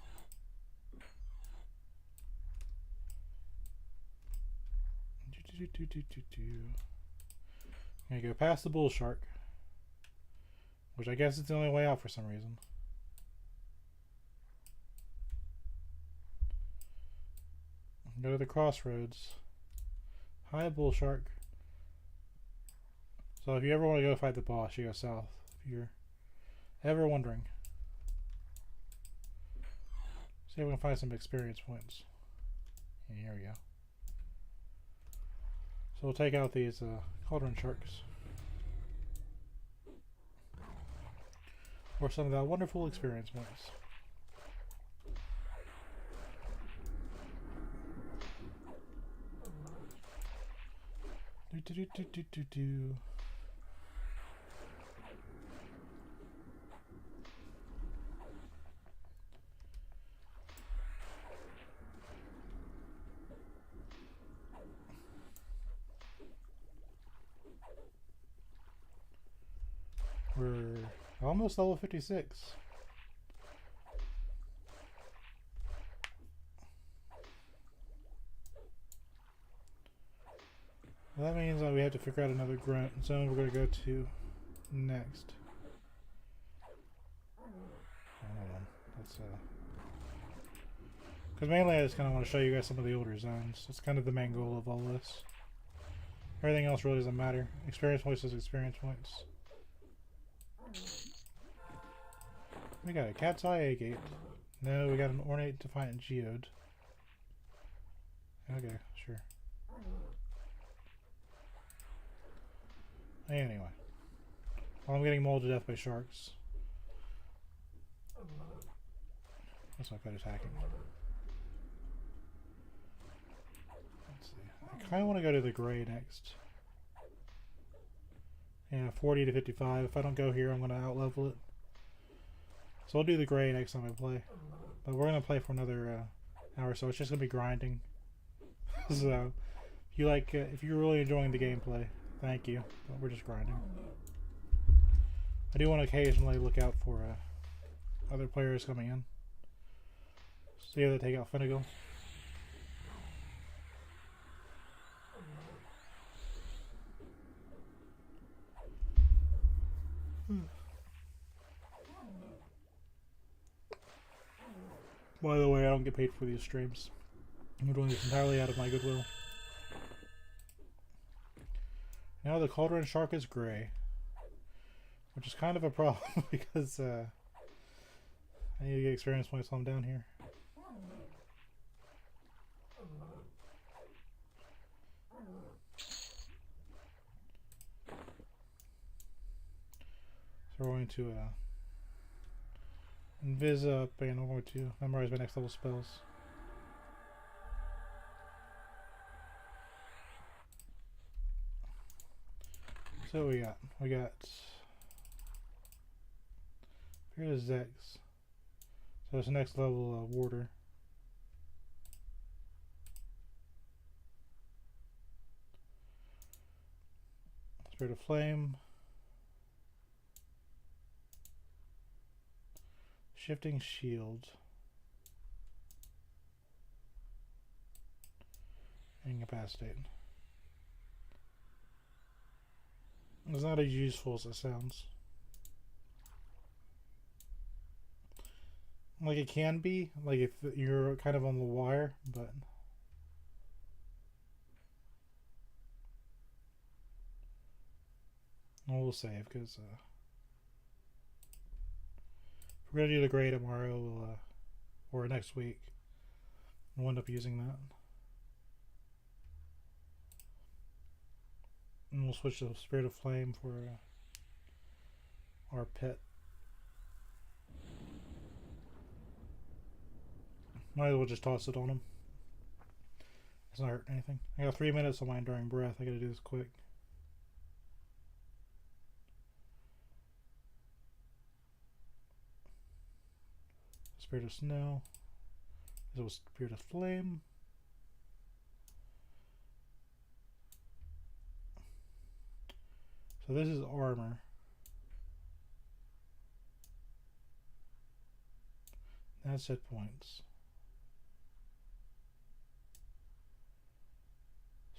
S1: Gonna go past the bull shark, which I guess is the only way out for some reason. Go to the crossroads. Hi, bull shark. So if you ever want to go fight the boss, you go south. If you're ever wondering. See if we can find some experience points. And here we go. So we'll take out these cauldron sharks. For some of that wonderful experience points. Do. We're almost level 56. Well, that means we have to figure out another grunt zone we're going to go to next. Hold on. Let's because mainly I just kind of want to show you guys some of the older zones. That's kind of the main goal of all this. Everything else really doesn't matter. Experience points is experience points. We got a cat's eye agate. No, we got an ornate defiant geode. Okay, sure. Anyway. Well, I'm getting mauled to death by sharks. That's not good attacking. Let's see. I kind of want to go to the gray next. Yeah, 40 to 55. If I don't go here, I'm going to outlevel it. So I'll do the gray next time I play. But we're going to play for another hour, so it's just going to be grinding. So, if you like, if you're really enjoying the gameplay, thank you. But we're just grinding. I do want to occasionally look out for other players coming in. See how they take out Finnegal. By the way, I don't get paid for these streams. I'm doing this entirely out of my goodwill. Now the cauldron shark is gray, which is kind of a problem because I need to get experience points while I'm down here. So we're going to invis up and we're going to memorize my next level spells. So what we got? We got here's Zex. So it's the next level warder. Spirit of Flame. Shifting Shield. Incapacitate. It's not as useful as it sounds. Like it can be, like if you're kind of on the wire, but we'll save because if we're gonna do the gray tomorrow, we'll, or next week, we'll end up using that. And we'll switch to Spirit of Flame for our pet. Might as well just toss it on him. It's not hurting anything. I got 3 minutes on my Enduring Breath. I gotta do this quick. Spirit of Snow. This was Spirit of Flame. So this is armor. That's hit points.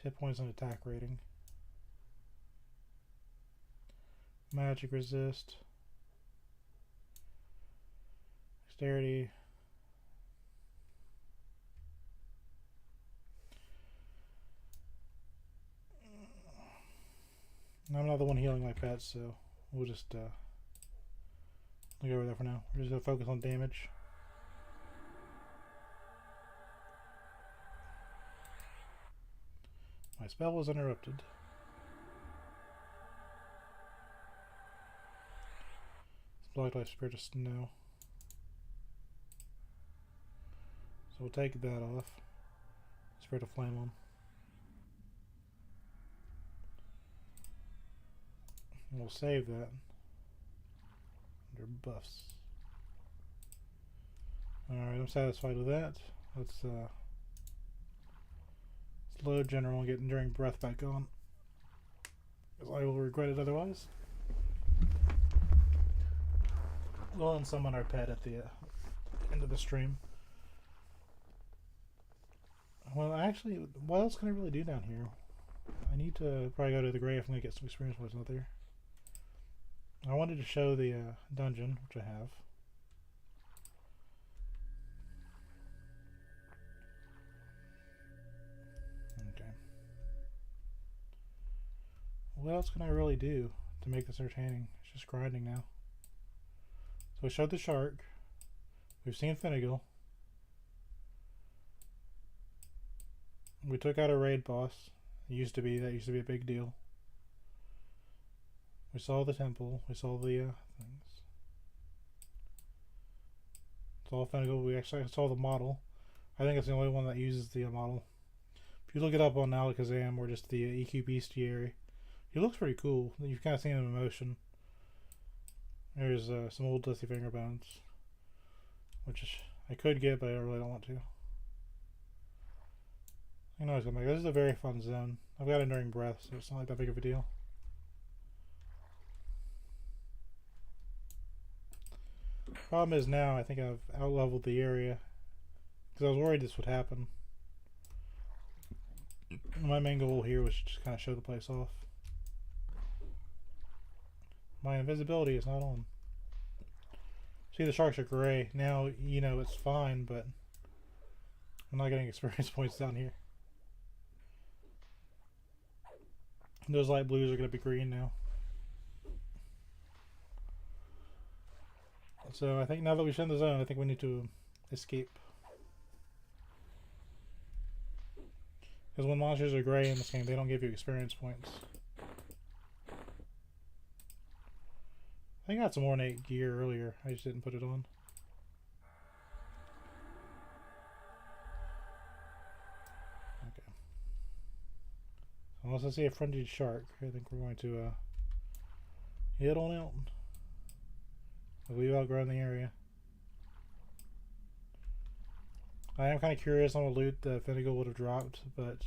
S1: Hit points and attack rating. Magic resist. Dexterity. I'm not the one healing my pets, so we'll just look over there for now. We're just gonna focus on damage. My spell was interrupted. It's blocked by Spirit of Snow. So we'll take that off. Spirit of Flame on. And we'll save that under buffs. Alright, I'm satisfied with that. Let's load general and get Enduring Breath back on, because I will regret it otherwise. We'll unsummon our pet at the end of the stream. Well, actually, what else can I really do down here? I need to probably go to the grave. I'm going to get some experience points out there. I wanted to show the dungeon, which I have. Okay. What else can I really do to make this entertaining? It's just grinding now. So we showed the shark. We've seen Finnegal. We took out a raid boss. That used to be a big deal. We saw the temple. We saw the things. Saw Finnegal. We actually saw the model. I think it's the only one that uses the model. If you look it up on Alakazam or just the EQ Bestiary, he looks pretty cool. You've kind of seen him in motion. There's some old Dusty Finger Bones, which I could get, but I really don't want to. I know it's gonna make this is a very fun zone. I've got Enduring Breath, so it's not like that big of a deal. Problem is now I think I've outleveled the area because I was worried this would happen. My main goal here was to just kind of show the place off. My invisibility is not on. See, the sharks are gray. Now, you know, it's fine, but I'm not getting experience points down here. Those light blues are going to be green now. So I think now that we've shown the zone, I think we need to escape. Because when monsters are gray in this game, they don't give you experience points. I think I got some ornate gear earlier. I just didn't put it on. Okay. Unless I see a fronted shark, I think we're going to head on out. We've outgrown the area. I am kind of curious on what loot that Finnegal would have dropped, but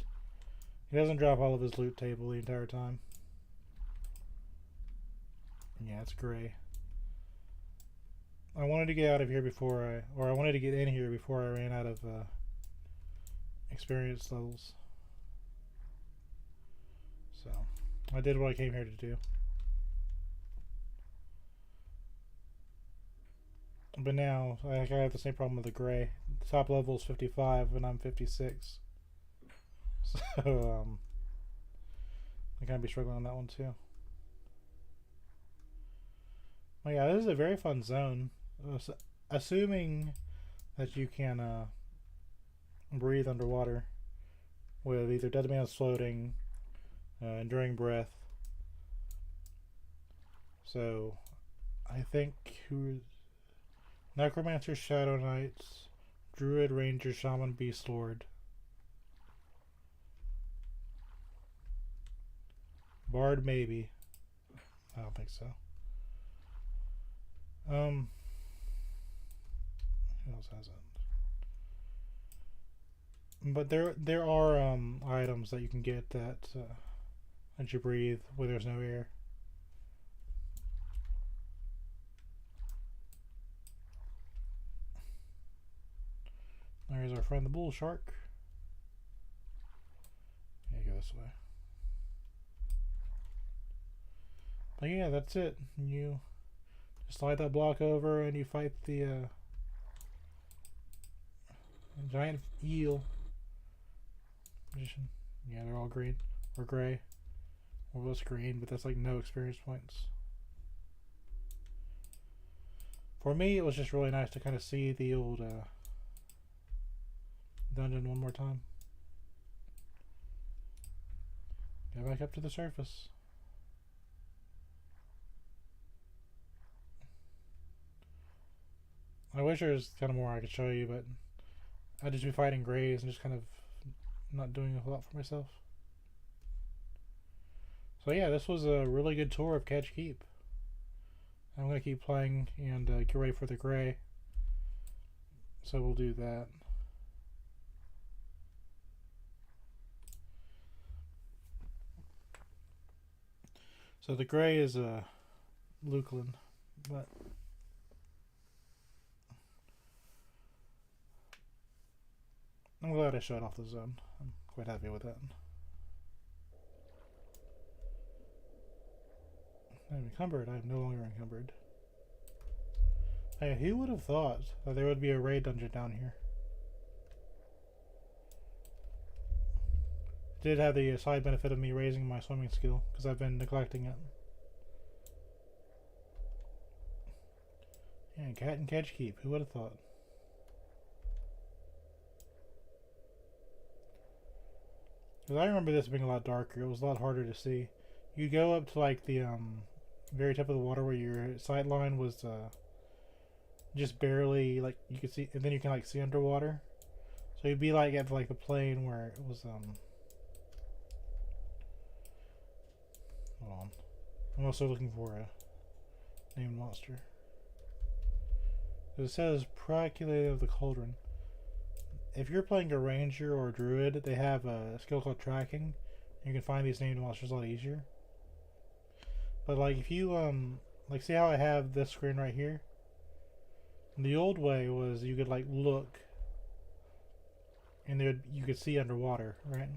S1: he doesn't drop all of his loot table the entire time. Yeah, it's gray. I wanted to get out of here before I wanted to get in here before I ran out of experience levels. So, I did what I came here to do. But now, I have the same problem with the gray. The top level is 55 and I'm 56. So, I'm going to be struggling on that one too. Well, yeah, this is a very fun zone. Assuming that you can breathe underwater with either Dead Man's Floating, Enduring Breath. So, I think Necromancer, Shadow Knights, Druid, Ranger, Shaman, Beast Lord. Bard, maybe. I don't think so. Who else has it? But there are items that you can get that let you breathe where there's no air. There's our friend the bull shark. Yeah, go this way. But yeah, that's it. You just slide that block over and you fight the giant eel. Magician. Yeah, they're all green or gray. Or was green, but that's like no experience points. For me, it was just really nice to kind of see the old dungeon one more time. Go back up to the surface. I wish there was kind of more I could show you, but I'd just be fighting grays and just kind of not doing a whole lot for myself. So yeah, this was a really good tour of Kedge Keep. I'm going to keep playing and get ready for the gray. So we'll do that. So the gray is Lukeland, but I'm glad I shut off the zone. I'm quite happy with that. I'm encumbered. I'm no longer encumbered. Hey, who would have thought that there would be a raid dungeon down here? Did have the side benefit of me raising my swimming skill, because I've been neglecting it. Yeah, cat and Kedge keep. Who would have thought? Because I remember this being a lot darker. It was a lot harder to see. You go up to like the very tip of the water where your sight line was just barely, like, you could see, and then you can like see underwater. So you'd be like at like the plane where it was hold on. I'm also looking for a named monster. It says Proculator of the Cauldron. If you're playing a ranger or a druid, they have a skill called tracking. You can find these named monsters a lot easier. But like if you like, see how I have this screen right here? The old way was you could like look and you could see underwater, right?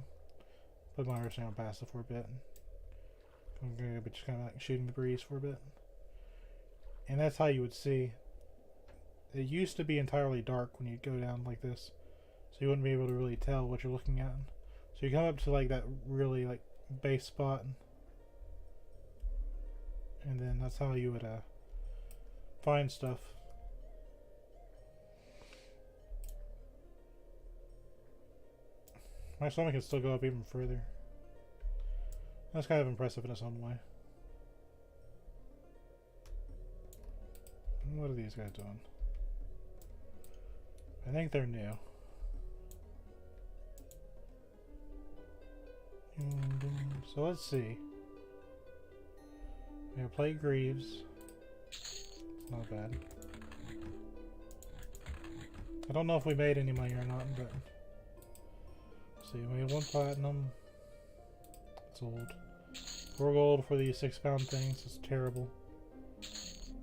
S1: Put my wrist on passive for a bit. I'm gonna be just kind of like shooting the breeze for a bit. And that's how you would see. It used to be entirely dark when you go down like this, so you wouldn't be able to really tell what you're looking at. So you come up to like that really like base spot, and then that's how you would find stuff. My stomach can still go up even further. That's kind of impressive in its own way. What are these guys doing? I think they're new. So let's see. We have Play Greaves. It's not bad. I don't know if we made any money or not, but let's see. We have 1 platinum. It's old. 4 gold for these 6-pound things. It's terrible.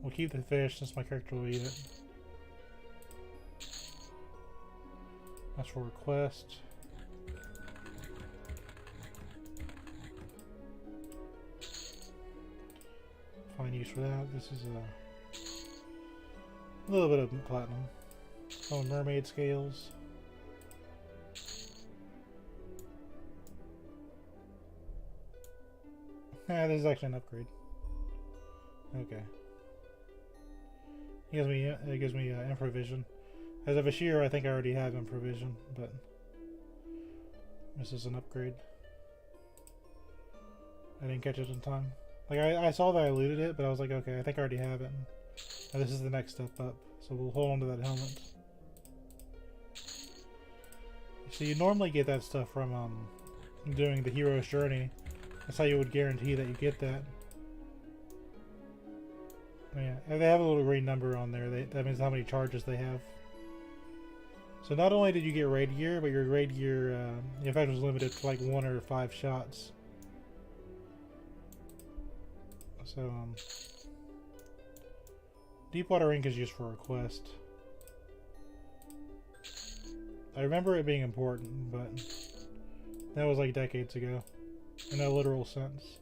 S1: We'll keep the fish since my character will eat it. That's for a quest. Find use for that. This is a little bit of platinum. Oh, mermaid scales. This is actually an upgrade. Okay. It gives me improvision. As of a year, I think I already have improvision, but this is an upgrade. I didn't catch it in time. Like I saw that I looted it, but I was like, okay, I think I already have it. And this is the next step up, so we'll hold on to that helmet. So you normally get that stuff from doing the hero's journey. That's how you would guarantee that you get that. Yeah, and they have a little green number on there. That means how many charges they have. So not only did you get raid gear, but your raid gear, in fact, was limited to like 1 or 5 shots. So, Deepwater Ink is used for a quest. I remember it being important, but that was like decades ago, in a literal sense.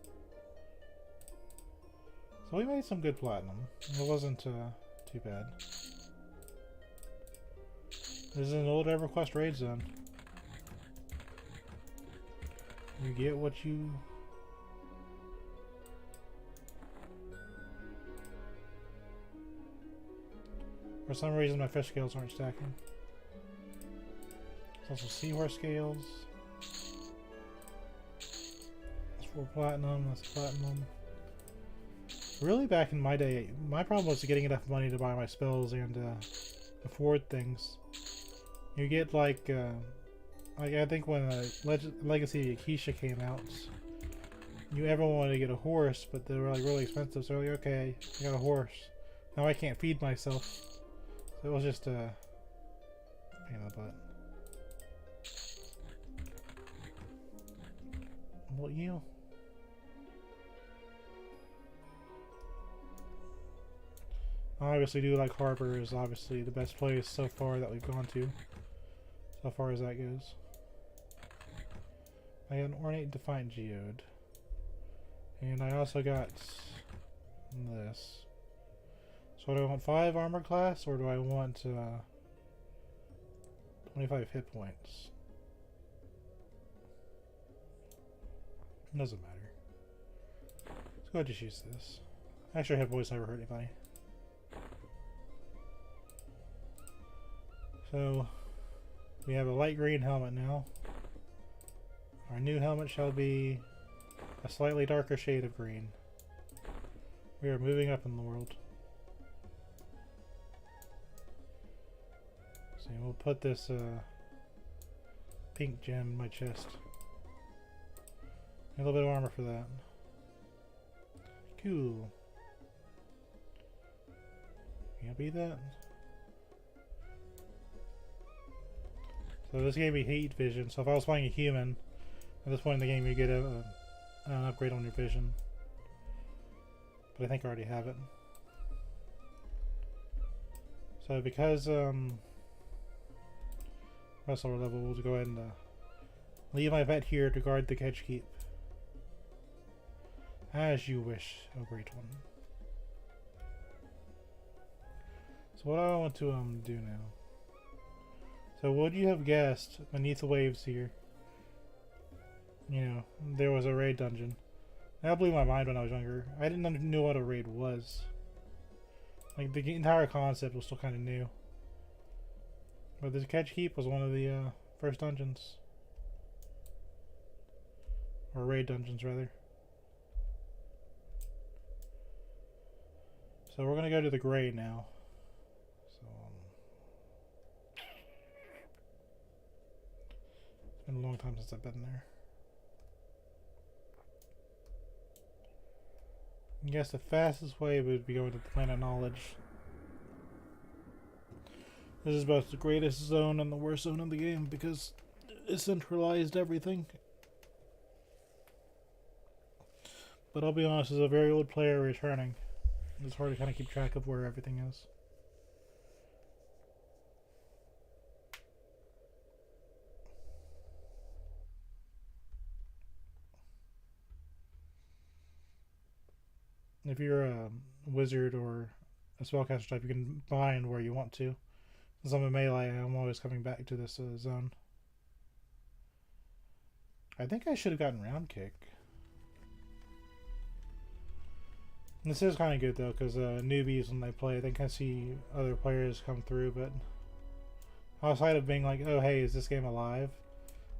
S1: So we made some good platinum. It wasn't too bad. This is an old EverQuest raid zone. You get what you... For some reason my fish scales aren't stacking. There's also seahorse scales. That's 4 platinum, that's platinum. Really, back in my day, my problem was getting enough money to buy my spells and afford things. You get like I think when Legacy of Keisha came out, everyone wanted to get a horse, but they were like really expensive. So like, okay, I got a horse. Now I can't feed myself. So it was just a pain in the butt. Well, you. I obviously do like Harbor is obviously the best place so far that we've gone to. so far as that goes. I got an ornate defiant geode. And I also got this. So do I want 5 armor class or do I want 25 hit points? Doesn't matter. Let's go ahead and just use this. Extra hit points never hurt anybody. So we have a light green helmet now. Our new helmet shall be a slightly darker shade of green. We are moving up in the world. So we'll put this pink gem in my chest. A little bit of armor for that. Cool. Can't beat that. So this gave me heat vision. So if I was playing a human, at this point in the game you get an upgrade on your vision. But I think I already have it. So because rest of our level, we'll go ahead and leave my vet here to guard the Kedge keep. As you wish, oh great one. So what do I want to do now? So would you have guessed, beneath the waves here, you know, there was a raid dungeon. That blew my mind when I was younger. I didn't know what a raid was. Like, the entire concept was still kind of new. But this Kedge Keep was one of the first dungeons. Or raid dungeons, rather. So we're going to go to the Gray now. So, it's been a long time since I've been there. I guess the fastest way would be going to the Planet Knowledge. This is both the greatest zone and the worst zone in the game because it centralized everything. But I'll be honest, as a very old player returning, it's hard to kind of keep track of where everything is. If you're a wizard or a spellcaster type, you can bind where you want to. Since I'm a melee, I'm always coming back to this zone. I think I should have gotten round kick. This is kind of good though, because newbies when they play, they can see other players come through, but outside of being like, oh hey, is this game alive?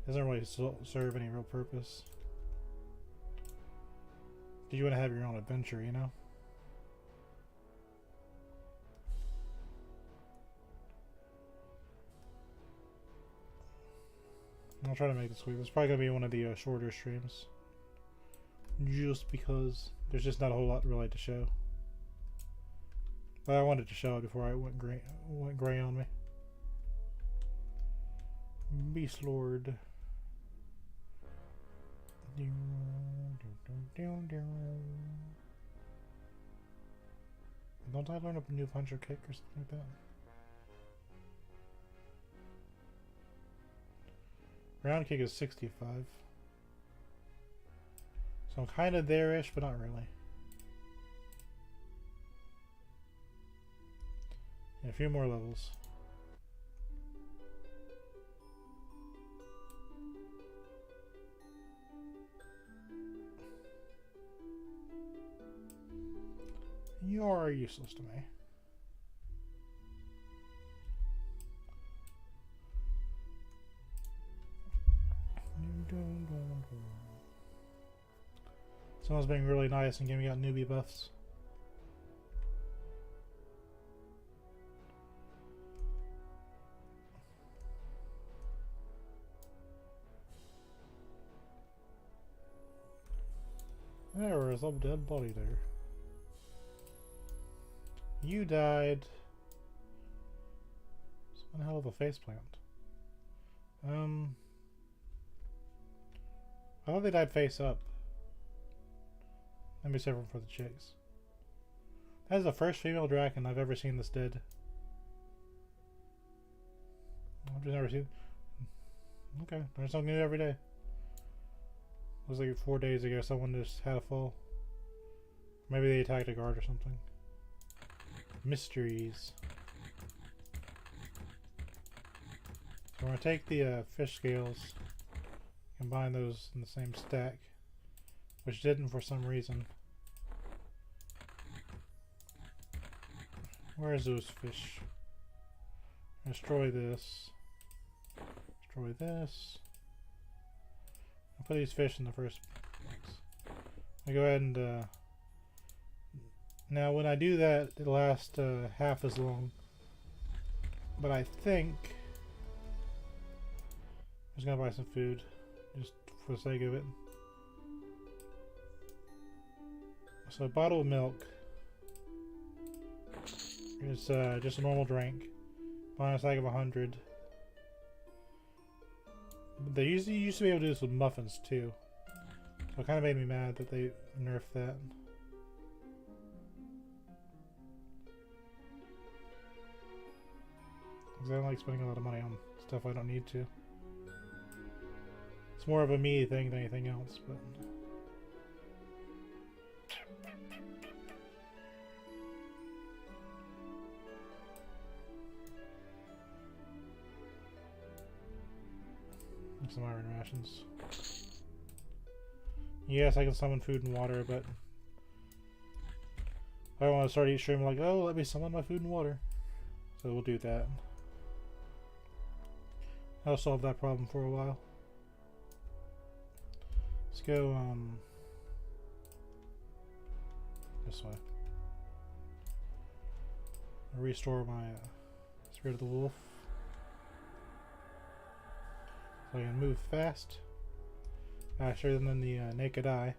S1: It doesn't really serve any real purpose. You want to have your own adventure, you know? I'll try to make this week. It's probably going to be one of the shorter streams. Just because there's just not a whole lot really to show. But I wanted to show it before I went gray on me. Beast Lord. Don't I learn a new punch or kick or something like that? Round kick is 65. So I'm kind of there-ish, but not really. Yeah, a few more levels. You're useless to me. Someone's being really nice and giving out newbie buffs. There is a dead body there. You died. It's one hell of a faceplant. I thought they died face up. Let me save them for the chicks. That is the first female dragon I've ever seen this dead. I've just never seen. Okay, there's something new every day. It was like 4 days ago someone just had a fall. Maybe they attacked a guard or something. Mysteries. So we're going to take the fish scales, combine those in the same stack, which didn't for some reason. Where's those fish? Destroy this. Destroy this. I'll put these fish in the first box. I go ahead and now when I do that, it'll last half as long. But I think I'm just gonna buy some food, just for the sake of it. So a bottle of milk is just a normal drink. Buying a stack of 100. They used to be able to do this with muffins too. So it kind of made me mad that they nerfed that. Because I don't like spending a lot of money on stuff I don't need to. It's more of a me thing than anything else, but... some iron rations. Yes, I can summon food and water, but I don't want to start each stream like, oh, let me summon my food and water. So we'll do that. I'll solve that problem for a while. Let's go this way. I'll restore my Spirit of the Wolf. So I can move fast, faster than the naked eye.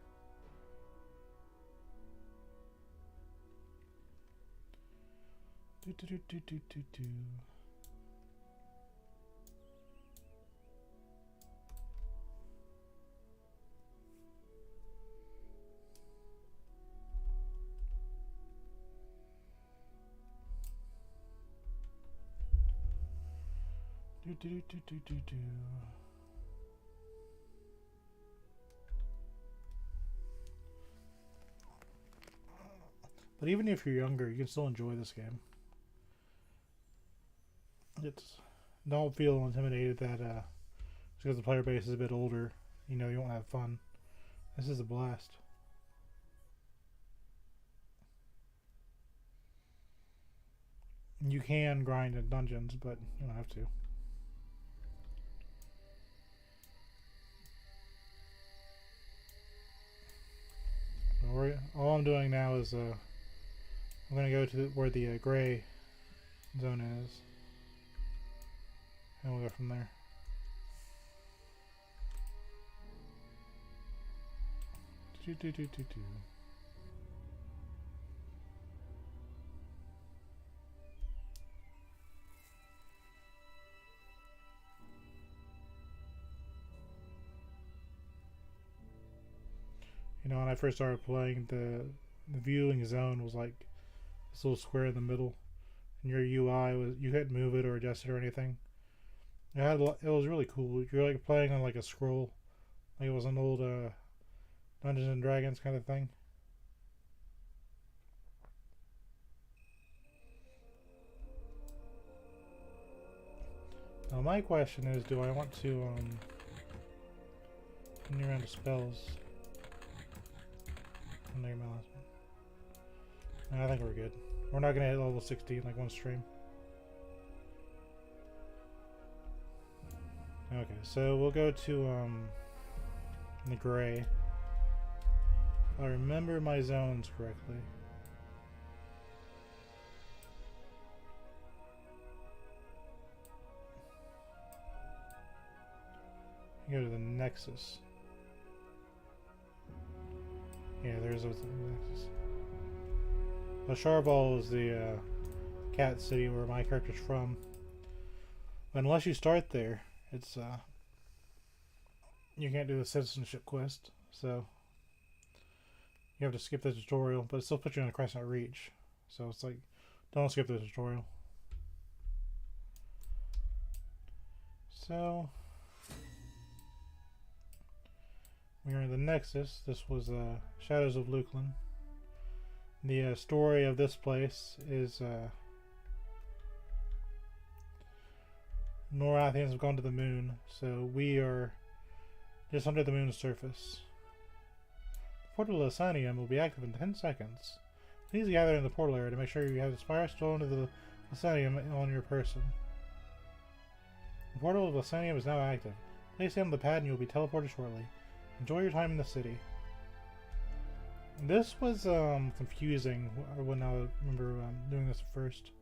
S1: But even if you're younger, you can still enjoy this game. Don't feel intimidated that just because the player base is a bit older, you know, you won't have fun. This is a blast. You can grind in dungeons, but you don't have to. All I'm doing now is I'm going to go to where the gray zone is, and we'll go from there. You know, when I first started playing, the viewing zone was like this little square in the middle, and your UI was, you couldn't move it or adjust it or anything. It was really cool. You're like playing on like a scroll, like it was an old Dungeons and Dragons kind of thing. Now my question is, do I want to continue around to spells? My last one. I think we're good. We're not gonna hit level 60 in like one stream. Okay, so we'll go to the gray. If I remember my zones correctly. You go to the Nexus. Yeah, there's a Nexus. Well, Charval is the cat city where my character's from. But unless you start there, it's you can't do the citizenship quest, so you have to skip the tutorial, but it still puts you in a Crescent Reach. So it's like, don't skip the tutorial. So We are in the Nexus. This was Shadows of Luklin. The story of this place is Norathians have gone to the moon, so we are just under the moon's surface. The portal to Lasanium will be active in 10 seconds. Please gather in the portal area to make sure you have the spire stolen to the Lasanium on your person. The portal of Lasanium is now active. Place it on the pad and you will be teleported shortly. Enjoy your time in the city. This was confusing when I remember doing this first.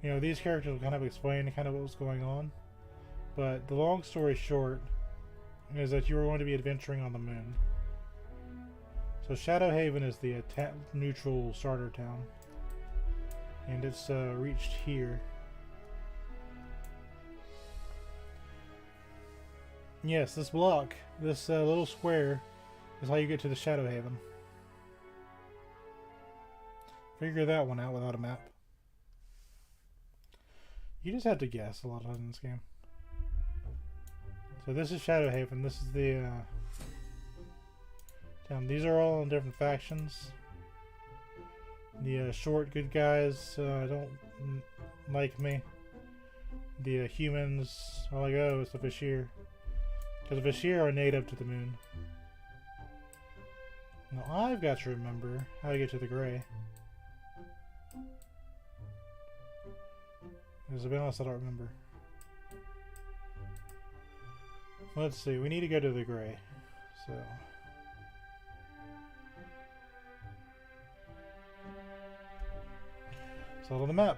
S1: You know, these characters will kind of explain kind of what was going on. But the long story short is that you are going to be adventuring on the moon. So Shadowhaven is the neutral starter town. And it's reached here. Yes, this block, this little square, is how you get to the Shadowhaven. Figure that one out without a map. You just have to guess a lot of times in this game. So this is Shadowhaven. This is the town. These are all in different factions. The short good guys don't like me. The humans are like, oh, it's the Vashir. Because the Vashir are native to the moon. Now I've got to remember how to get to the gray. Because to be honest, I don't remember. Let's see, we need to go to the gray. So it's all on the map.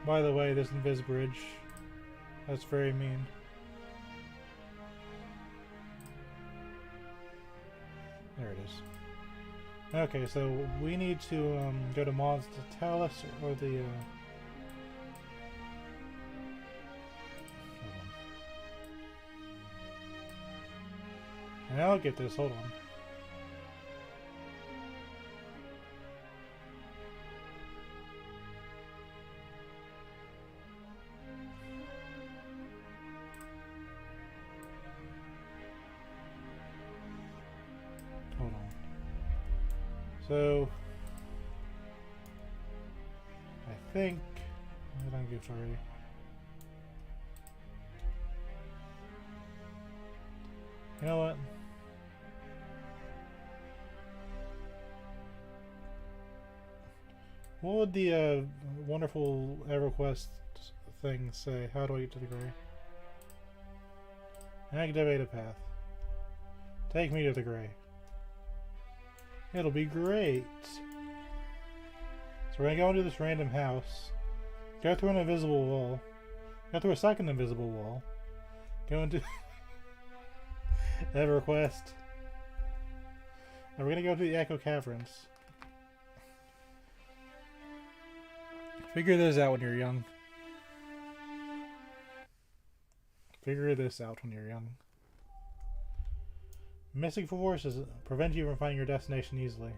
S1: By the way, this invis bridge, that's very mean. There it is. Okay, so we need to go to mods to tell us, or the hold on. And I'll get this, hold on. So, I think I don't give already. You know what? What would the wonderful EverQuest thing say? How do I get to the gray? Activate a path. Take me to the gray. It'll be great. So we're gonna go into this random house, go through an invisible wall, go through a second invisible wall, go into EverQuest, and we're gonna go to the Echo Caverns. Figure this out when you're young. Figure this out when you're young. Missing forces prevent you from finding your destination easily.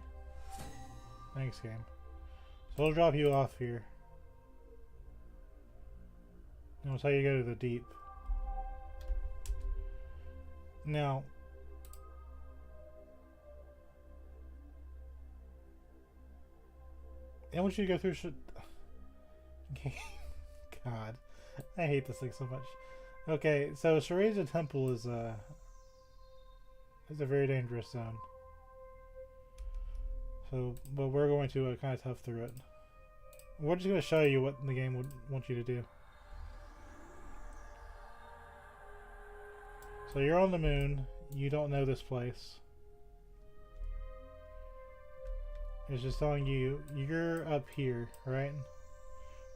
S1: Thanks, game. So we'll drop you off here. And we'll tell you to go to the deep. Now, I want you to go through God, I hate this thing so much. Okay, so Shareza Temple is it's a very dangerous zone. So, but we're going to kind of tough through it. We're just going to show you what the game would want you to do. So you're on the moon. You don't know this place. It's just telling you, you're up here, right?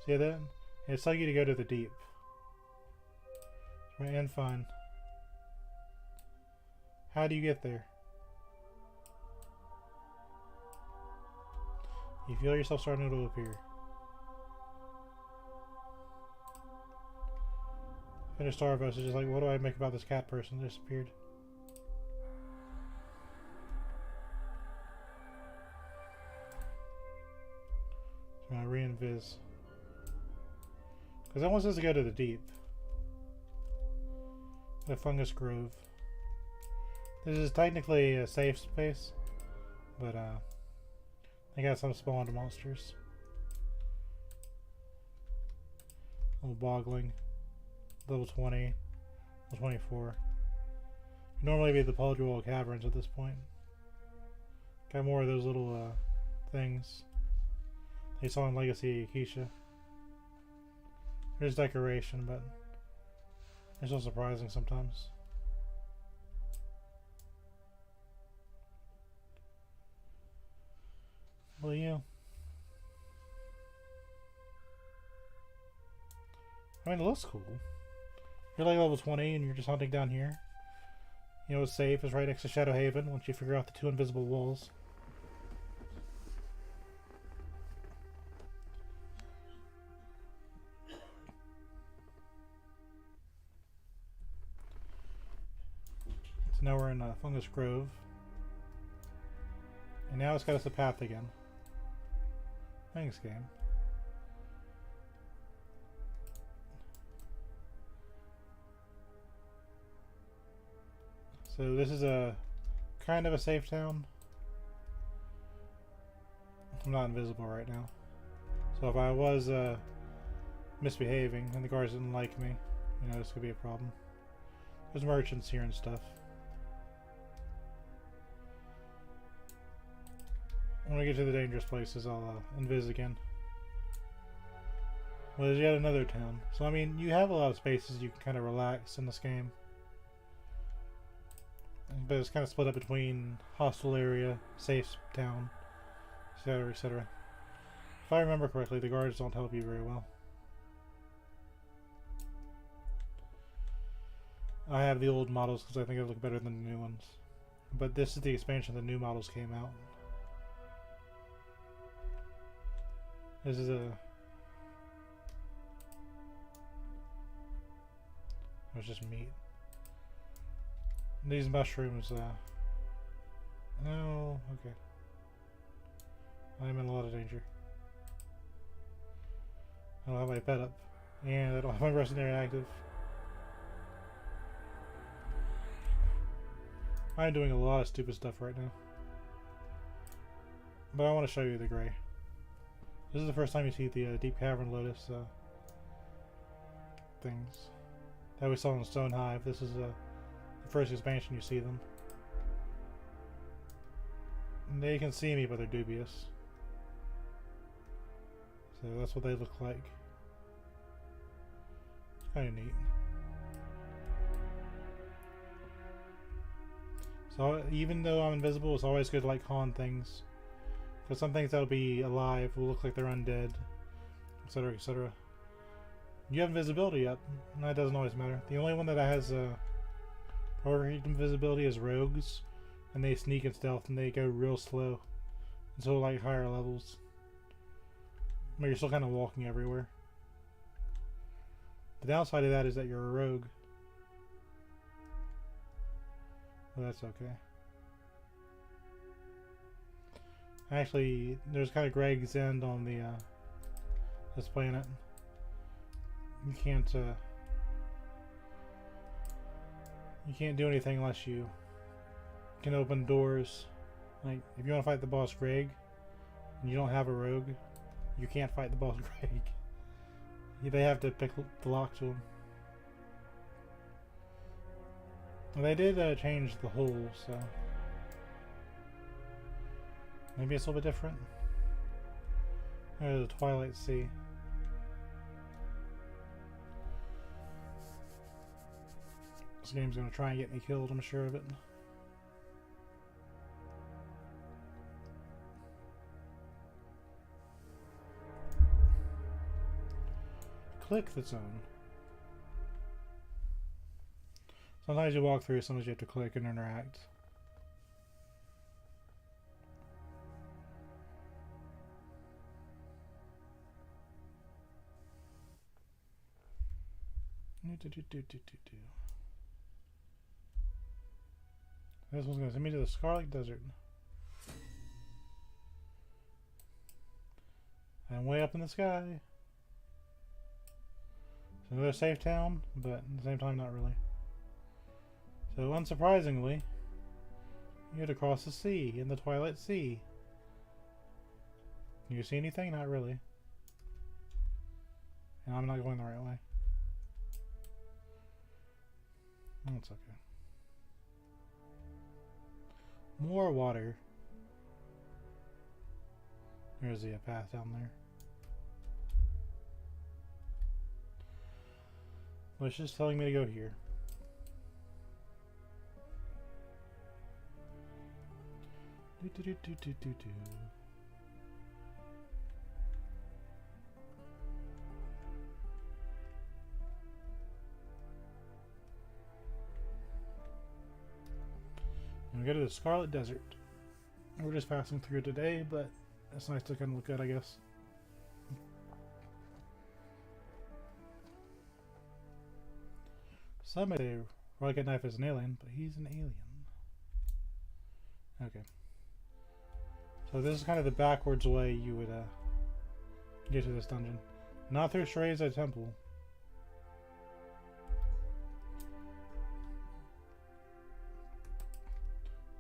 S1: See that? It's telling you to go to the deep. Right, and fun. How do you get there? You feel yourself starting to appear. Finished Starbucks is just like, what do I make about this cat person that disappeared? So I re-invis. Because it wants us to go to the deep. The Fungus Grove. This is technically a safe space, but they got some spawned monsters. Level boggling. Level 20. Level 24. Normally be the Polydrall Caverns at this point. Got more of those little things they saw in Legacy Keisha. There's decoration, but they're so surprising sometimes. Well, yeah. I mean, it looks cool. You're like level 20 and you're just hunting down here. You know, it's safe. It's right next to Shadow Haven once you figure out the 2 invisible walls. So now we're in Fungus Grove. And now it's got us a path again. Thanks, game. So this is a kind of a safe town. I'm not invisible right now. So if I was misbehaving and the guards didn't like me, you know, this could be a problem. There's merchants here and stuff. When we get to the dangerous places, I'll invis again. Well, there's yet another town. So, I mean, you have a lot of spaces you can kind of relax in this game. But it's kind of split up between hostile area, safe town, etc., etc. If I remember correctly, the guards don't help you very well. I have the old models because I think they look better than the new ones. But this is the expansion the new models came out. This is a... It's just meat. These mushrooms, no, okay. I'm in a lot of danger. I don't have my pet up. And I don't have my Verant Interactive. I'm doing a lot of stupid stuff right now. But I want to show you the gray. This is the first time you see the Deep Cavern Lotus things that we saw in Stone Hive. This is the first expansion you see them. And they can see me, but they're dubious. So that's what they look like. It's kind of neat. So even though I'm invisible, it's always good to like con things. Because some things that'll be alive will look like they're undead, etc., etc. You have invisibility up, and that doesn't always matter. The only one that has overheat invisibility is rogues, and they sneak and stealth, and they go real slow until like higher levels. But you're still kind of walking everywhere. The downside of that is that you're a rogue. Well, that's okay. Actually, there's kind of Greg's End on the this planet. You can't do anything unless you can open doors. Like if you want to fight the boss Greg and you don't have a rogue, you can't fight the boss Greg. They have to pick the lock to him. Well, they did change the hole, so maybe it's a little bit different. There's the Twilight Sea. This game's gonna try and get me killed, I'm sure of it. Click the zone. Sometimes you walk through, sometimes you have to click and interact. This one's going to send me to the Scarlet Desert. I'm way up in the sky. It's another safe town, but at the same time, not really. So, unsurprisingly, you had to cross the sea in the Twilight Sea. Can you see anything? Not really. And I'm not going the right way. That's okay. More water. There's the path down there. Well, it's just telling me to go here. Do. And we go to the Scarlet Desert. We're just passing through today, but it's nice to kind of look at, I guess. Some may say Rocket Knife is an alien, but he's an alien. Okay. So this is kind of the backwards way you would get to this dungeon. Not through Shreza Temple.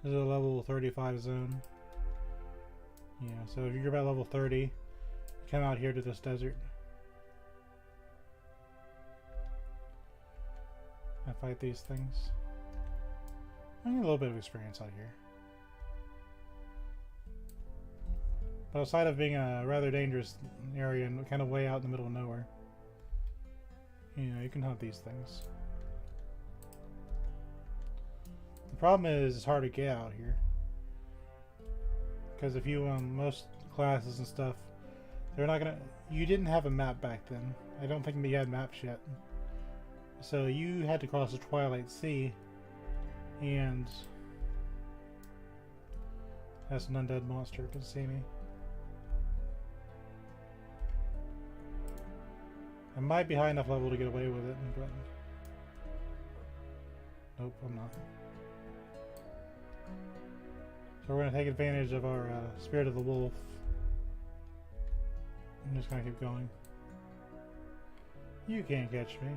S1: This is a level 35 zone. Yeah, so if you're about level 30, you come out here to this desert. And fight these things. I need a little bit of experience out here. But outside of being a rather dangerous area and kind of way out in the middle of nowhere, you know, you can hunt these things. The problem is it's hard to get out here. Because if you, most classes and stuff, they're not gonna, you didn't have a map back then. I don't think you had maps yet. So you had to cross the Twilight Sea, and that's an undead monster, can see me. I might be high enough level to get away with it, but nope, I'm not. So we're going to take advantage of our Spirit of the Wolf. I'm just going to keep going. You can't catch me.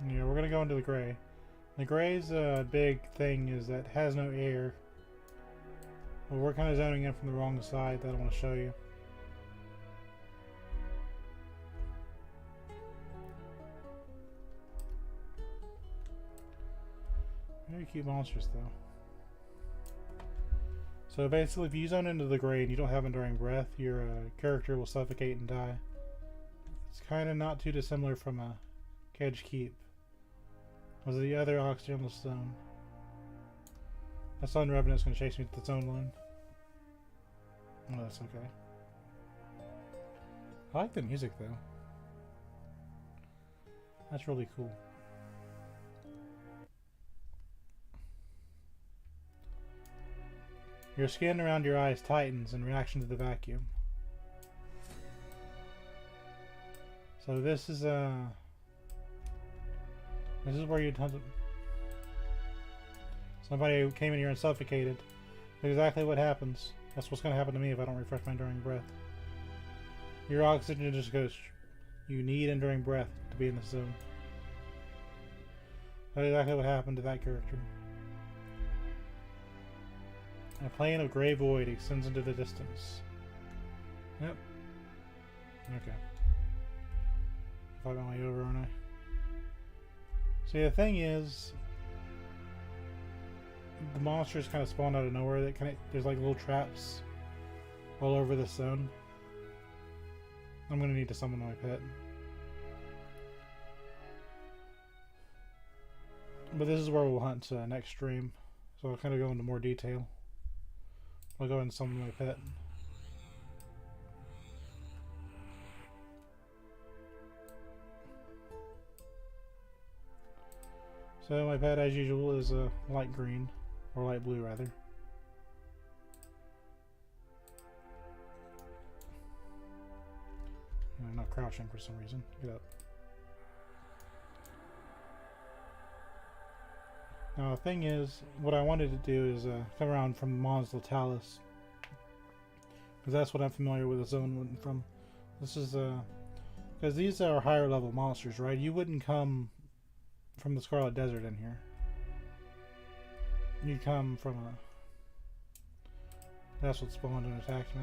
S1: Yeah, we're going to go into the gray. The gray's big thing is that it has no air. Well, we're kind of zoning in from the wrong side that I want to show you. Very cute monsters, though. So basically, if you zone into the gray and you don't have Enduring Breath, your character will suffocate and die. It's kind of not too dissimilar from a Kedge Keep. Was the other oxygenless zone. That Sun Revenant's going to chase me to the zone line. Oh, that's okay. I like the music, though. That's really cool. Your skin around your eyes tightens in reaction to the vacuum. So this is where you somebody who came in here and suffocated. That's exactly what happens. That's what's going to happen to me if I don't refresh my Enduring Breath. Your oxygen just goes. You need Enduring Breath to be in the zone. That's exactly what happened to that character. A plane of gray void extends into the distance. Yep. Okay. Fight my way over, aren't I? See, the thing is, the monsters kind of spawn out of nowhere. That kind of, there's like little traps all over the zone. I'm gonna need to summon my pet. But this is where we'll hunt next stream, so I'll kind of go into more detail. I'll go ahead and summon my pet. So my pet, as usual, is light green, or light blue rather. I'm not crouching for some reason. Get up. Now the thing is, what I wanted to do is come around from Mons Latalis, because that's what I'm familiar with the zone from. This is because these are higher level monsters, right? You wouldn't come from the Scarlet Desert in here. You come from a... That's what spawned and attacked me.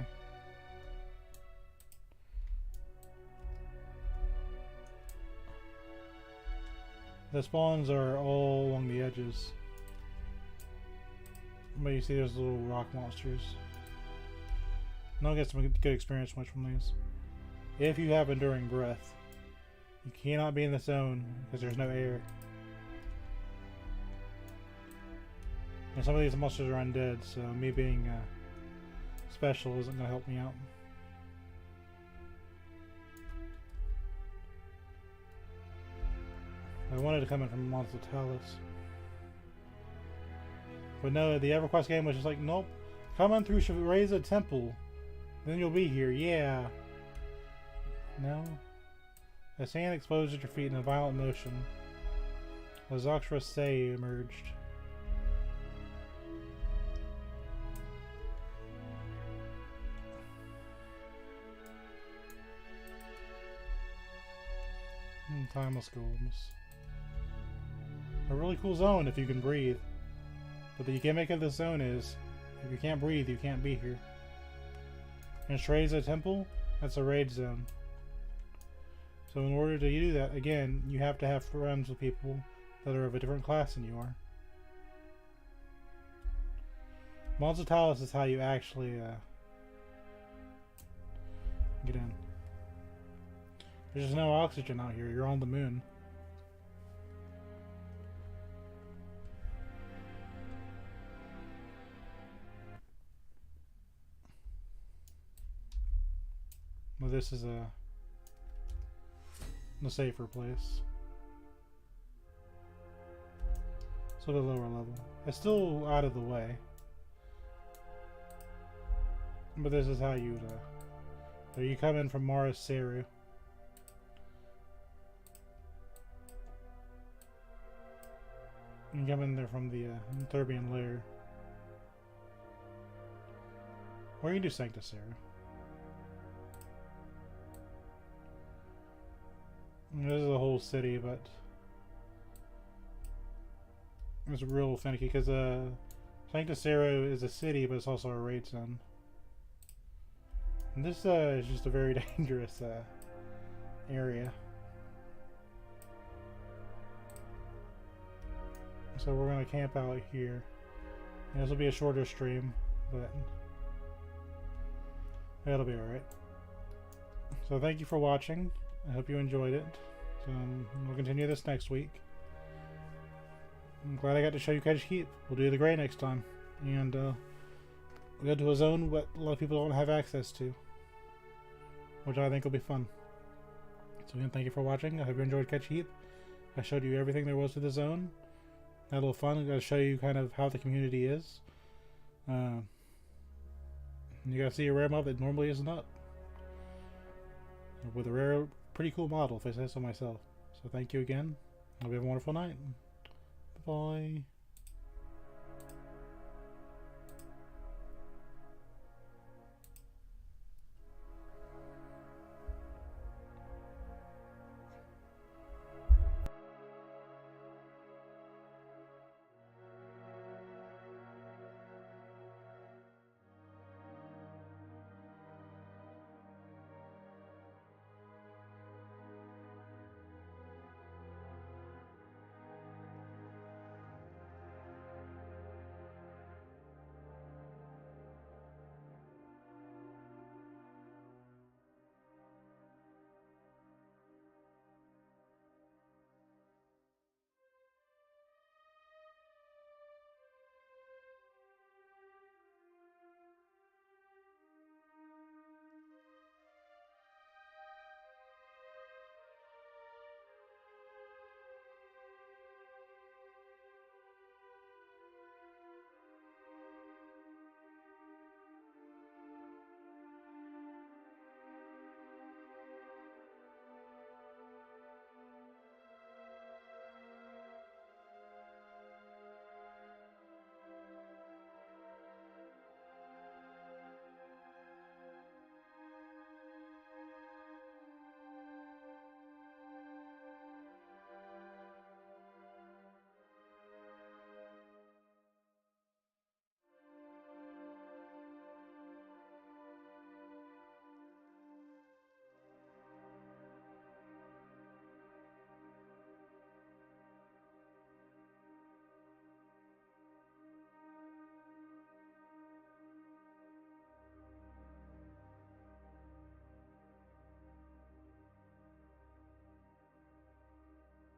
S1: The spawns are all along the edges. But you see there's little rock monsters. And I'll get some good experience much from these. If you have Enduring Breath, you cannot be in the zone because there's no air. And some of these monsters are undead, so me being special isn't going to help me out. I wanted to come in from Mons Latalis. But no, the EverQuest game was just like, nope. Come on through Shreza Temple. Then you'll be here. Yeah. No. A sand explodes at your feet in a violent motion. A Zoxra Say emerged. Timeless Golems. A really cool zone if you can breathe. But the gimmick of this zone is, if you can't breathe, you can't be here. In Shreza Temple, that's a raid zone. So in order to do that, again, you have to have friends with people that are of a different class than you are. Mons Latalis is how you actually get in. There's just no oxygen out here. You're on the moon. Well, this is a safer place. It's a little lower level. It's still out of the way. But this is how you so you come in from Mars Seru. You come in there from the Thurbian lair. Or you can do Sanctus Seru. This is a whole city, but it's real finicky because Sanctus Seru is a city, but it's also a raid zone. And this is just a very dangerous area. So we're going to camp out here. And this will be a shorter stream, but that'll be alright. So thank you for watching. I hope you enjoyed it. We'll continue this next week. I'm glad I got to show you Kedge Keep. We'll do the Grey next time. And we'll go to a zone that a lot of people don't have access to, which I think will be fun. So again, thank you for watching. I hope you enjoyed Kedge Keep. I showed you everything there was to the zone. Had a little fun. I'm going to show you kind of how the community is. You got to see a rare mob that normally isn't up. With a rare, pretty cool model, if I say so myself. So thank you again. Hope you have a wonderful night. Bye.